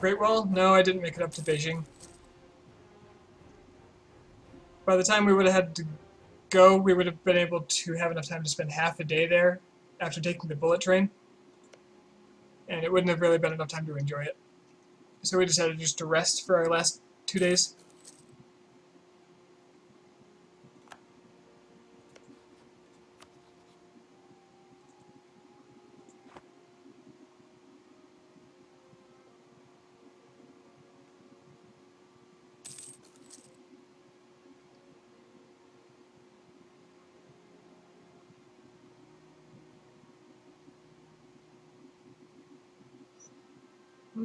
Great Wall? No, I didn't make it up to Beijing. By the time we would have had to go, we would have been able to have enough time to spend half a day there after taking the bullet train, and it wouldn't have really been enough time to enjoy it. So we decided just to rest for our last 2 days.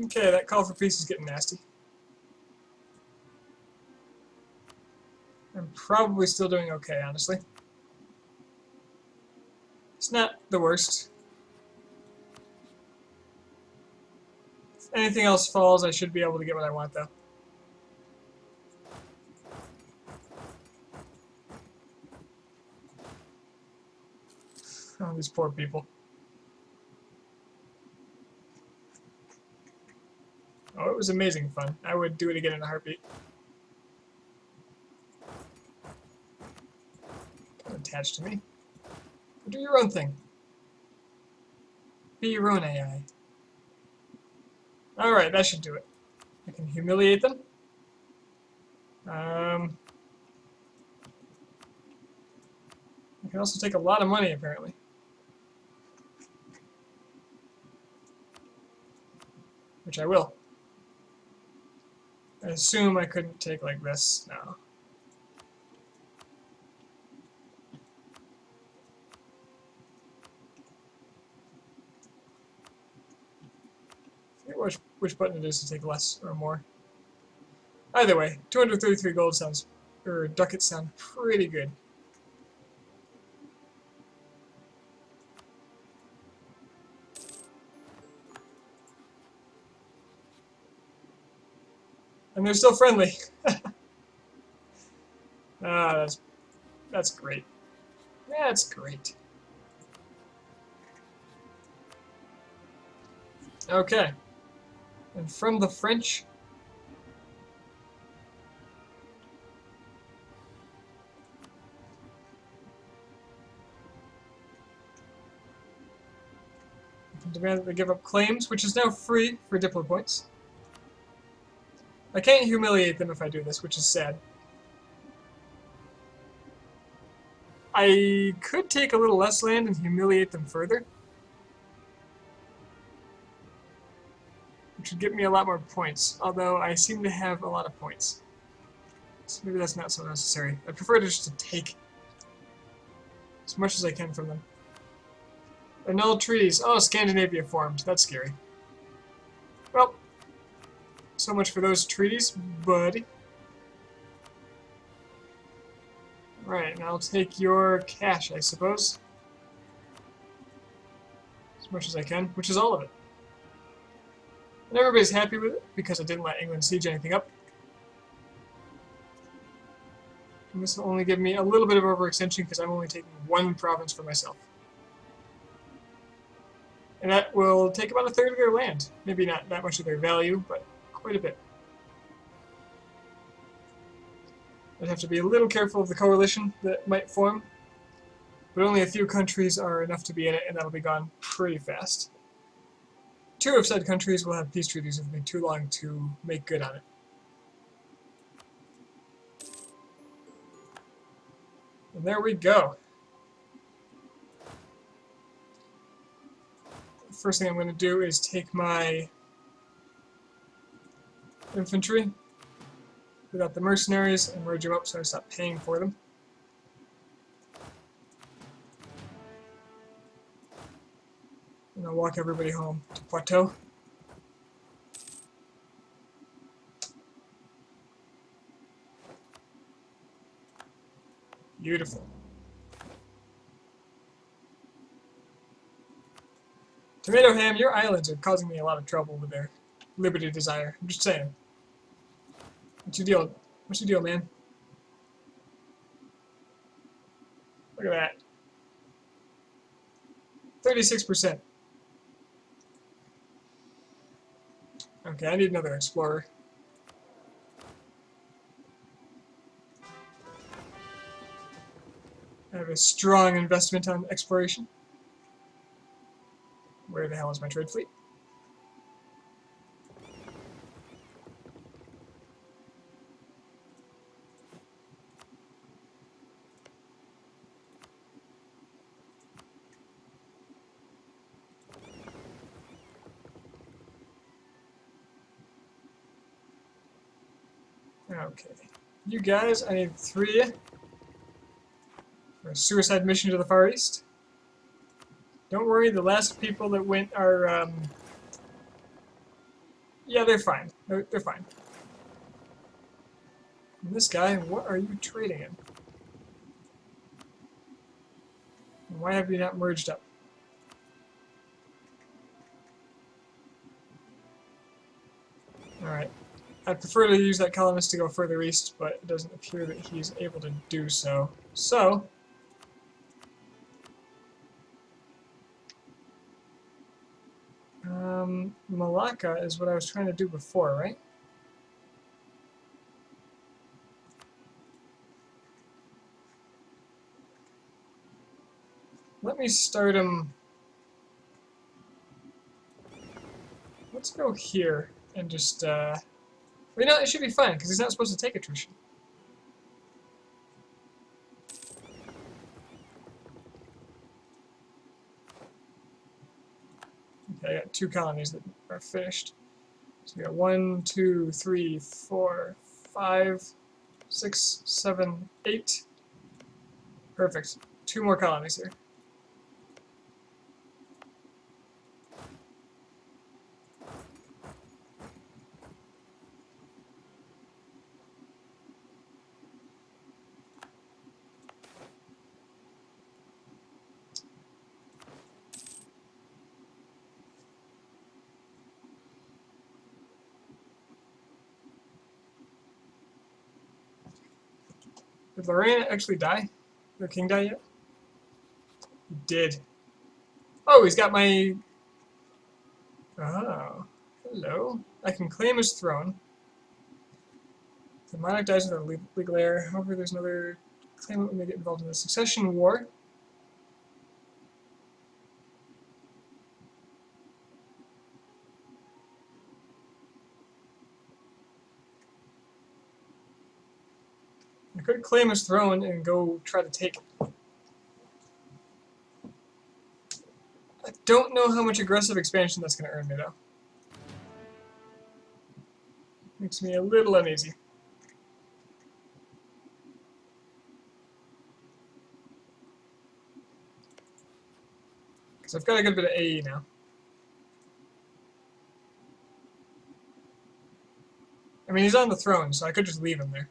Okay, that call for peace is getting nasty. I'm probably still doing okay, honestly. It's not the worst. If anything else falls, I should be able to get what I want, though. Oh, these poor people. Oh, it was amazing fun. I would do it again in a heartbeat. Don't attach to me. Do your own thing. Be your own AI. Alright, that should do it. I can humiliate them. I can also take a lot of money, apparently. Which I will. I assume I couldn't take like this. No. I forget which button it is to take less or more. Either way, 233 gold sounds, or ducats sound pretty good. And they're still friendly. Ah, that's great. That's great. Okay. And from the French, I can demand that they give up claims, which is now free for Diplo points. I can't humiliate them if I do this, which is sad. I could take a little less land and humiliate them further, which would get me a lot more points, although I seem to have a lot of points. So maybe that's not so necessary. I prefer just to take as much as I can from them. Annulled treaties. Oh, Scandinavia formed. That's scary. Well, so much for those treaties, buddy. Right, and I'll take your cash, I suppose. As much as I can, which is all of it. And everybody's happy with it, because I didn't let England siege anything up. And this will only give me a little bit of overextension, because I'm only taking one province for myself. And that will take about a third of their land. Maybe not that much of their value, but quite a bit. I'd have to be a little careful of the coalition that might form, but only a few countries are enough to be in it, and that'll be gone pretty fast. 2 of said countries will have peace treaties with me too long to make good on it. And there we go. The first thing I'm going to do is take my infantry without the mercenaries and merge them up so I stop paying for them. And I'll walk everybody home to Poitou. Beautiful. Tomato Ham, your islands are causing me a lot of trouble with their liberty desire. I'm just saying. What's your deal? What's your deal, man? Look at that. 36%. Okay, I need another explorer. I have a strong investment on exploration. Where the hell is my trade fleet? Okay. You guys, I need 3 for a suicide mission to the Far East. Don't worry, the last people that went are, yeah, they're fine. They're fine. And this guy, what are you trading in? And why have you not merged up? Alright. I'd prefer to use that colonist to go further east, but it doesn't appear that he's able to do so. So, Malacca is what I was trying to do before, right? Let me start him. Let's go here and just, well, you know, it should be fine, because he's not supposed to take attrition. Okay, I got 2 colonies that are finished. So we got 1, 2, 3, 4, 5, 6, 7, 8. Perfect. 2 more colonies here. Did Lorraine actually die? Did their king die yet? did. Oh, he's got my... Oh, hello. I can claim his throne. The monarch dies without a legal heir. However, there's another claimant may get involved in the succession war. I could claim his throne and go try to take it. I don't know how much aggressive expansion that's going to earn me, though. Makes me a little uneasy. Because I've got a good bit of AE now. I mean, he's on the throne, so I could just leave him there.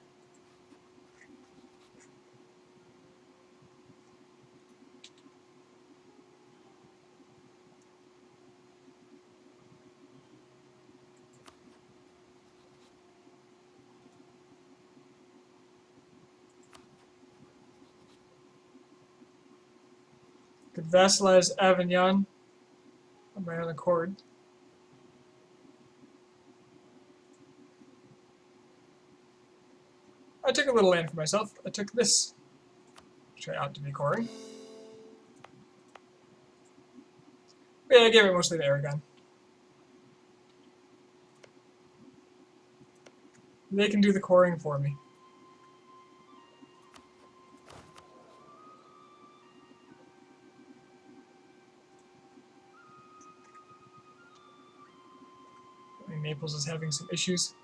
Could vassalize Avignon on my own accord. I took a little land for myself. I took this, which I ought to be coring. But yeah, I gave it mostly to Aragon. They can do the coring for me. Naples is having some issues.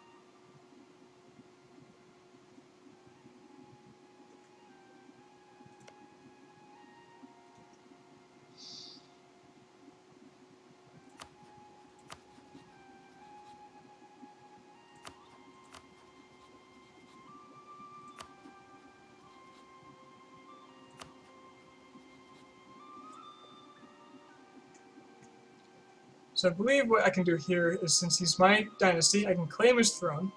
So I believe what I can do here is, since he's my dynasty, I can claim his throne.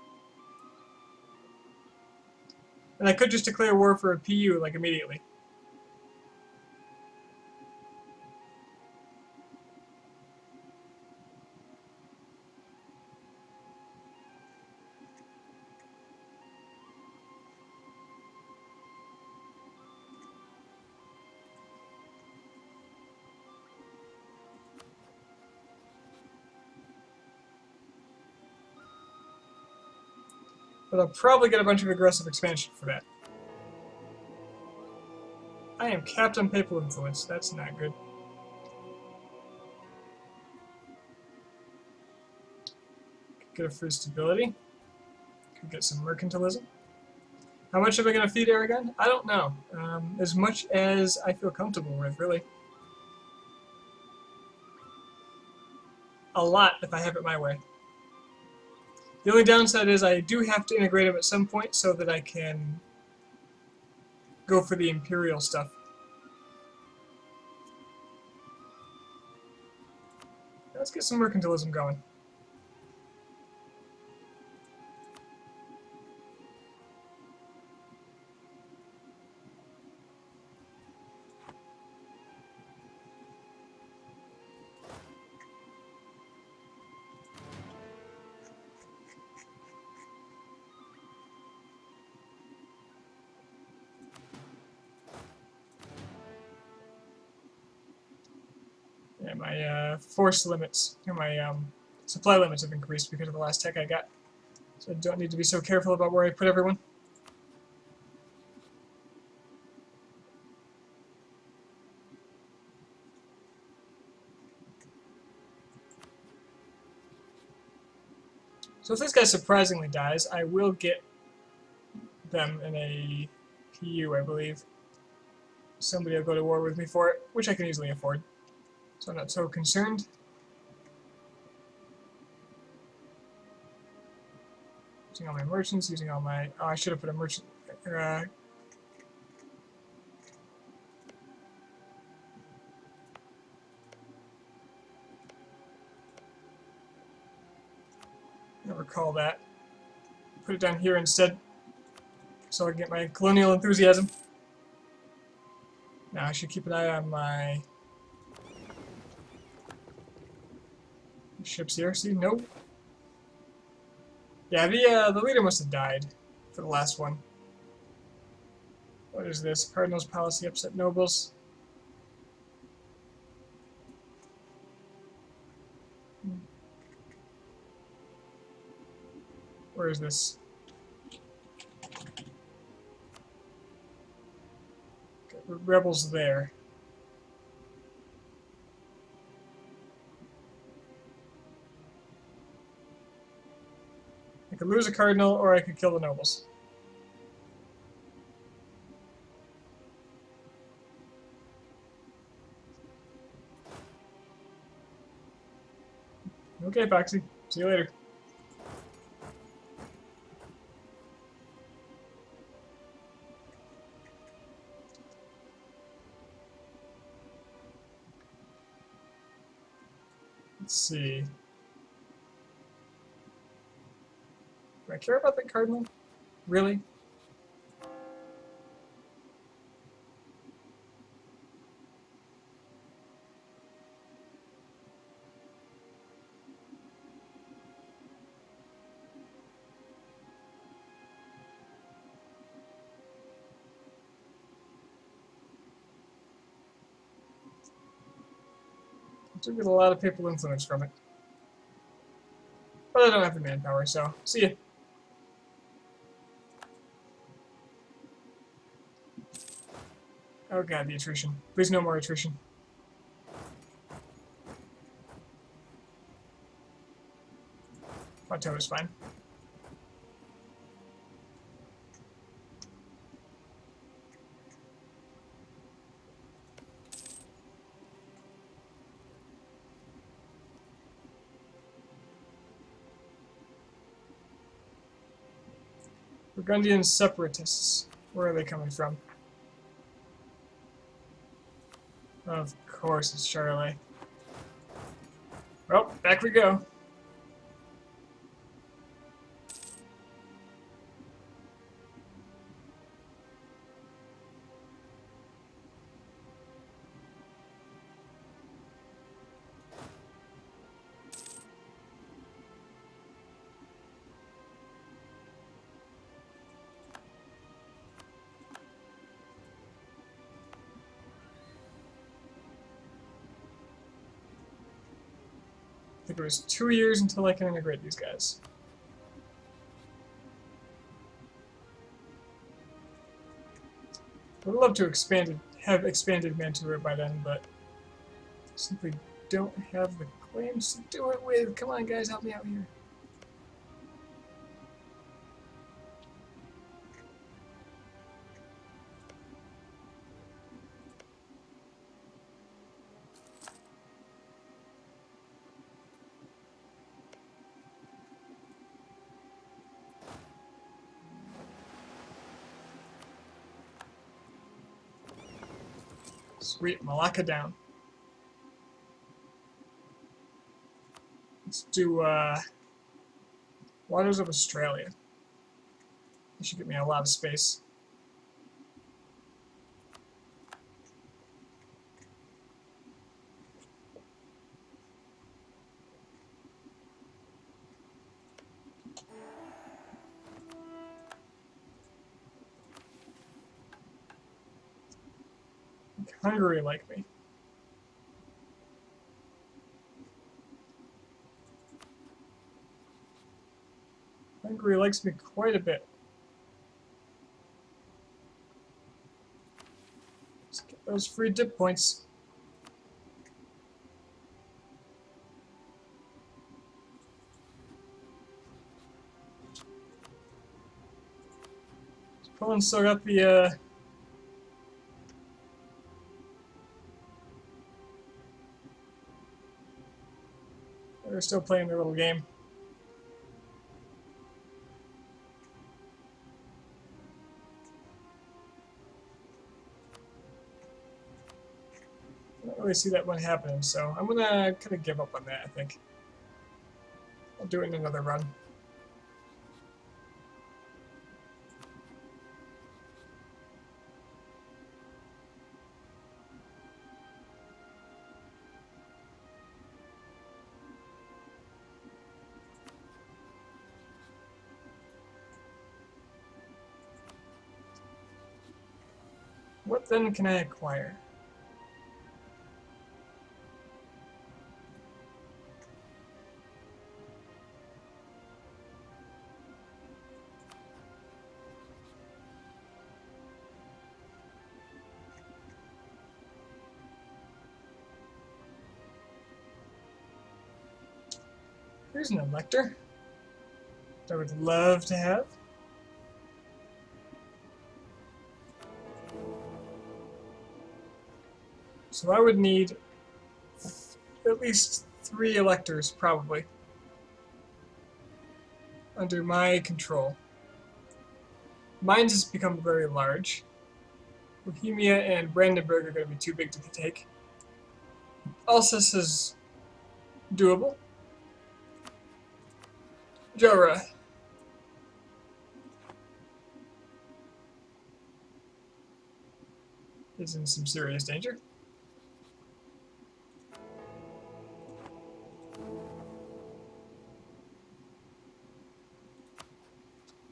And I could just declare war for a PU, like, immediately. But I'll probably get a bunch of aggressive expansion for that. I am capped on papal influence. That's not good. Could get a free stability. Could get some mercantilism. How much am I going to feed Aragon? I don't know. As much as I feel comfortable with, really. A lot if I have it my way. The only downside is I do have to integrate him at some point so that I can go for the imperial stuff. Let's get some mercantilism going. Yeah, my force limits, or my supply limits have increased because of the last tech I got. So I don't need to be so careful about where I put everyone. So if this guy surprisingly dies, I will get them in a PU, I believe. Somebody will go to war with me for it, which I can easily afford. So I'm not so concerned. Using all my merchants, using all my... Oh, I should have put a merchant... I don't recall that. Put it down here instead, so I can get my colonial enthusiasm. Now I should keep an eye on my Ships here. See, nope. Yeah, the leader must have died for the last one. What is this? Cardinals' policy upset nobles. Where is this? Okay, rebels there. I could lose a cardinal, or I could kill the nobles. Okay, Foxy. See you later. Let's see. Do I care about the cardinal? Really? I do get a lot of papal influence from it. But I don't have the manpower, so see ya. Oh god, the attrition. Please no more attrition. Plateau is fine. Burgundian separatists. Where are they coming from? Of course, it's Charlie. Well, back we go. I think it was 2 years until I can integrate these guys. I would love to have expanded Mantua by then, but simply don't have the claims to do it with. Come on, guys, help me out here. Sweet, Malacca down. Let's do Waters of Australia. That should give me a lot of space. Hungary like me. Hungary likes me quite a bit. Let's get those free dip points. Poland still got the they're still playing their little game. I don't really see that one happening, so I'm gonna kind of give up on that, I think. I'll do it in another run. What then can I acquire? Here's an elector that I would love to have. So I would need at least 3 electors, probably, under my control. Mine has become very large. Bohemia and Brandenburg are going to be too big to take. Alsace is doable. Jura is in some serious danger.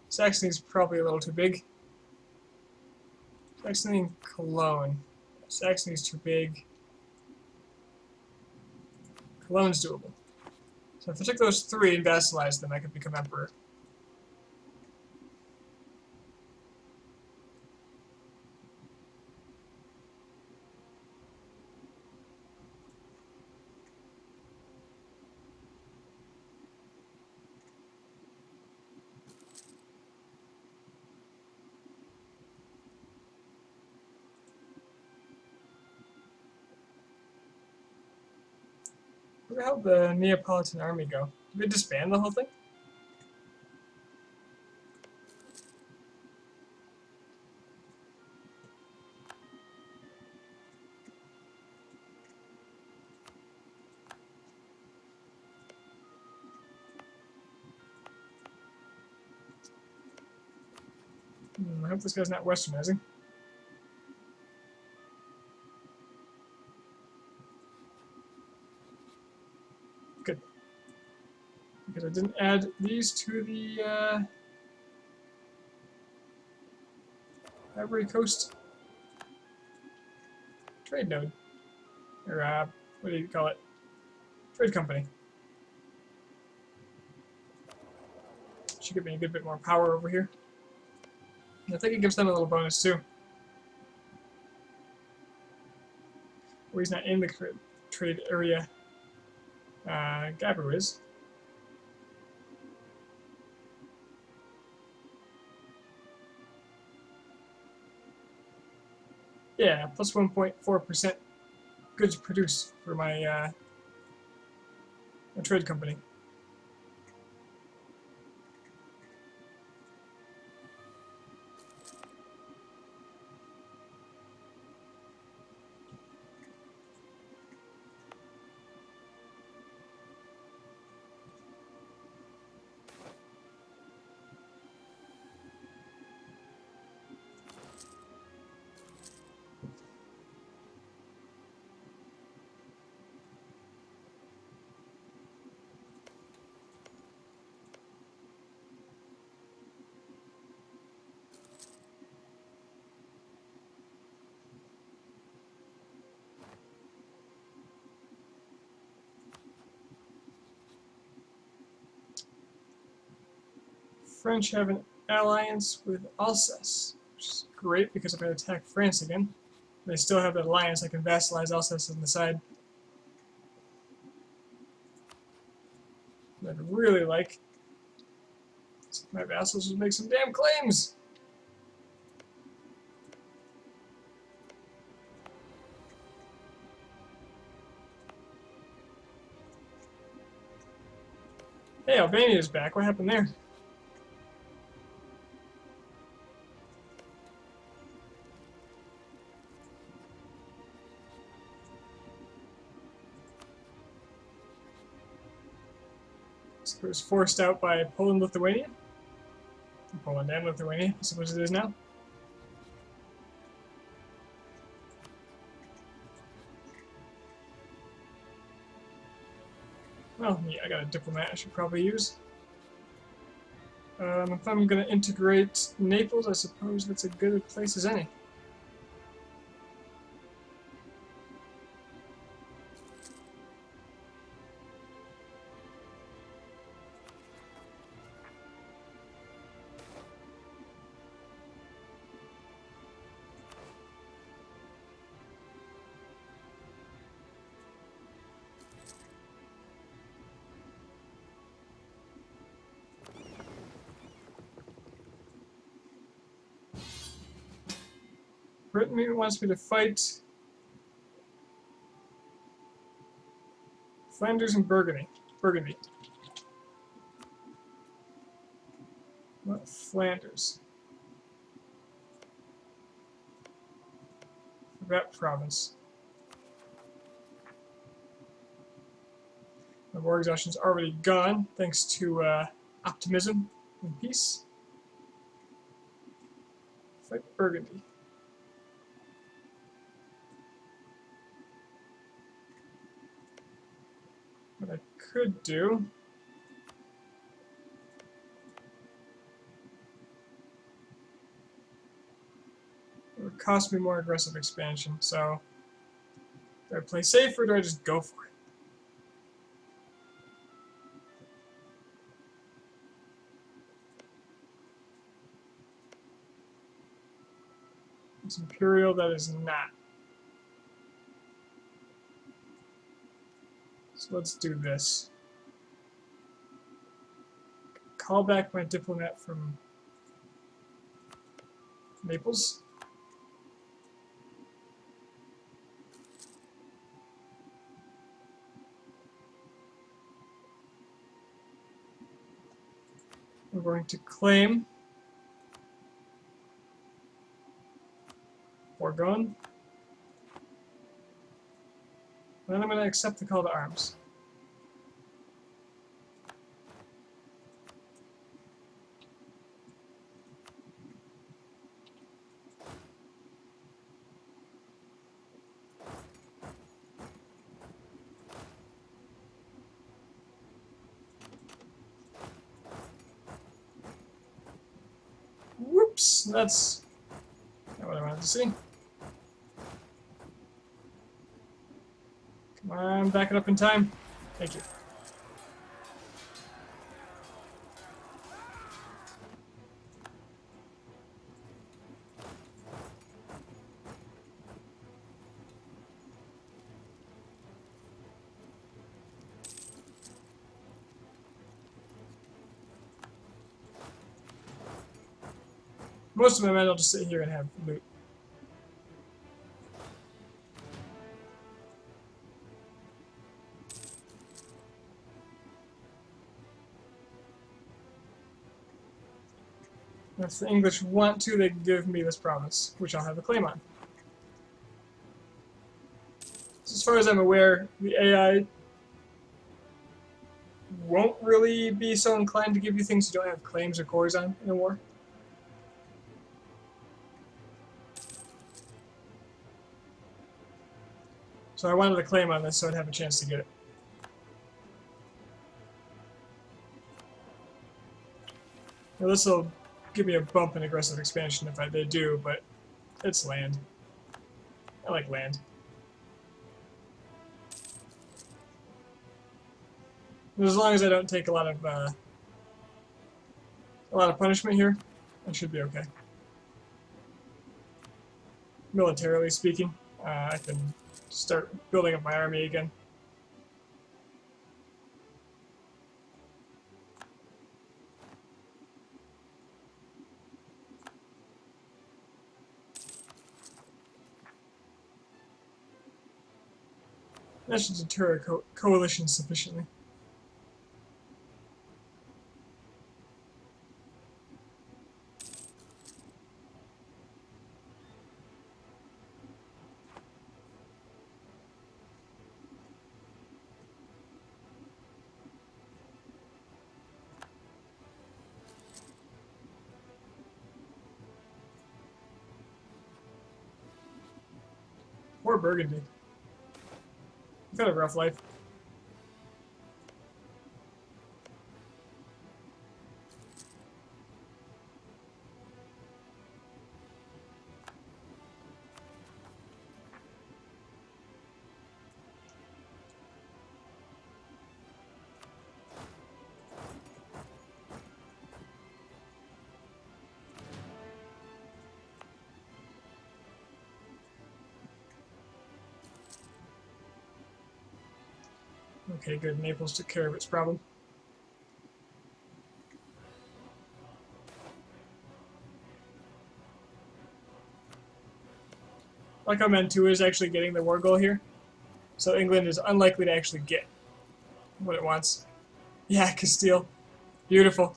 Saxony's probably a little too big. Saxony and Cologne. Saxony's too big. Cologne's doable. So if I took those 3 and vassalized them, I could become emperor. Where'd the Neapolitan army go? Did they disband the whole thing? I hope this guy's not westernizing. Good. Because I didn't add these to the Ivory Coast trade node. Or, what do you call it? Trade company. Should give me a good bit more power over here. I think it gives them a little bonus too. Well, he's not in the trade area. Gabu is. Yeah, plus 1.4% goods produced for my trade company. French have an alliance with Alsace, which is great because if I attack France again, they still have that alliance. I can vassalize Alsace on the side. What I'd really like is if my vassals would make some damn claims. Hey, Albania's back. What happened there? So it was forced out by Poland, Lithuania. Poland and Lithuania, I suppose it is now. Well, yeah, I got a diplomat I should probably use. If I'm going to integrate Naples, I suppose that's a good place as any. Britain wants me to fight Flanders and Burgundy. What Flanders? That province. The war exhaustion's already gone, thanks to optimism and peace. Fight Burgundy. What I could do it would cost me more aggressive expansion, so do I play safe or do I just go for it? It's Imperial, that is not. So let's do this. Call back my diplomat from Naples. We're going to claim Bourgogne. And then I'm going to accept the call to arms. Whoops, that's not what I wanted to see. Come on, back it up in time. Thank you. Most of my men will just sit here and have loot. If the English want to, they can give me this province, which I'll have a claim on. So as far as I'm aware, the AI won't really be so inclined to give you things you don't have claims or cores on in a war. So I wanted a claim on this so I'd have a chance to get it. Now this will give me a bump in aggressive expansion if they do, but it's land. I like land. But as long as I don't take a lot of punishment here, I should be okay. Militarily speaking, I can start building up my army again. That should deter a coalition sufficiently. Poor Burgundy. You've had a rough life. Okay, good. Naples took care of its problem. like I meant to, is actually getting the war goal here. So England is unlikely to actually get what it wants. Yeah, Castile. Beautiful.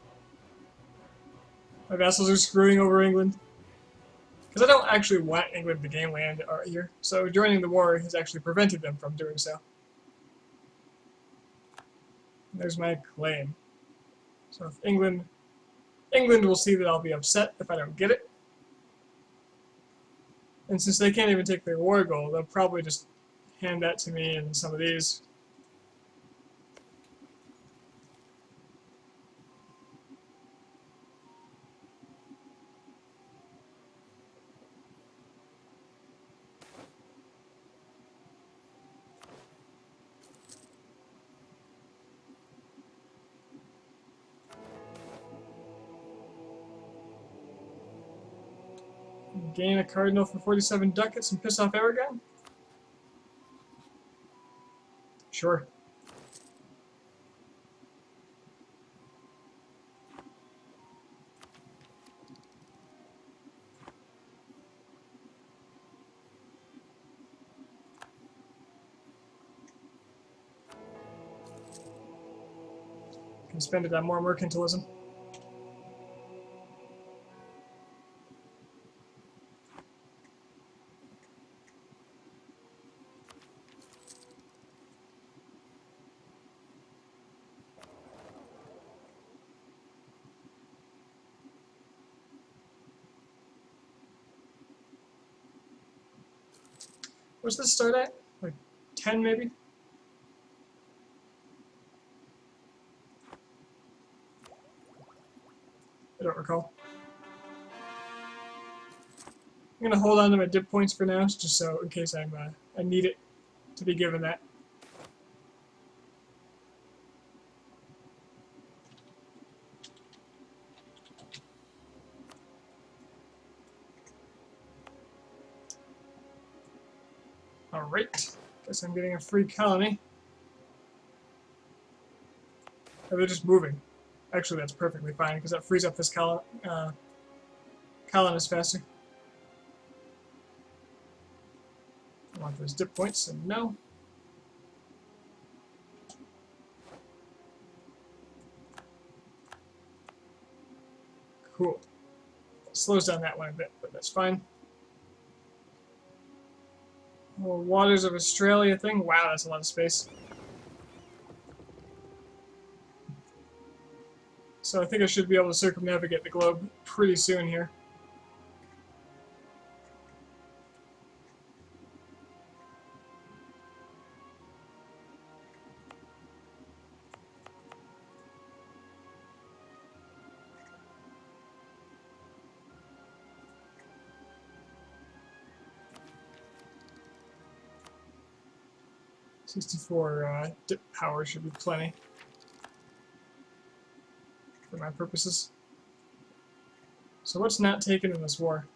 My vassals are screwing over England. Because I don't actually want England to gain land here. So joining the war has actually prevented them from doing so. There's my claim. So if England will see that I'll be upset if I don't get it. And since they can't even take their war goal, they'll probably just hand that to me and some of these. Gain a cardinal for 47 ducats and piss off Aragon? Sure. Can spend it on more mercantilism. What's this start at? Like 10 maybe? I don't recall. I'm going to hold on to my dip points for now, just so in case I need it to be given that. Alright. Guess I'm getting a free colony. Oh, they're just moving. Actually, that's perfectly fine, because that frees up this colonist faster. I want those dip points, and no. Cool. Slows down that one a bit, but that's fine. Oh, Waters of Australia thing. Wow, that's a lot of space. So I think I should be able to circumnavigate the globe pretty soon here. $64 dip power should be plenty for my purposes. So what's not taken in this war?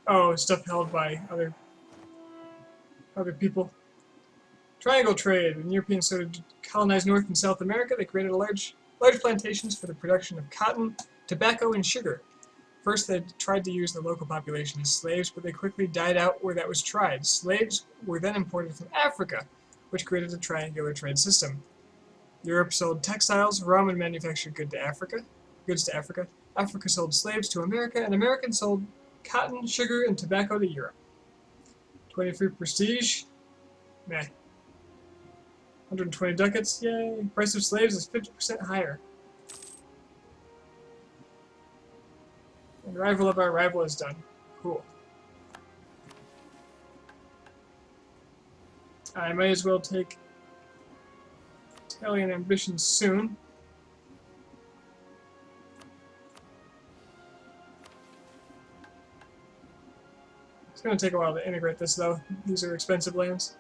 Oh, stuff held by other people. Triangle trade. When Europeans started to colonize North and South America, they created large plantations for the production of cotton, tobacco, and sugar. First, they tried to use the local population as slaves, but they quickly died out where that was tried. Slaves were then imported from Africa, which created a triangular trade system. Europe sold textiles, rum, and manufactured goods to Africa. Africa sold slaves to America, and America sold cotton, sugar, and tobacco to Europe. 23 prestige? Meh. 120 ducats? Yay. Price of slaves is 50% higher. And rival of our rival is done. Cool. I might as well take Italian ambitions soon. It's going to take a while to integrate this, though. These are expensive lands.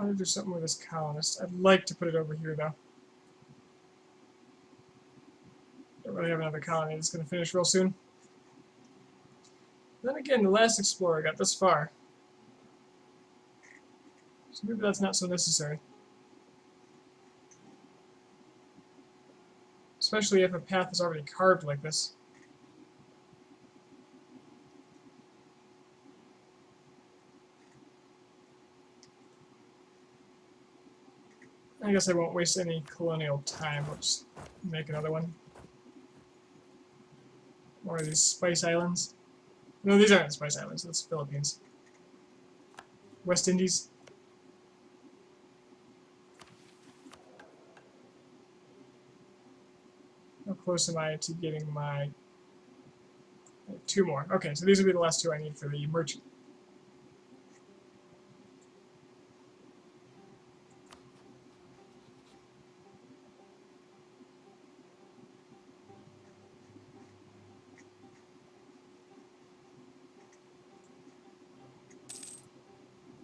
want to do something with this colonist. I'd like to put it over here, though. Don't really have another colony that's going to finish real soon. Then again, the last explorer got this far. So maybe that's not so necessary. Especially if a path is already carved like this. I guess I won't waste any colonial time. I'll just make another one. More of these Spice Islands. No, these aren't Spice Islands. That's Philippines. West Indies. How close am I to getting my... 2 more. Okay, so these will be the last 2 I need for the merchant.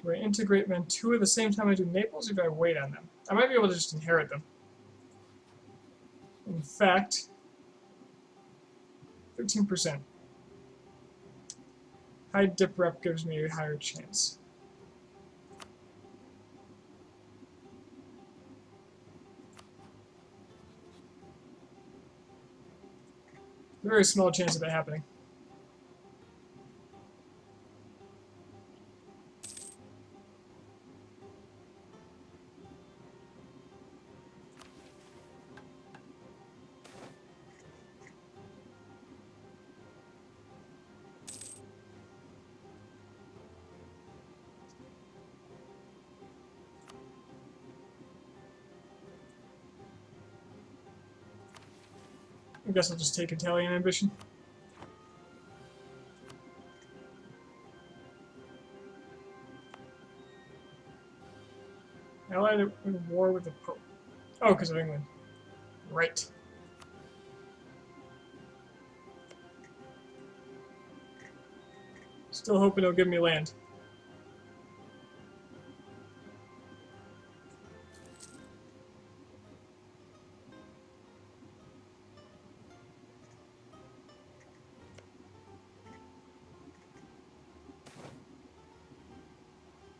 Do I integrate Mantua at the same time I do Naples, or do I wait on them? I might be able to just inherit them. In fact, 13%. High dip rep gives me a higher chance. Very small chance of that happening. I guess I'll just take Italian ambition. Allied in war with the Pope. Oh, because of England. Right. Still hoping it'll give me land.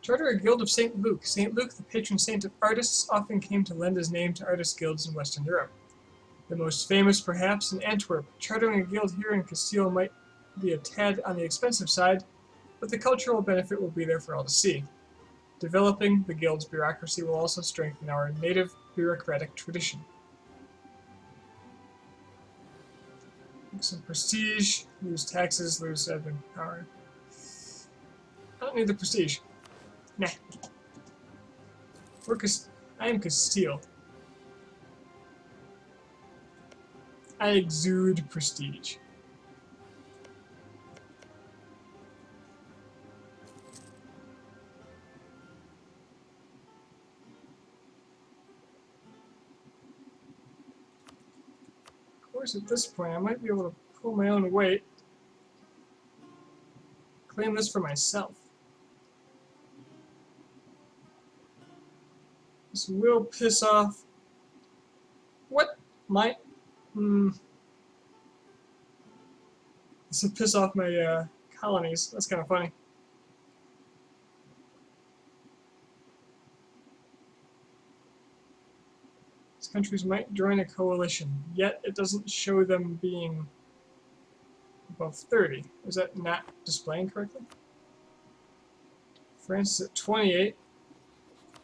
Charter a Guild of St. Luke. St. Luke, the patron saint of artists, often came to lend his name to artist guilds in Western Europe. The most famous, perhaps, in Antwerp. Chartering a guild here in Castile might be a tad on the expensive side, but the cultural benefit will be there for all to see. Developing the guild's bureaucracy will also strengthen our native bureaucratic tradition. Some prestige, lose taxes, lose admin power. I don't need the prestige. Nah. I am Castile. I exude prestige. Of course, at this point, I might be able to pull my own weight. Claim this for myself. This will piss off... What? My... This will piss off my colonies. That's kind of funny. These countries might join a coalition, yet it doesn't show them being above 30. Is that not displaying correctly? France is at 28.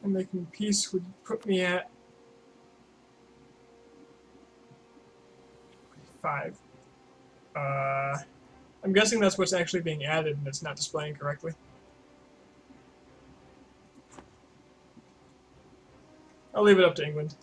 And making peace would put me at 5. I'm guessing that's what's actually being added and it's not displaying correctly. I'll leave it up to England.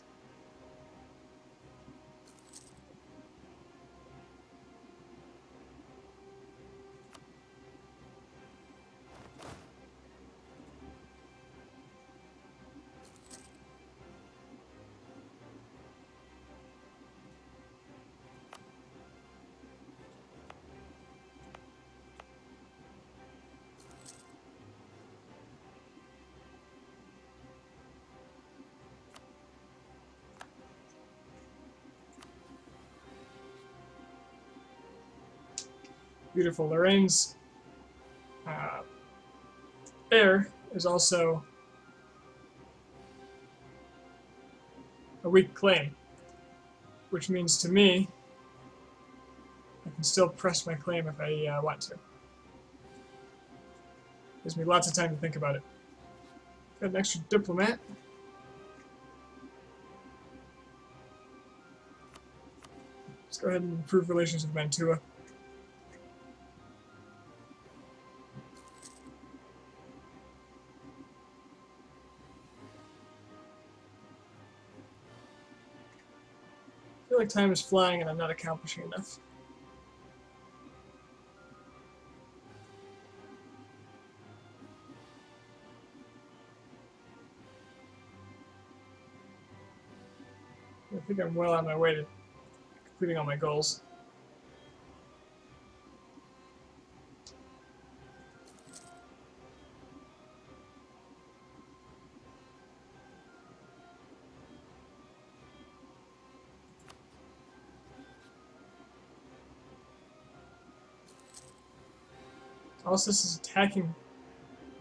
Beautiful. Lorraine's heir is also a weak claim, which means to me, I can still press my claim if I want to. Gives me lots of time to think about it. Got an extra diplomat. Let's go ahead and improve relations with Mantua. I feel like time is flying and I'm not accomplishing enough. I think I'm well on my way to completing all my goals. Also, this is attacking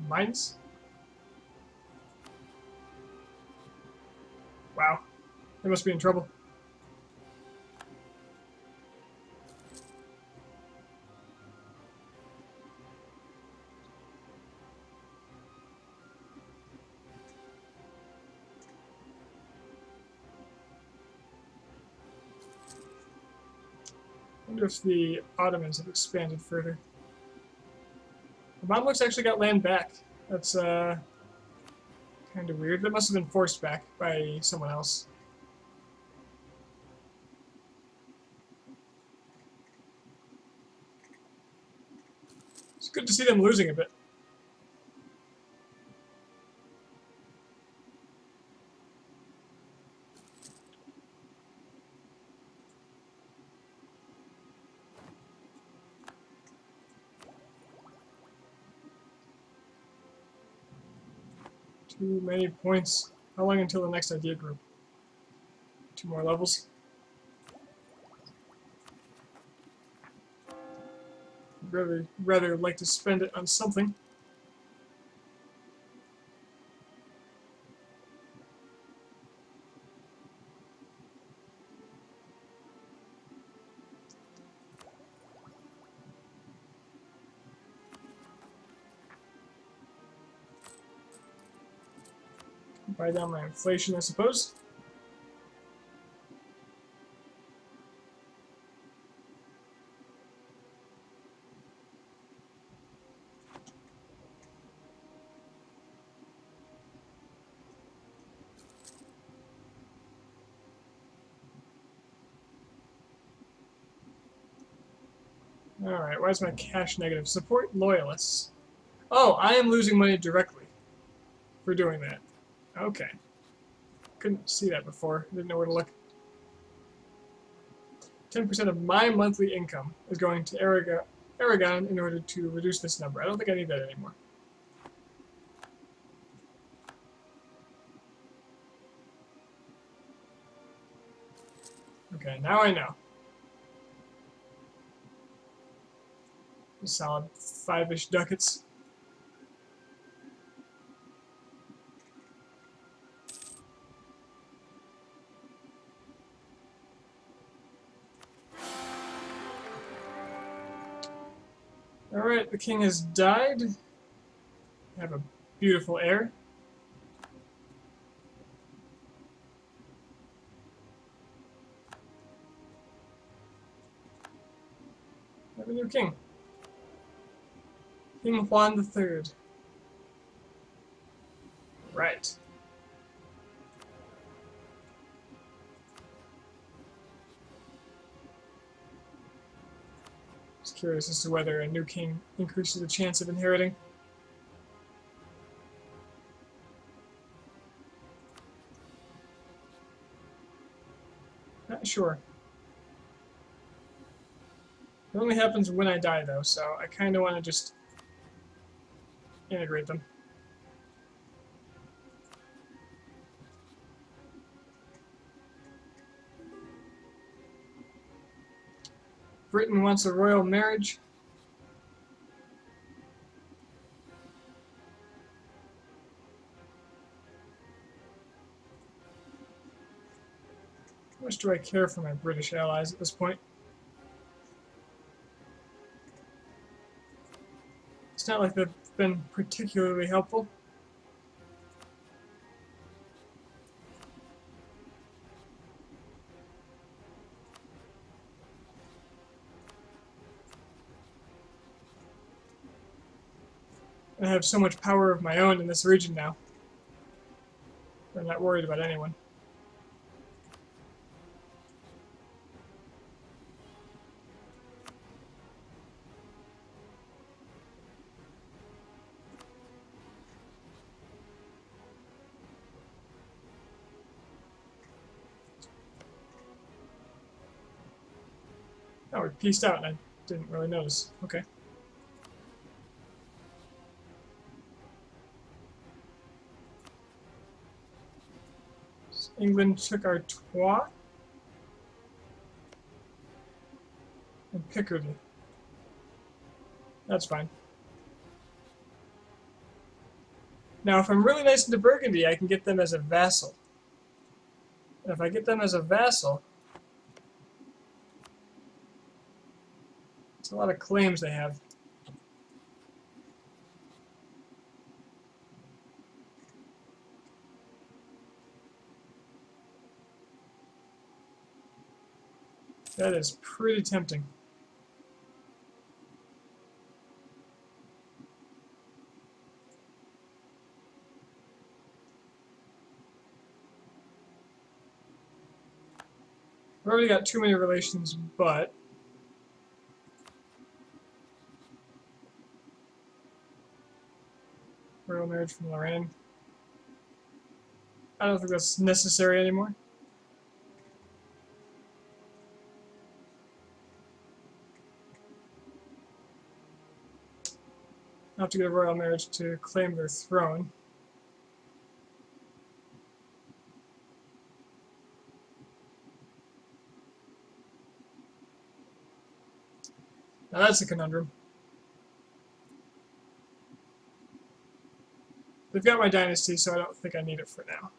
mines. Wow, they must be in trouble. I wonder if the Ottomans have expanded further. The Mamluks actually got land back. That's kind of weird. That must have been forced back by someone else. It's good to see them losing a bit. Too many points. How long until the next idea group? 2 more levels. Rather like to spend it on something. Buy down my inflation, I suppose. Alright, why is my cash negative? Support loyalists. Oh, I am losing money directly for doing that. Okay. Couldn't see that before. Didn't know where to look. 10% of my monthly income is going to Aragon in order to reduce this number. I don't think I need that anymore. Okay, now I know. A solid 5-ish ducats. Alright, the king has died. I have a beautiful heir. I have a new king. King Juan III. Right. Just curious as to whether a new king increases the chance of inheriting. Not sure. It only happens when I die, though, so I kind of want to just integrate them. Britain wants a royal marriage. How much do I care for my British allies at this point? It's not like they've been particularly helpful. I have so much power of my own in this region now. I'm not worried about anyone. Oh, we pieced out and I didn't really notice. Okay. So England took our Troyes and Picardy. That's fine. Now, if I'm really nice into Burgundy, I can get them as a vassal. And if I get them as a vassal, it's a lot of claims they have. That is pretty tempting. I've already got too many relations, but royal marriage from Lorraine. I don't think that's necessary anymore. I have to get a royal marriage to claim their throne. Now that's a conundrum. They've got my dynasty, so I don't think I need it for now.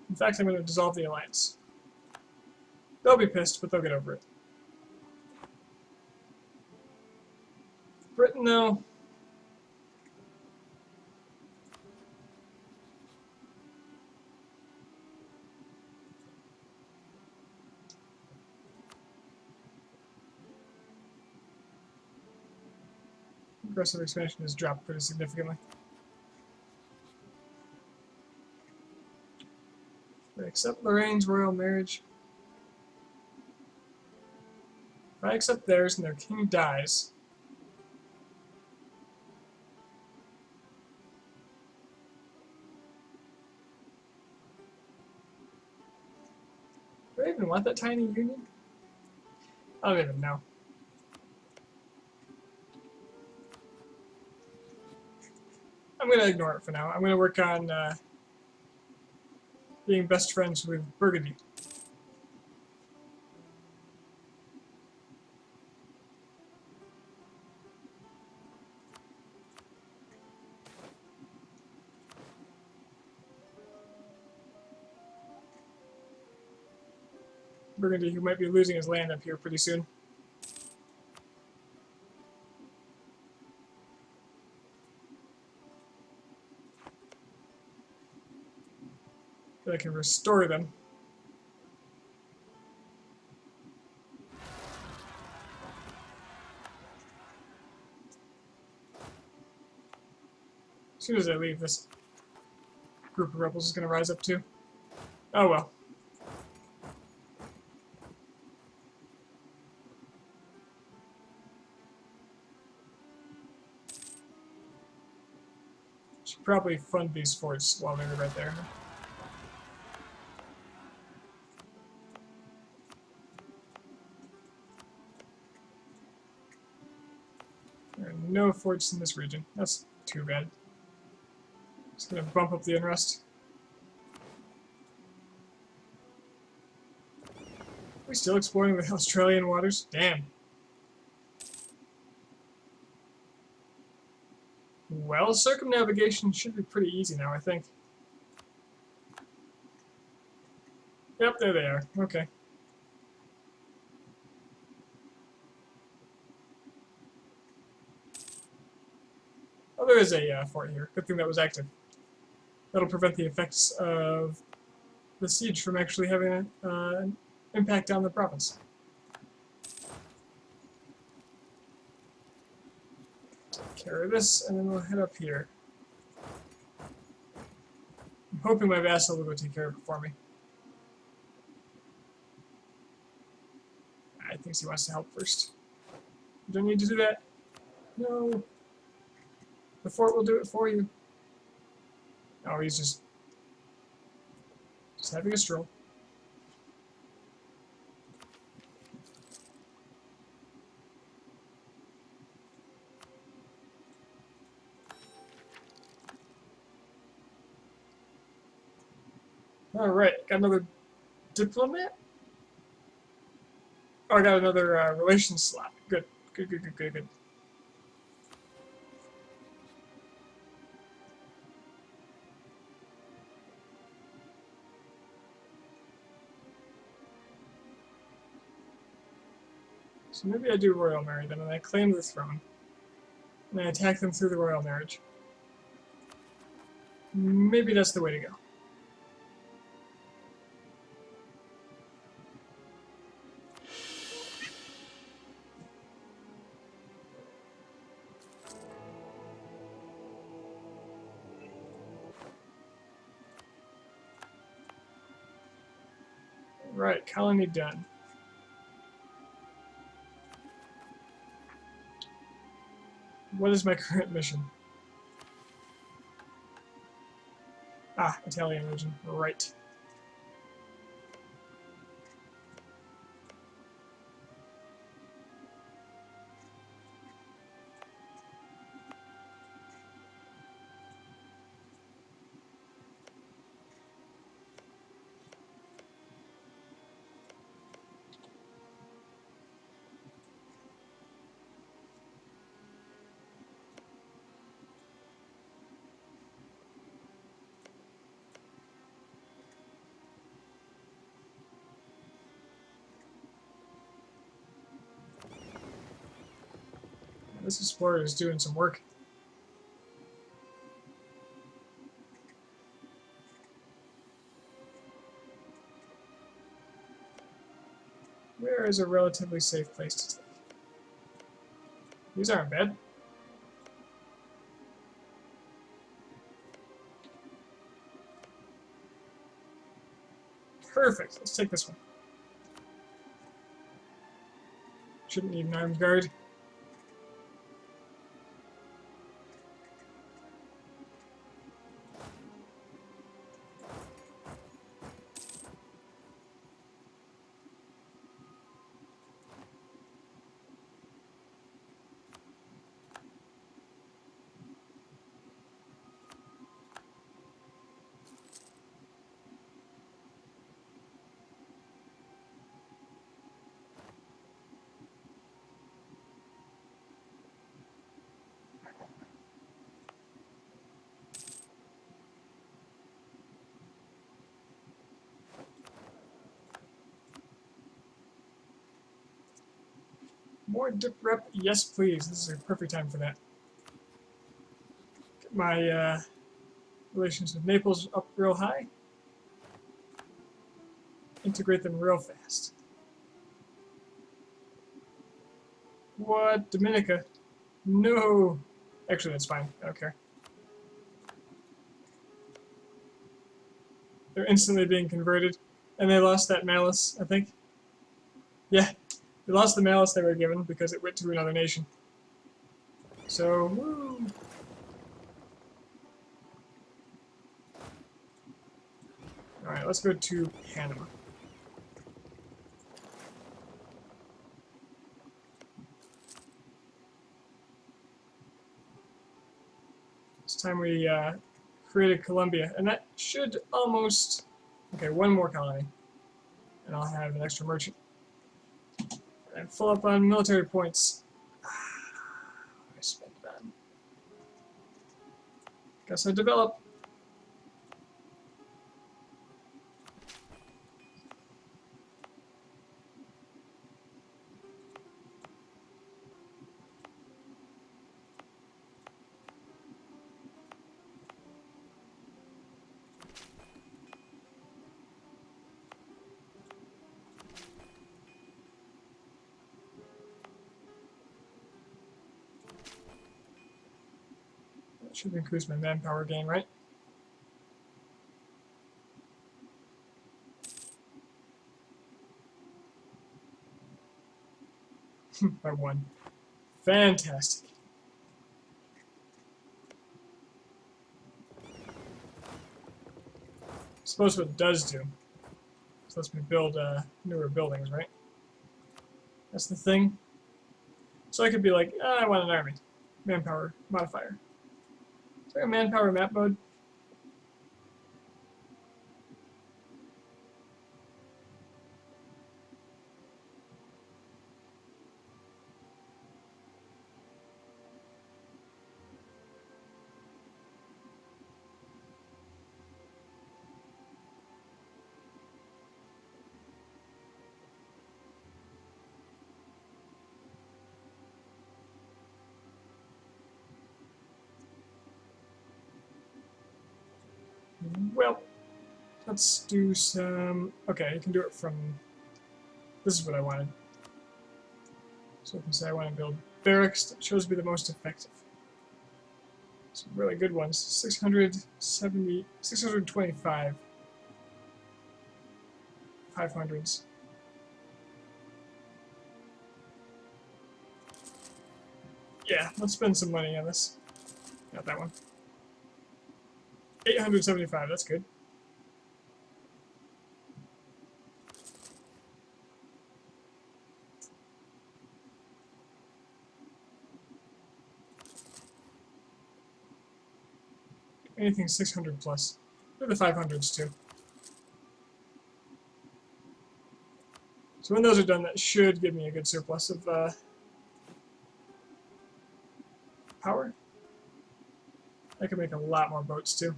In fact, I'm going to dissolve the alliance. They'll be pissed, but they'll get over it. Britain, though. Aggressive expansion has dropped pretty significantly. They accept Lorraine's royal marriage. If I accept theirs and their king dies, do I even want that tiny union? I don't even know. I'm going to ignore it for now. I'm going to work on being best friends with Burgundy. Burgundy, who might be losing his land up here pretty soon. But I can restore them. As soon as I leave, this group of rebels is going to rise up too. Oh well. Should probably fund these forts while they're right there. There are no forts in this region. That's too bad. Just gonna bump up the unrest. Are we still exploring the Australian waters? Damn. Well, circumnavigation should be pretty easy now, I think. Yep, there they are. Okay. Oh, there is a fort here. Good thing that was active. That'll prevent the effects of the siege from actually having an impact on the province. Take care of this, and then we'll head up here. I'm hoping my vassal will go take care of it for me. I think he wants to help first. You don't need to do that. No. The fort will do it for you. Oh, he's just having a stroll. Alright, got another diplomat? Oh, I got another relations slot. Good. Good. So maybe I do royal marry them, and I claim the throne. And I attack them through the royal marriage. Maybe that's the way to go. Right, colony done. What is my current mission? Ah, Italian region. Right. This explorer is doing some work. Where is a relatively safe place to take? These aren't bad. Perfect. Let's take this one. Shouldn't need an armed guard. More dip rep? Yes, please. This is a perfect time for that. Get my relations with Naples up real high. Integrate them real fast. What? Dominica? No! Actually, that's fine. I don't care. They're instantly being converted. And they lost that malice, I think. Yeah. They lost the malice they were given because it went to another nation. So, woo! Alright, let's go to Panama. It's time we created Colombia, and that should almost... Okay, one more colony, and I'll have an extra merchant. And full up on military points. I spent that. Guess I develop. That should increase my manpower gain, right? By 1. Fantastic. I suppose what it does do is lets me build newer buildings, right? That's the thing. So I could be like, I want an army. Manpower modifier. Is there a manpower map mode? Well, let's do some... Okay, you can do it from... This is what I wanted. So I can say I want to build barracks that shows me the most effective. Some really good ones. 670, 625. 500s. Yeah, let's spend some money on this. Not that one. 875, that's good. Anything 600 plus. Do the 500s too. So when those are done, that should give me a good surplus of power. I can make a lot more boats too.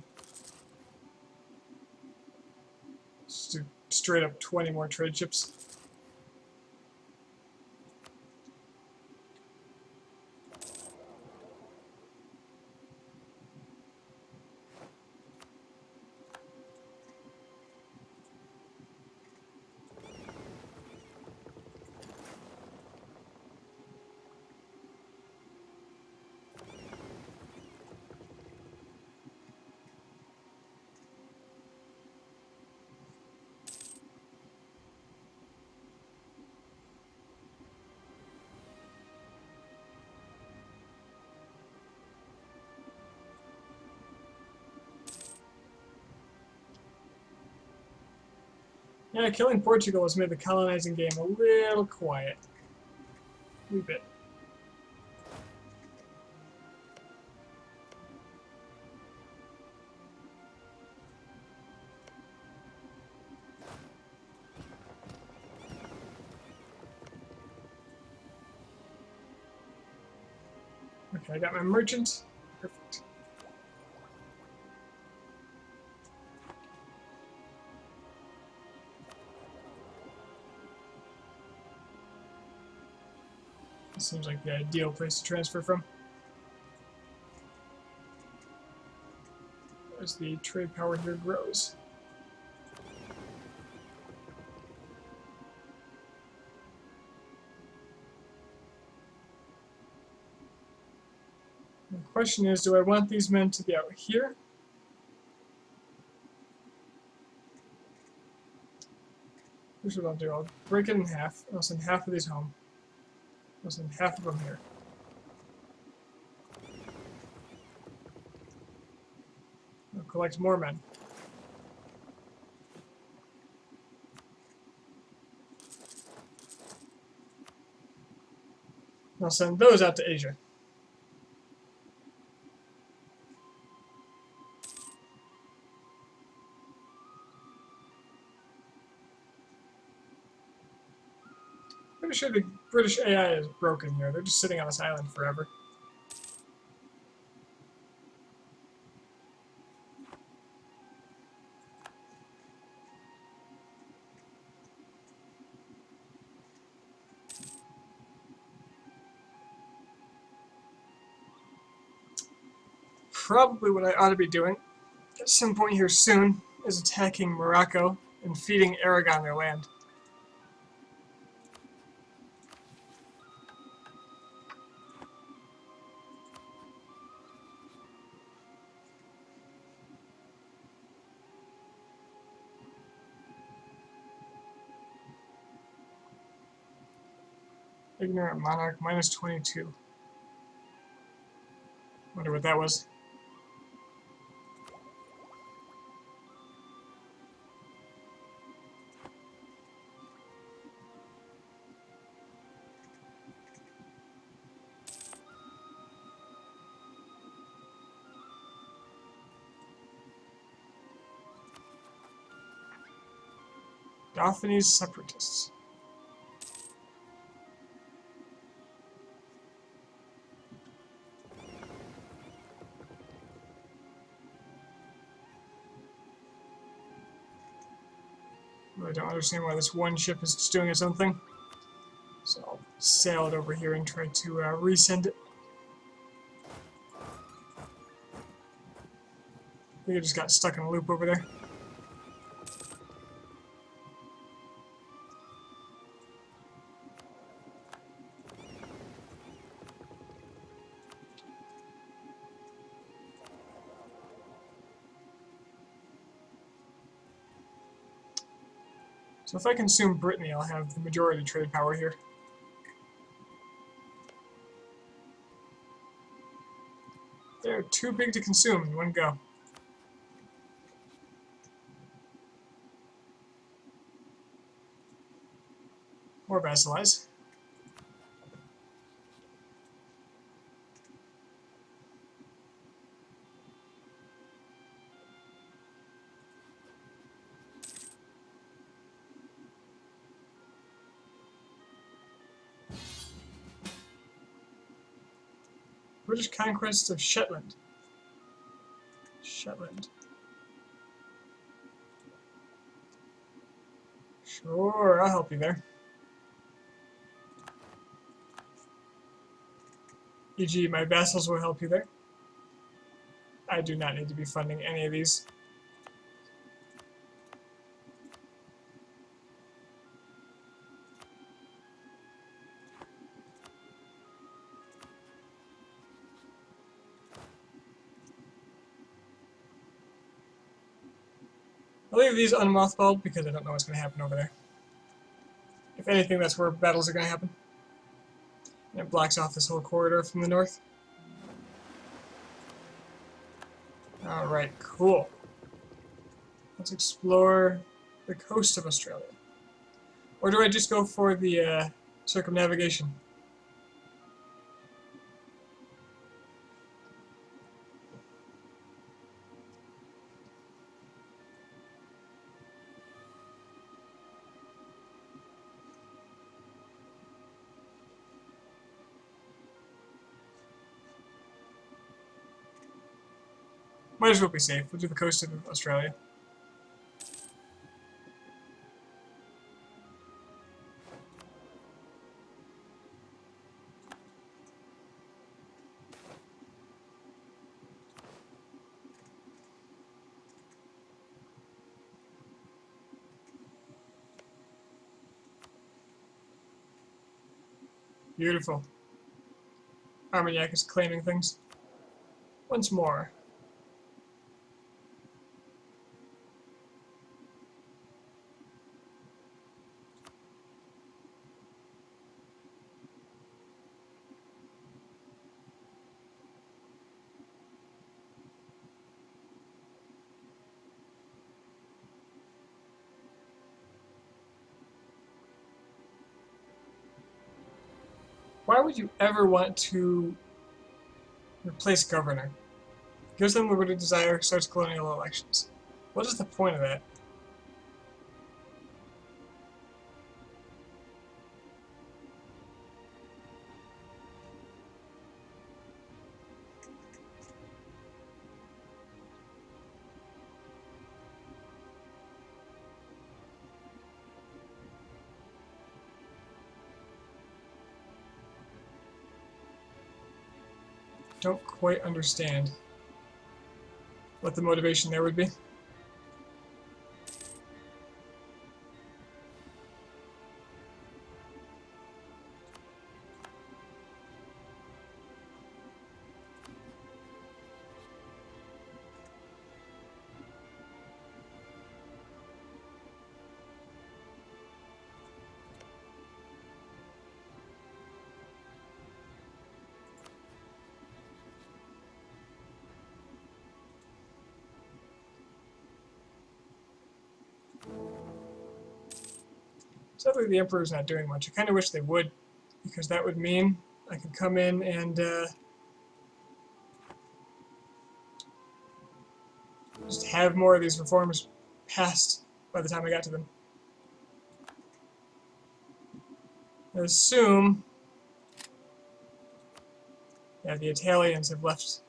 Just do straight up 20 more trade ships. Yeah, killing Portugal has made the colonizing game a little quiet. A wee bit. Okay, I got my merchant. Perfect. This seems like the ideal place to transfer from. As the trade power here grows. The question is, do I want these men to be out here? Here's what I'll do. I'll break it in half. I'll send half of these home. I'll send half of them here. I'll collect more men. I'll send those out to Asia. Pretty sure the British AI is broken here. They're just sitting on this island forever. probably what I ought to be doing at some point here soon is attacking Morocco and feeding Aragon their land. Ignorant monarch, minus 22. Wonder what that was. Dauphines separatists. I don't understand why this one ship is just doing its own thing. So I'll sail it over here and try to resend it. I think it just got stuck in a loop over there. So if I consume Brittany, I'll have the majority trade power here. They're too big to consume in one go. Or vassalize. British conquest of Shetland. Shetland. Sure, I'll help you there. E.g., my vassals will help you there. I do not need to be funding any of these. I'll leave these unmothballed because I don't know what's going to happen over there. If anything, that's where battles are going to happen. And it blocks off this whole corridor from the north. Alright, cool. Let's explore the coast of Australia. Or do I just go for the circumnavigation? Might as well be safe. We'll do the coast of Australia. Beautiful. Armagnac is claiming things. Once more. Why would you ever want to replace governor? Gives them liberty desire, starts colonial elections. What is the point of that? Don't quite understand. what the motivation there would be. Sadly, the Emperor's not doing much. I kind of wish they would, because that would mean I could come in and just have more of these reforms passed by the time I got to them. I assume, yeah, the Italians have left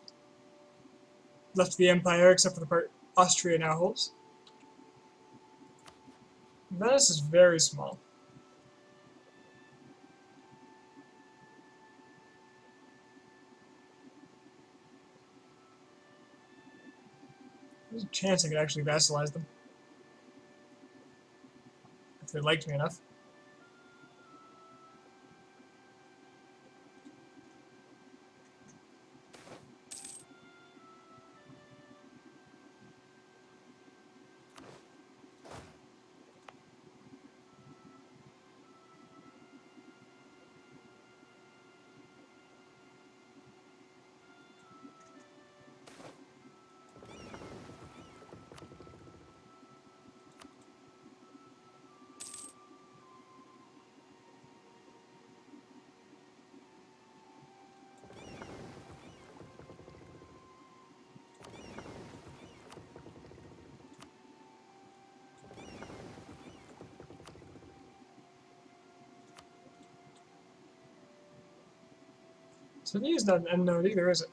the empire, except for the part Austria now holds. Venice is very small. There's a chance I could actually vassalize them if they liked me enough. Sevilla is not an end node either, is it?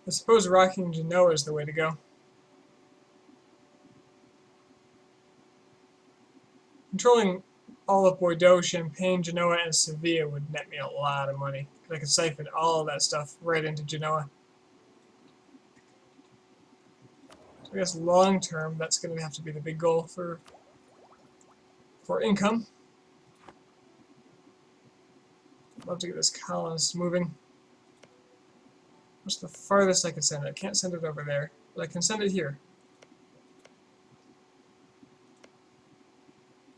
I suppose rocking Genoa is the way to go. Controlling all of Bordeaux, Champagne, Genoa, and Sevilla would net me a lot of money, because I could siphon all of that stuff right into Genoa. So I guess long term, that's going to have to be the big goal for income. I'd love to get this colonist moving. What's the farthest I can send it? I can't send it over there, but I can send it here.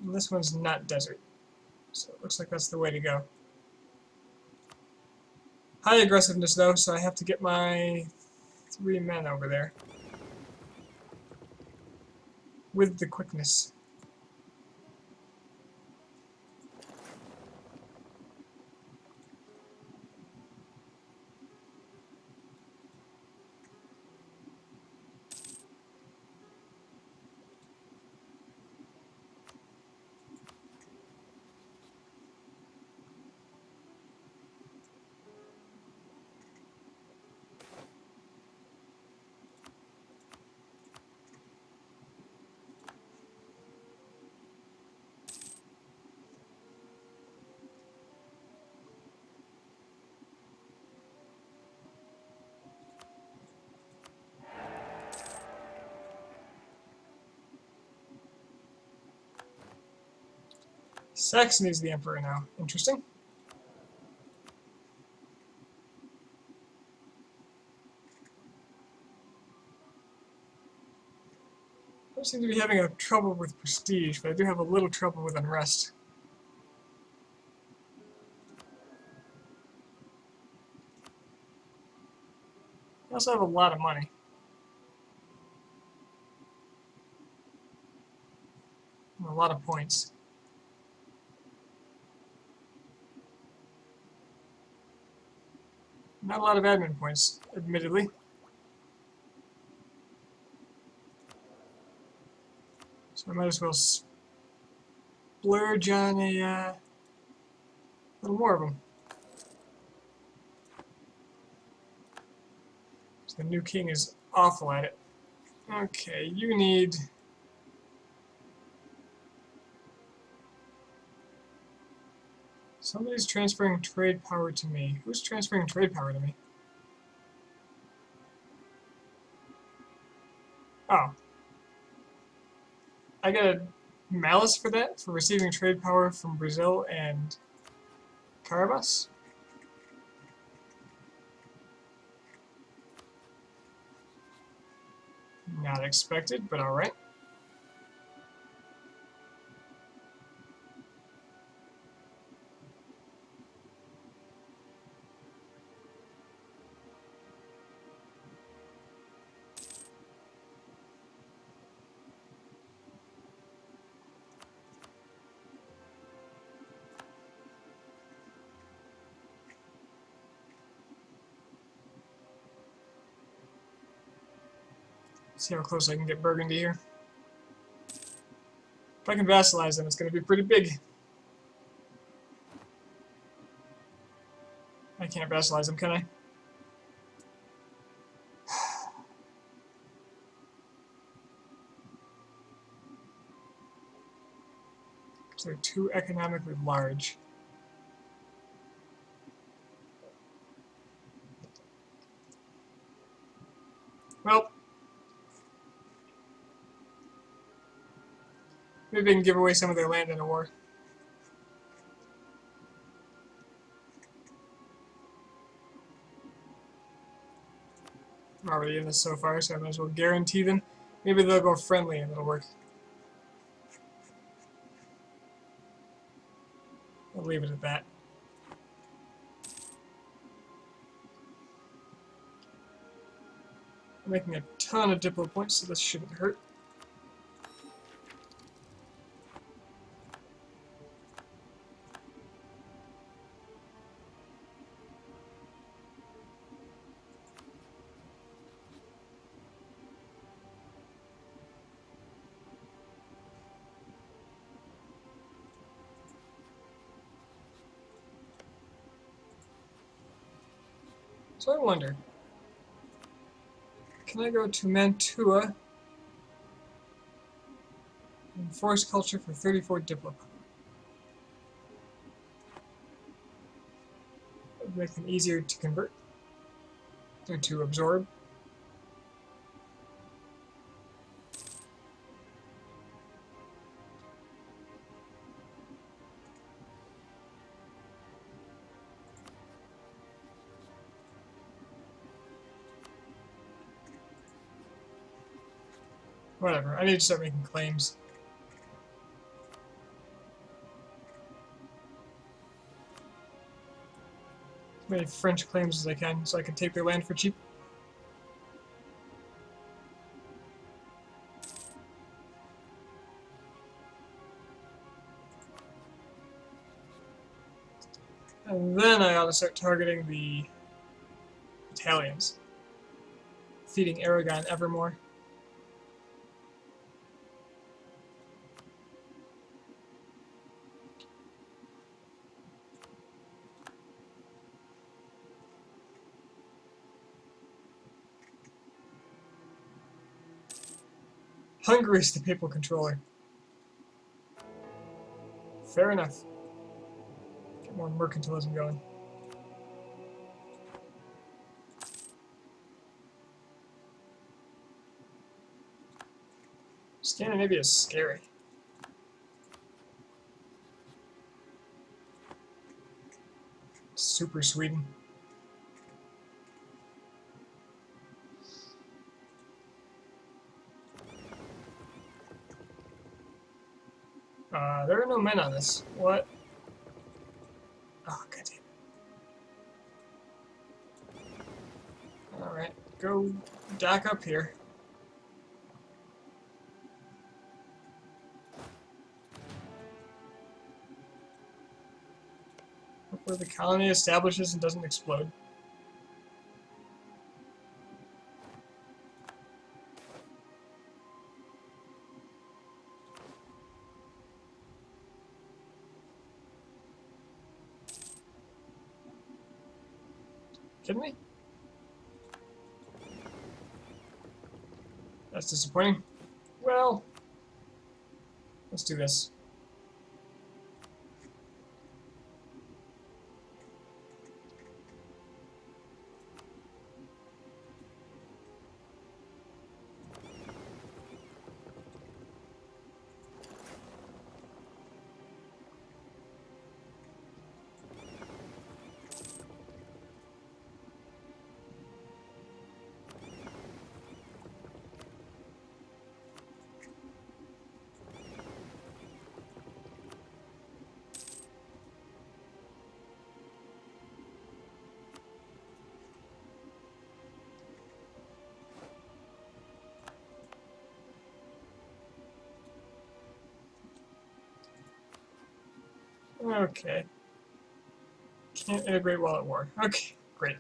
And this one's not desert, so it looks like that's the way to go. High aggressiveness though, so I have to get my 3 men over there with the quickness. Saxony's the emperor now. Interesting. I don't seem to be having a trouble with prestige, but I do have a little trouble with unrest. I also have a lot of money. And a lot of points. Not a lot of admin points, admittedly. So I might as well splurge on a little more of them. So the new king is awful at it. Okay, you need... Somebody's transferring trade power to me. Who's transferring trade power to me? Oh. I get a malice for that, for receiving trade power from Brazil and Carabas. Not expected, but alright. See how close I can get Burgundy here. If I can vassalize them, it's going to be pretty big. I can't vassalize them, can I? So they're too economically large. Well, maybe they can give away some of their land in a war. I'm already in this so far, so I might as well guarantee them. Maybe they'll go friendly and it'll work. I'll leave it at that. I'm making a ton of Diplo points, so this shouldn't hurt. So I wonder, can I go to Mantua and force culture for 34 Diplo? That would make them easier to convert or to absorb. Whatever, I need to start making claims. As many French claims as I can, so I can take their land for cheap. And then I ought to start targeting the Italians, feeding Aragon ever more. Hungary's the papal controller. Fair enough. Get more mercantilism going. Scandinavia is scary. Super Sweden. There are no men on this. What? Oh, goddamn. Alright, go dock up here. Hopefully the colony establishes and doesn't explode. Kidding me? That's disappointing. Well, let's do this. Okay. Can't integrate while at war. Okay, great.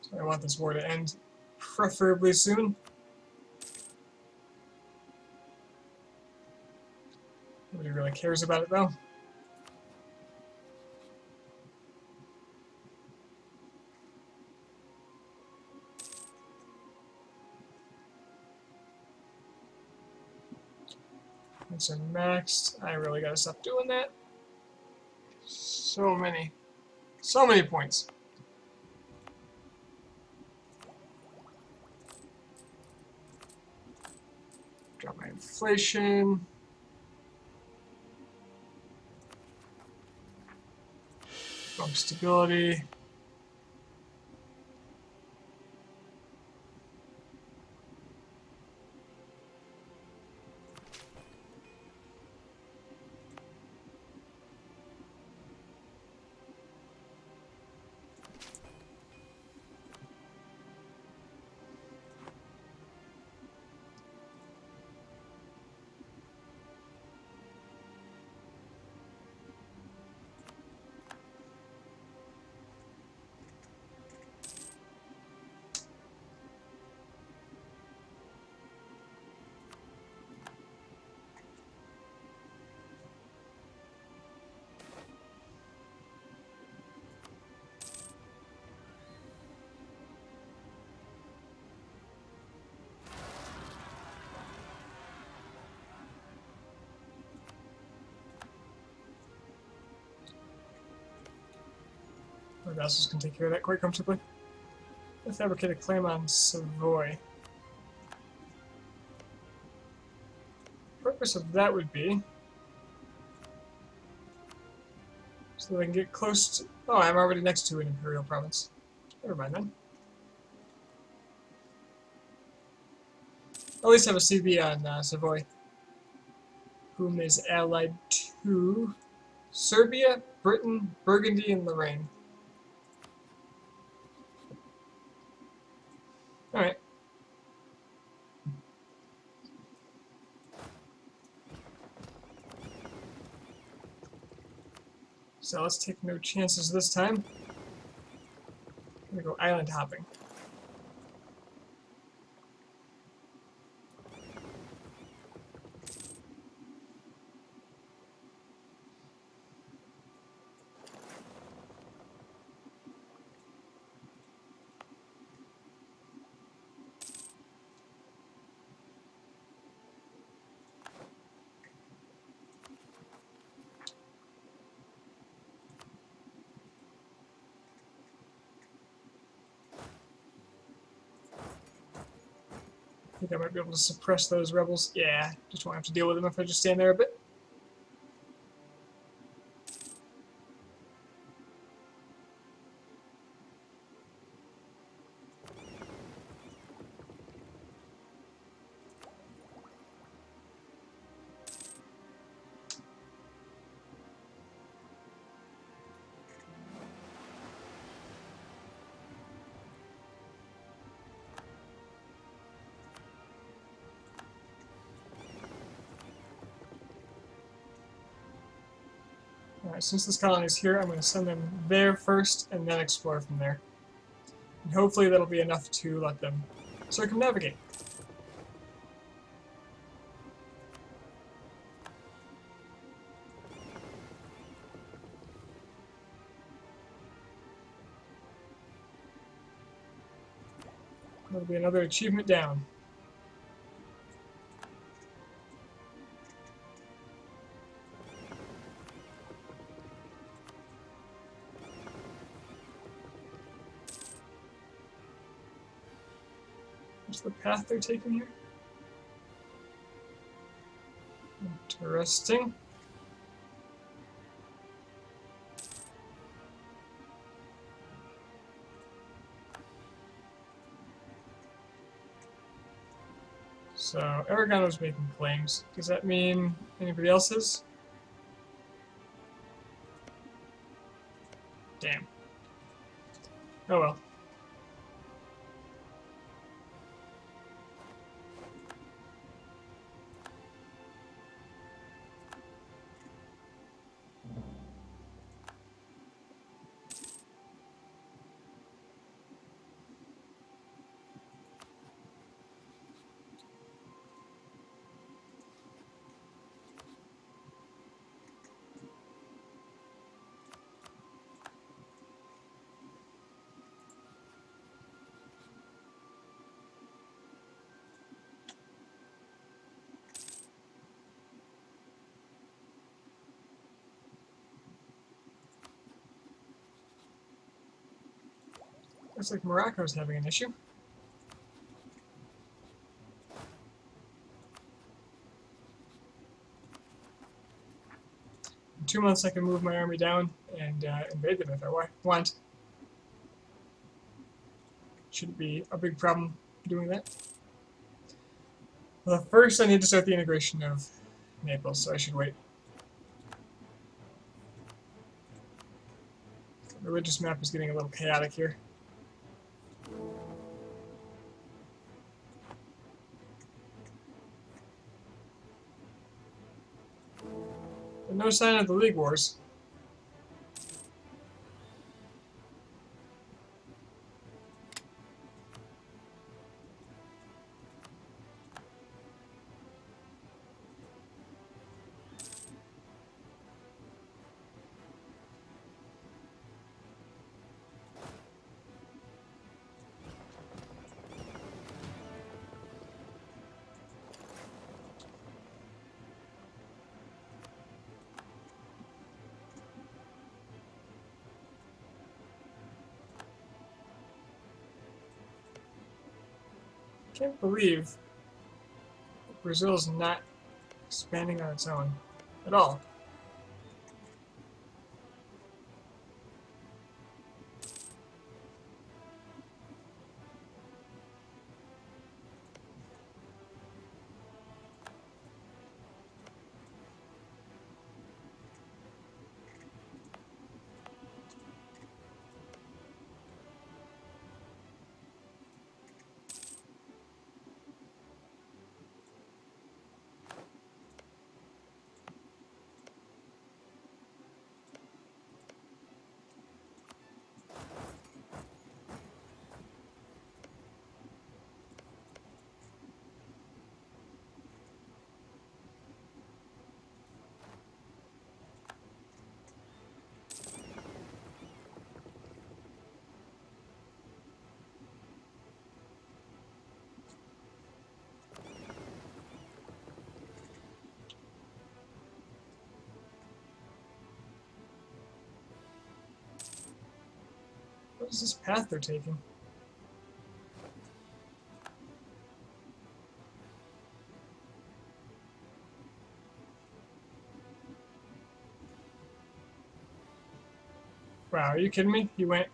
So I want this war to end preferably soon. Nobody really cares about it though. These are maxed. I really gotta stop doing that. So many points. Drop my inflation. Bump stability. My vassals can take care of that quite comfortably. Let's fabricate a claim on Savoy. The purpose of that would be so that I can get close to... Oh, I'm already next to an imperial province. Never mind then. I'll at least have a CV on Savoy, whom is allied to Serbia, Britain, Burgundy, and Lorraine. Alright. So let's take no chances this time. I'm gonna go island hopping. I think I might be able to suppress those rebels. Yeah, just won't have to deal with them if I just stand there a bit. Alright, since this colony is here, I'm going to send them there first and then explore from there. And hopefully that'll be enough to let them circumnavigate. That'll be another achievement down. What's the path they're taking here? Interesting. So, Aragon was making claims. Does that mean anybody else is? Damn. Oh well. Looks like Morocco's having an issue. In 2 months I can move my army down and invade them if I want. Shouldn't be a big problem doing that. Well, first I need to start the integration of Naples, so I should wait. The religious map is getting a little chaotic here. But no sign of the League Wars. Can't believe Brazil's not expanding on its own at all. What is this path they're taking? Wow, are you kidding me? He went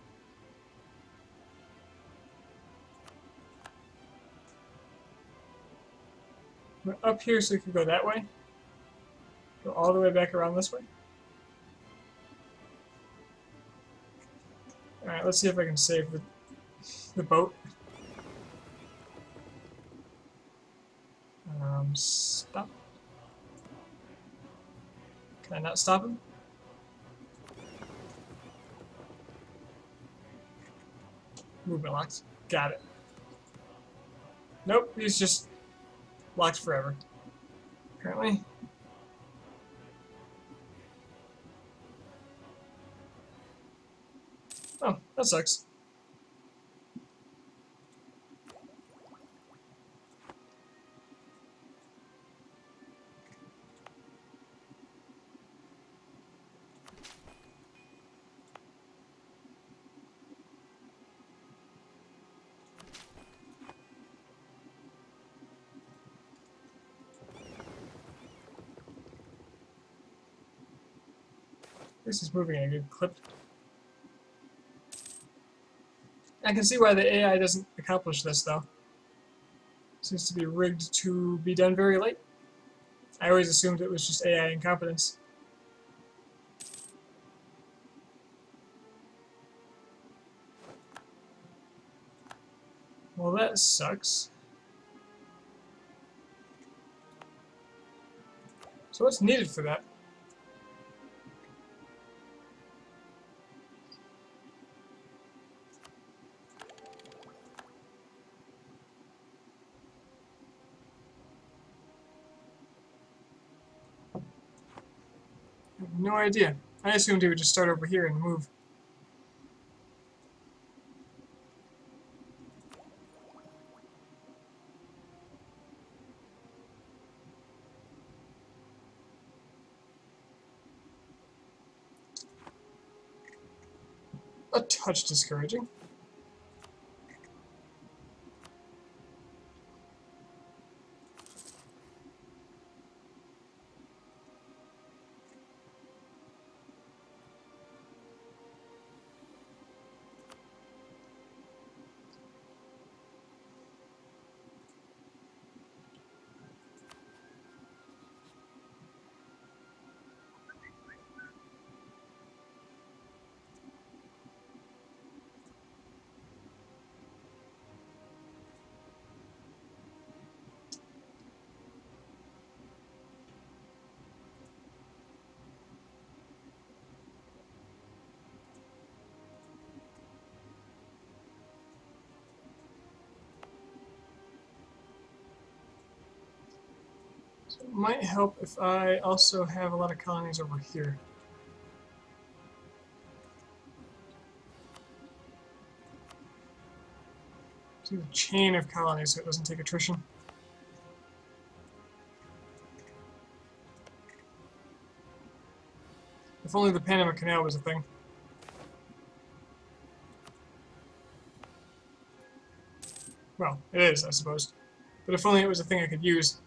up here so he could go that way? Go all the way back around this way? Alright, let's see if I can save the boat. Stop. Can I not stop him? Movement locked. Got it. Nope, he's just locked forever. Apparently. Oh, that sucks. This is moving at a good clip. I can see why the AI doesn't accomplish this, though. Seems to be rigged to be done very late. I always assumed it was just AI incompetence. Well, that sucks. So what's needed for that? I have no idea. I assumed he would just start over here and move. A touch discouraging. So it might help if I also have a lot of colonies over here. Do a chain of colonies so it doesn't take attrition. If only the Panama Canal was a thing. Well, it is, I suppose. But if only it was a thing I could use.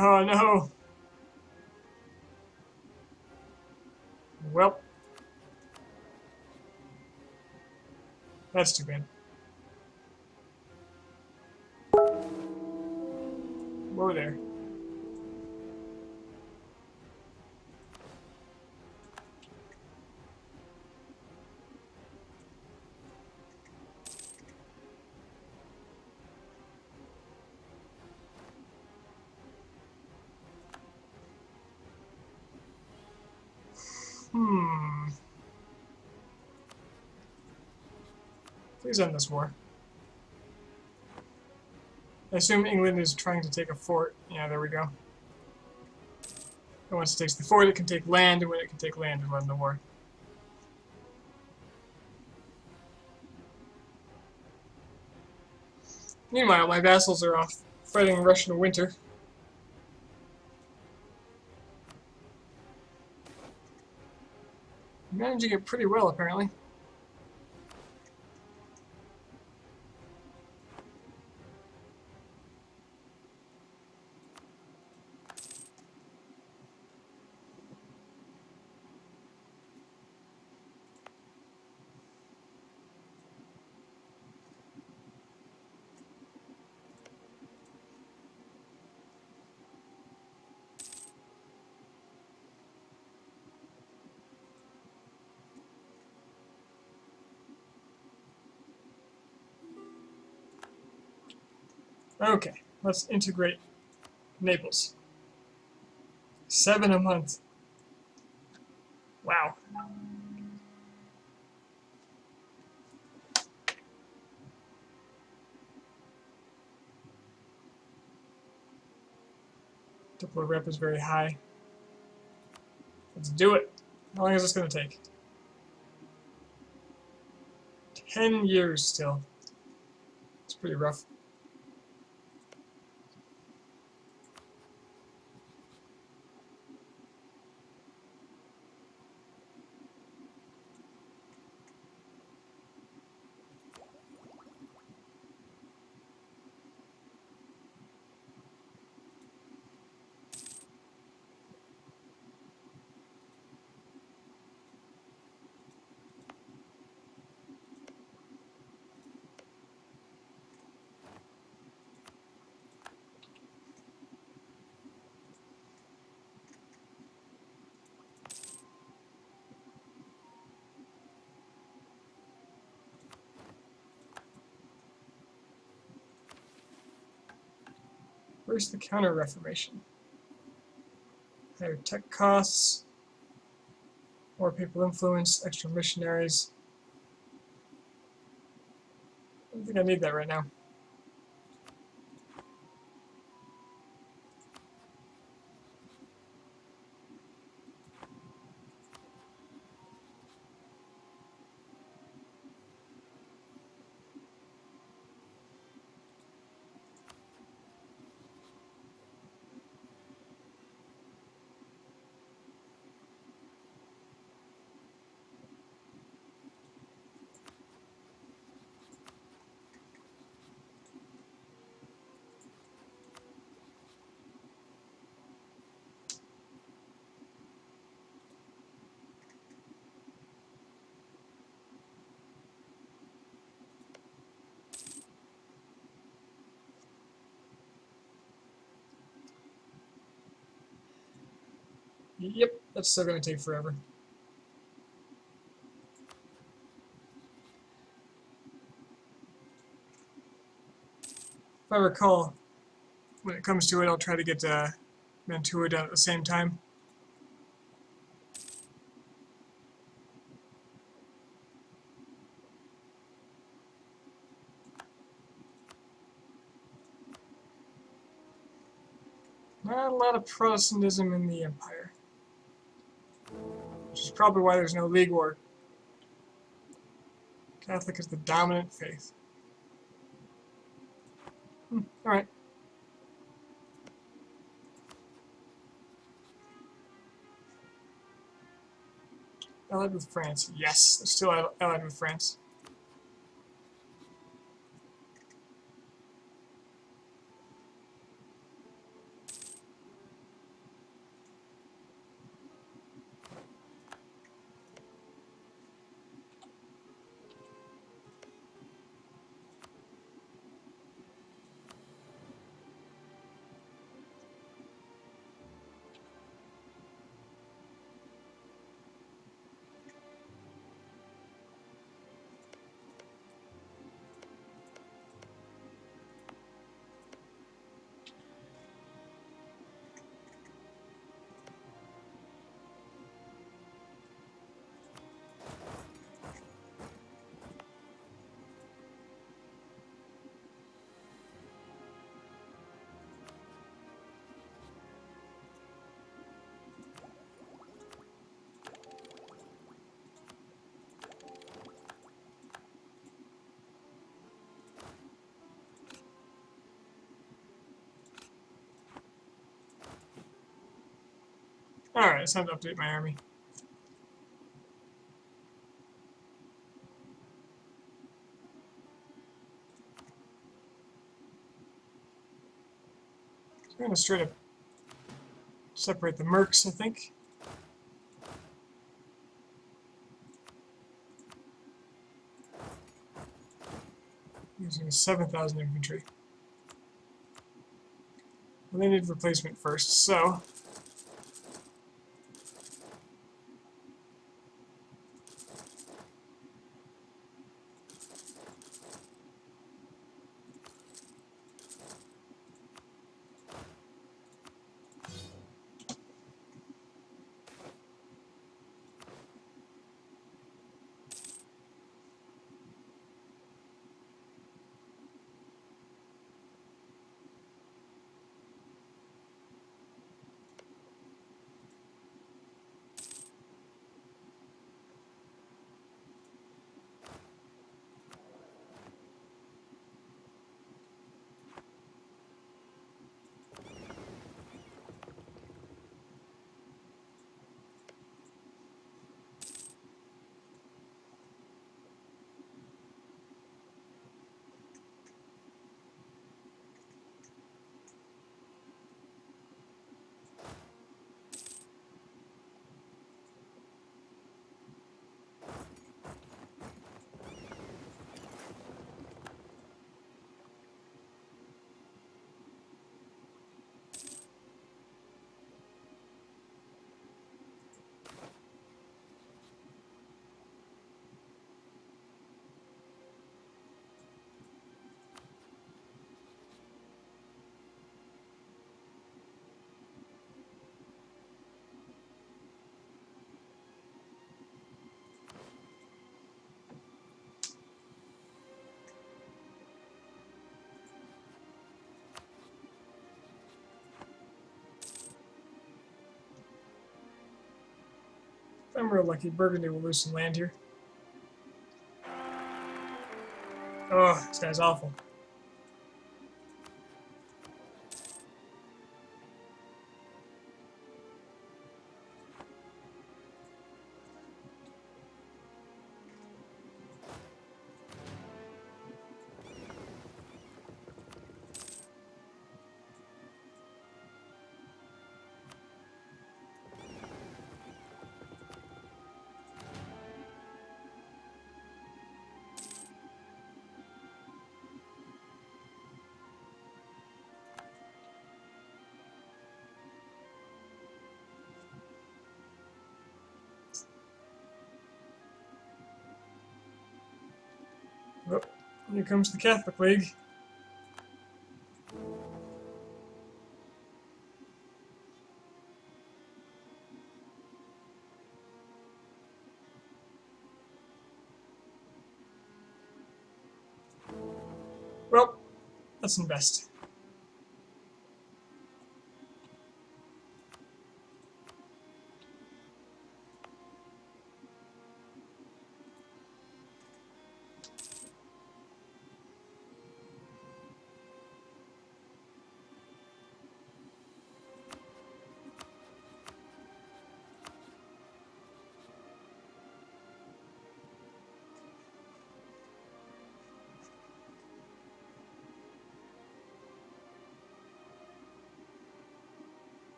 Oh no! Well, that's too bad. Whoa there. Please end this war. I assume England is trying to take a fort. Yeah, there we go. And once it takes the fort, it can take land, and when it can take land and run the war. Meanwhile, my vassals are off fighting Russian winter. Managing it pretty well, apparently. Okay, let's integrate Naples. 7 a month. Wow. Diplo rep is very high. Let's do it. How long is this going to take? 10 years still. It's pretty rough. Where's the counter-reformation? Higher tech costs, more people influence, extra missionaries. I don't think I need that right now. Yep, that's still going to take forever. If I recall, when it comes to it, I'll try to get Mantua done at the same time. Not a lot of Protestantism in the Empire, which is probably why there's no League War. Catholic is the dominant faith. Alright. Allied with France. Yes, they're still allied with France. Alright, it's time to update my army. So I'm going to straight up separate the mercs, I think. Using 7,000 infantry. Well, they need replacement first, so if I'm real lucky, Burgundy will lose some land here. Oh, this guy's awful. Oh, here comes the Catholic League. Let's invest.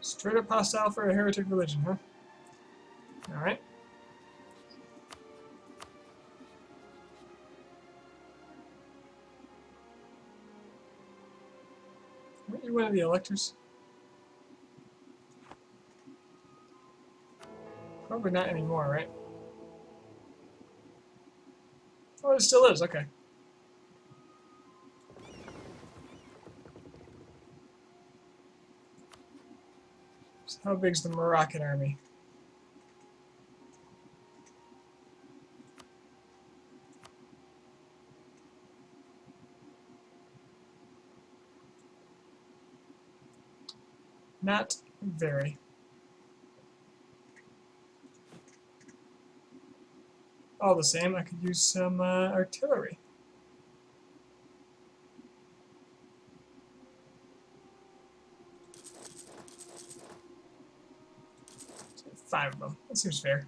Straight up hostile for a heretic religion, huh? Alright. Aren't you one of the electors? Probably not anymore, right? Oh, it still is, okay. So how big's the Moroccan army? Not very. All the same, I could use some artillery. So 5 of them. That seems fair.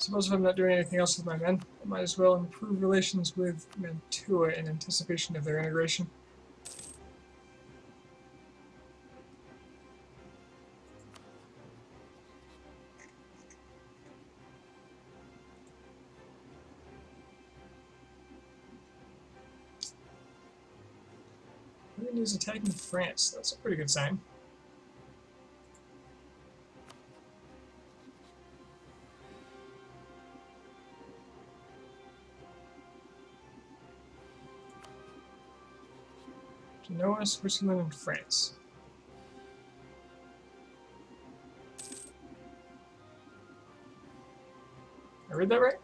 Suppose if I'm not doing anything else with my men, I might as well improve relations with Mantua in anticipation of their integration. Britain is attacking France. That's a pretty good sign. Genoa, Switzerland, and France. I read that right?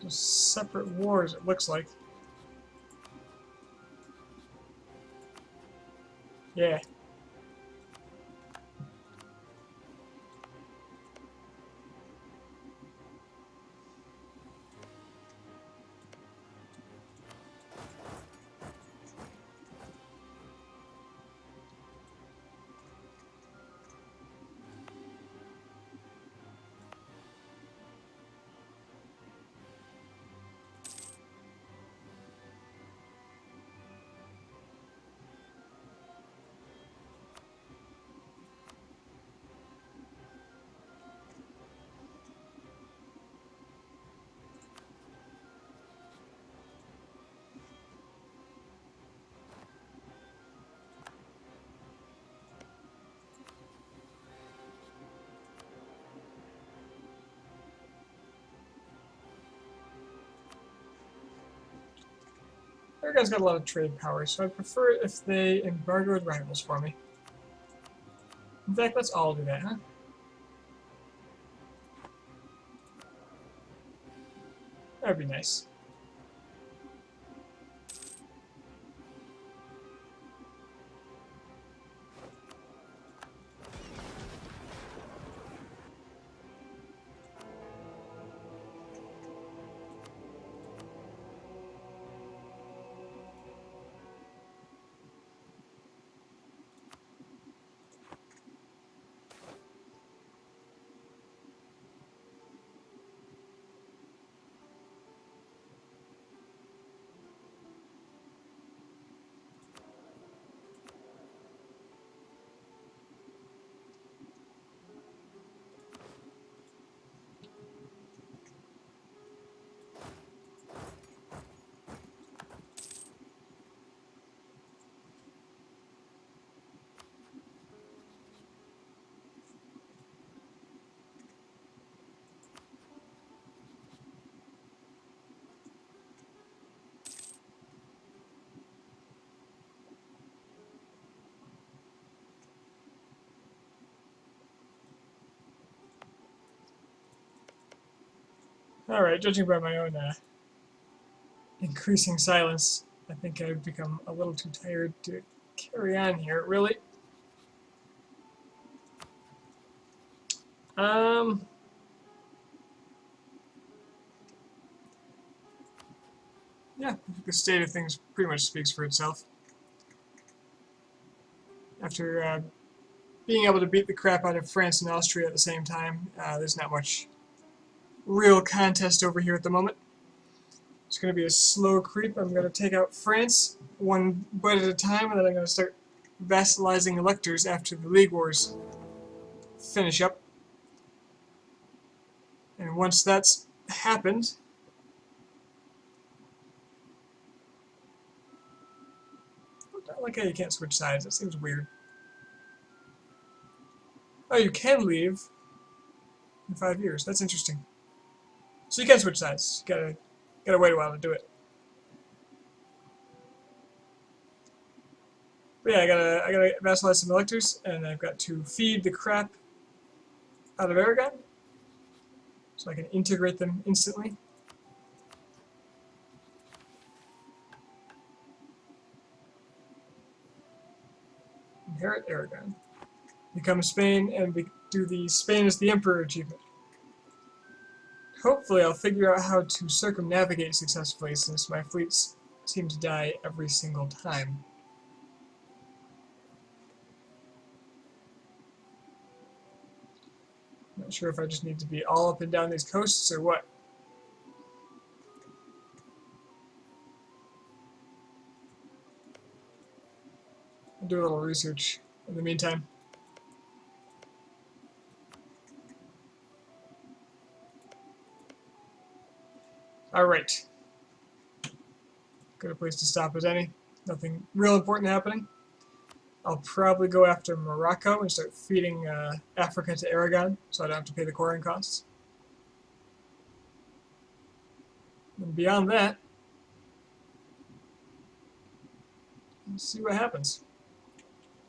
Just separate wars, it looks like. Yeah. Aragon's got a lot of trade power, so I'd prefer it if they embargoed rivals for me. In fact, let's all do that, huh? That'd be nice. Alright, judging by my own increasing silence, I think I've become a little too tired to carry on here, really. Yeah, the state of things pretty much speaks for itself. After being able to beat the crap out of France and Austria at the same time, there's not much real contest over here at the moment. It's going to be a slow creep. I'm going to take out France one bite at a time, and then I'm going to start vassalizing electors after the League Wars finish up. And once that's happened, I don't like how you can't switch sides. That seems weird. Oh, you can leave in 5 years. That's interesting. So you can switch sides. You gotta wait a while to do it. But yeah, I gotta vassalize some electors, and I've got to feed the crap out of Aragon, so I can integrate them instantly. Inherit Aragon. Become Spain and do the Spain as the Emperor achievement. Hopefully I'll figure out how to circumnavigate successfully, since my fleets seem to die every single time. Not sure if I just need to be all up and down these coasts or what. I'll do a little research in the meantime. Alright. Good a place to stop as any. Nothing real important happening. I'll probably go after Morocco and start feeding Africa to Aragon, so I don't have to pay the coring costs. And beyond that, let's see what happens.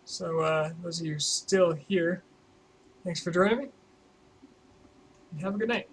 So those of you still here, thanks for joining me, and have a good night.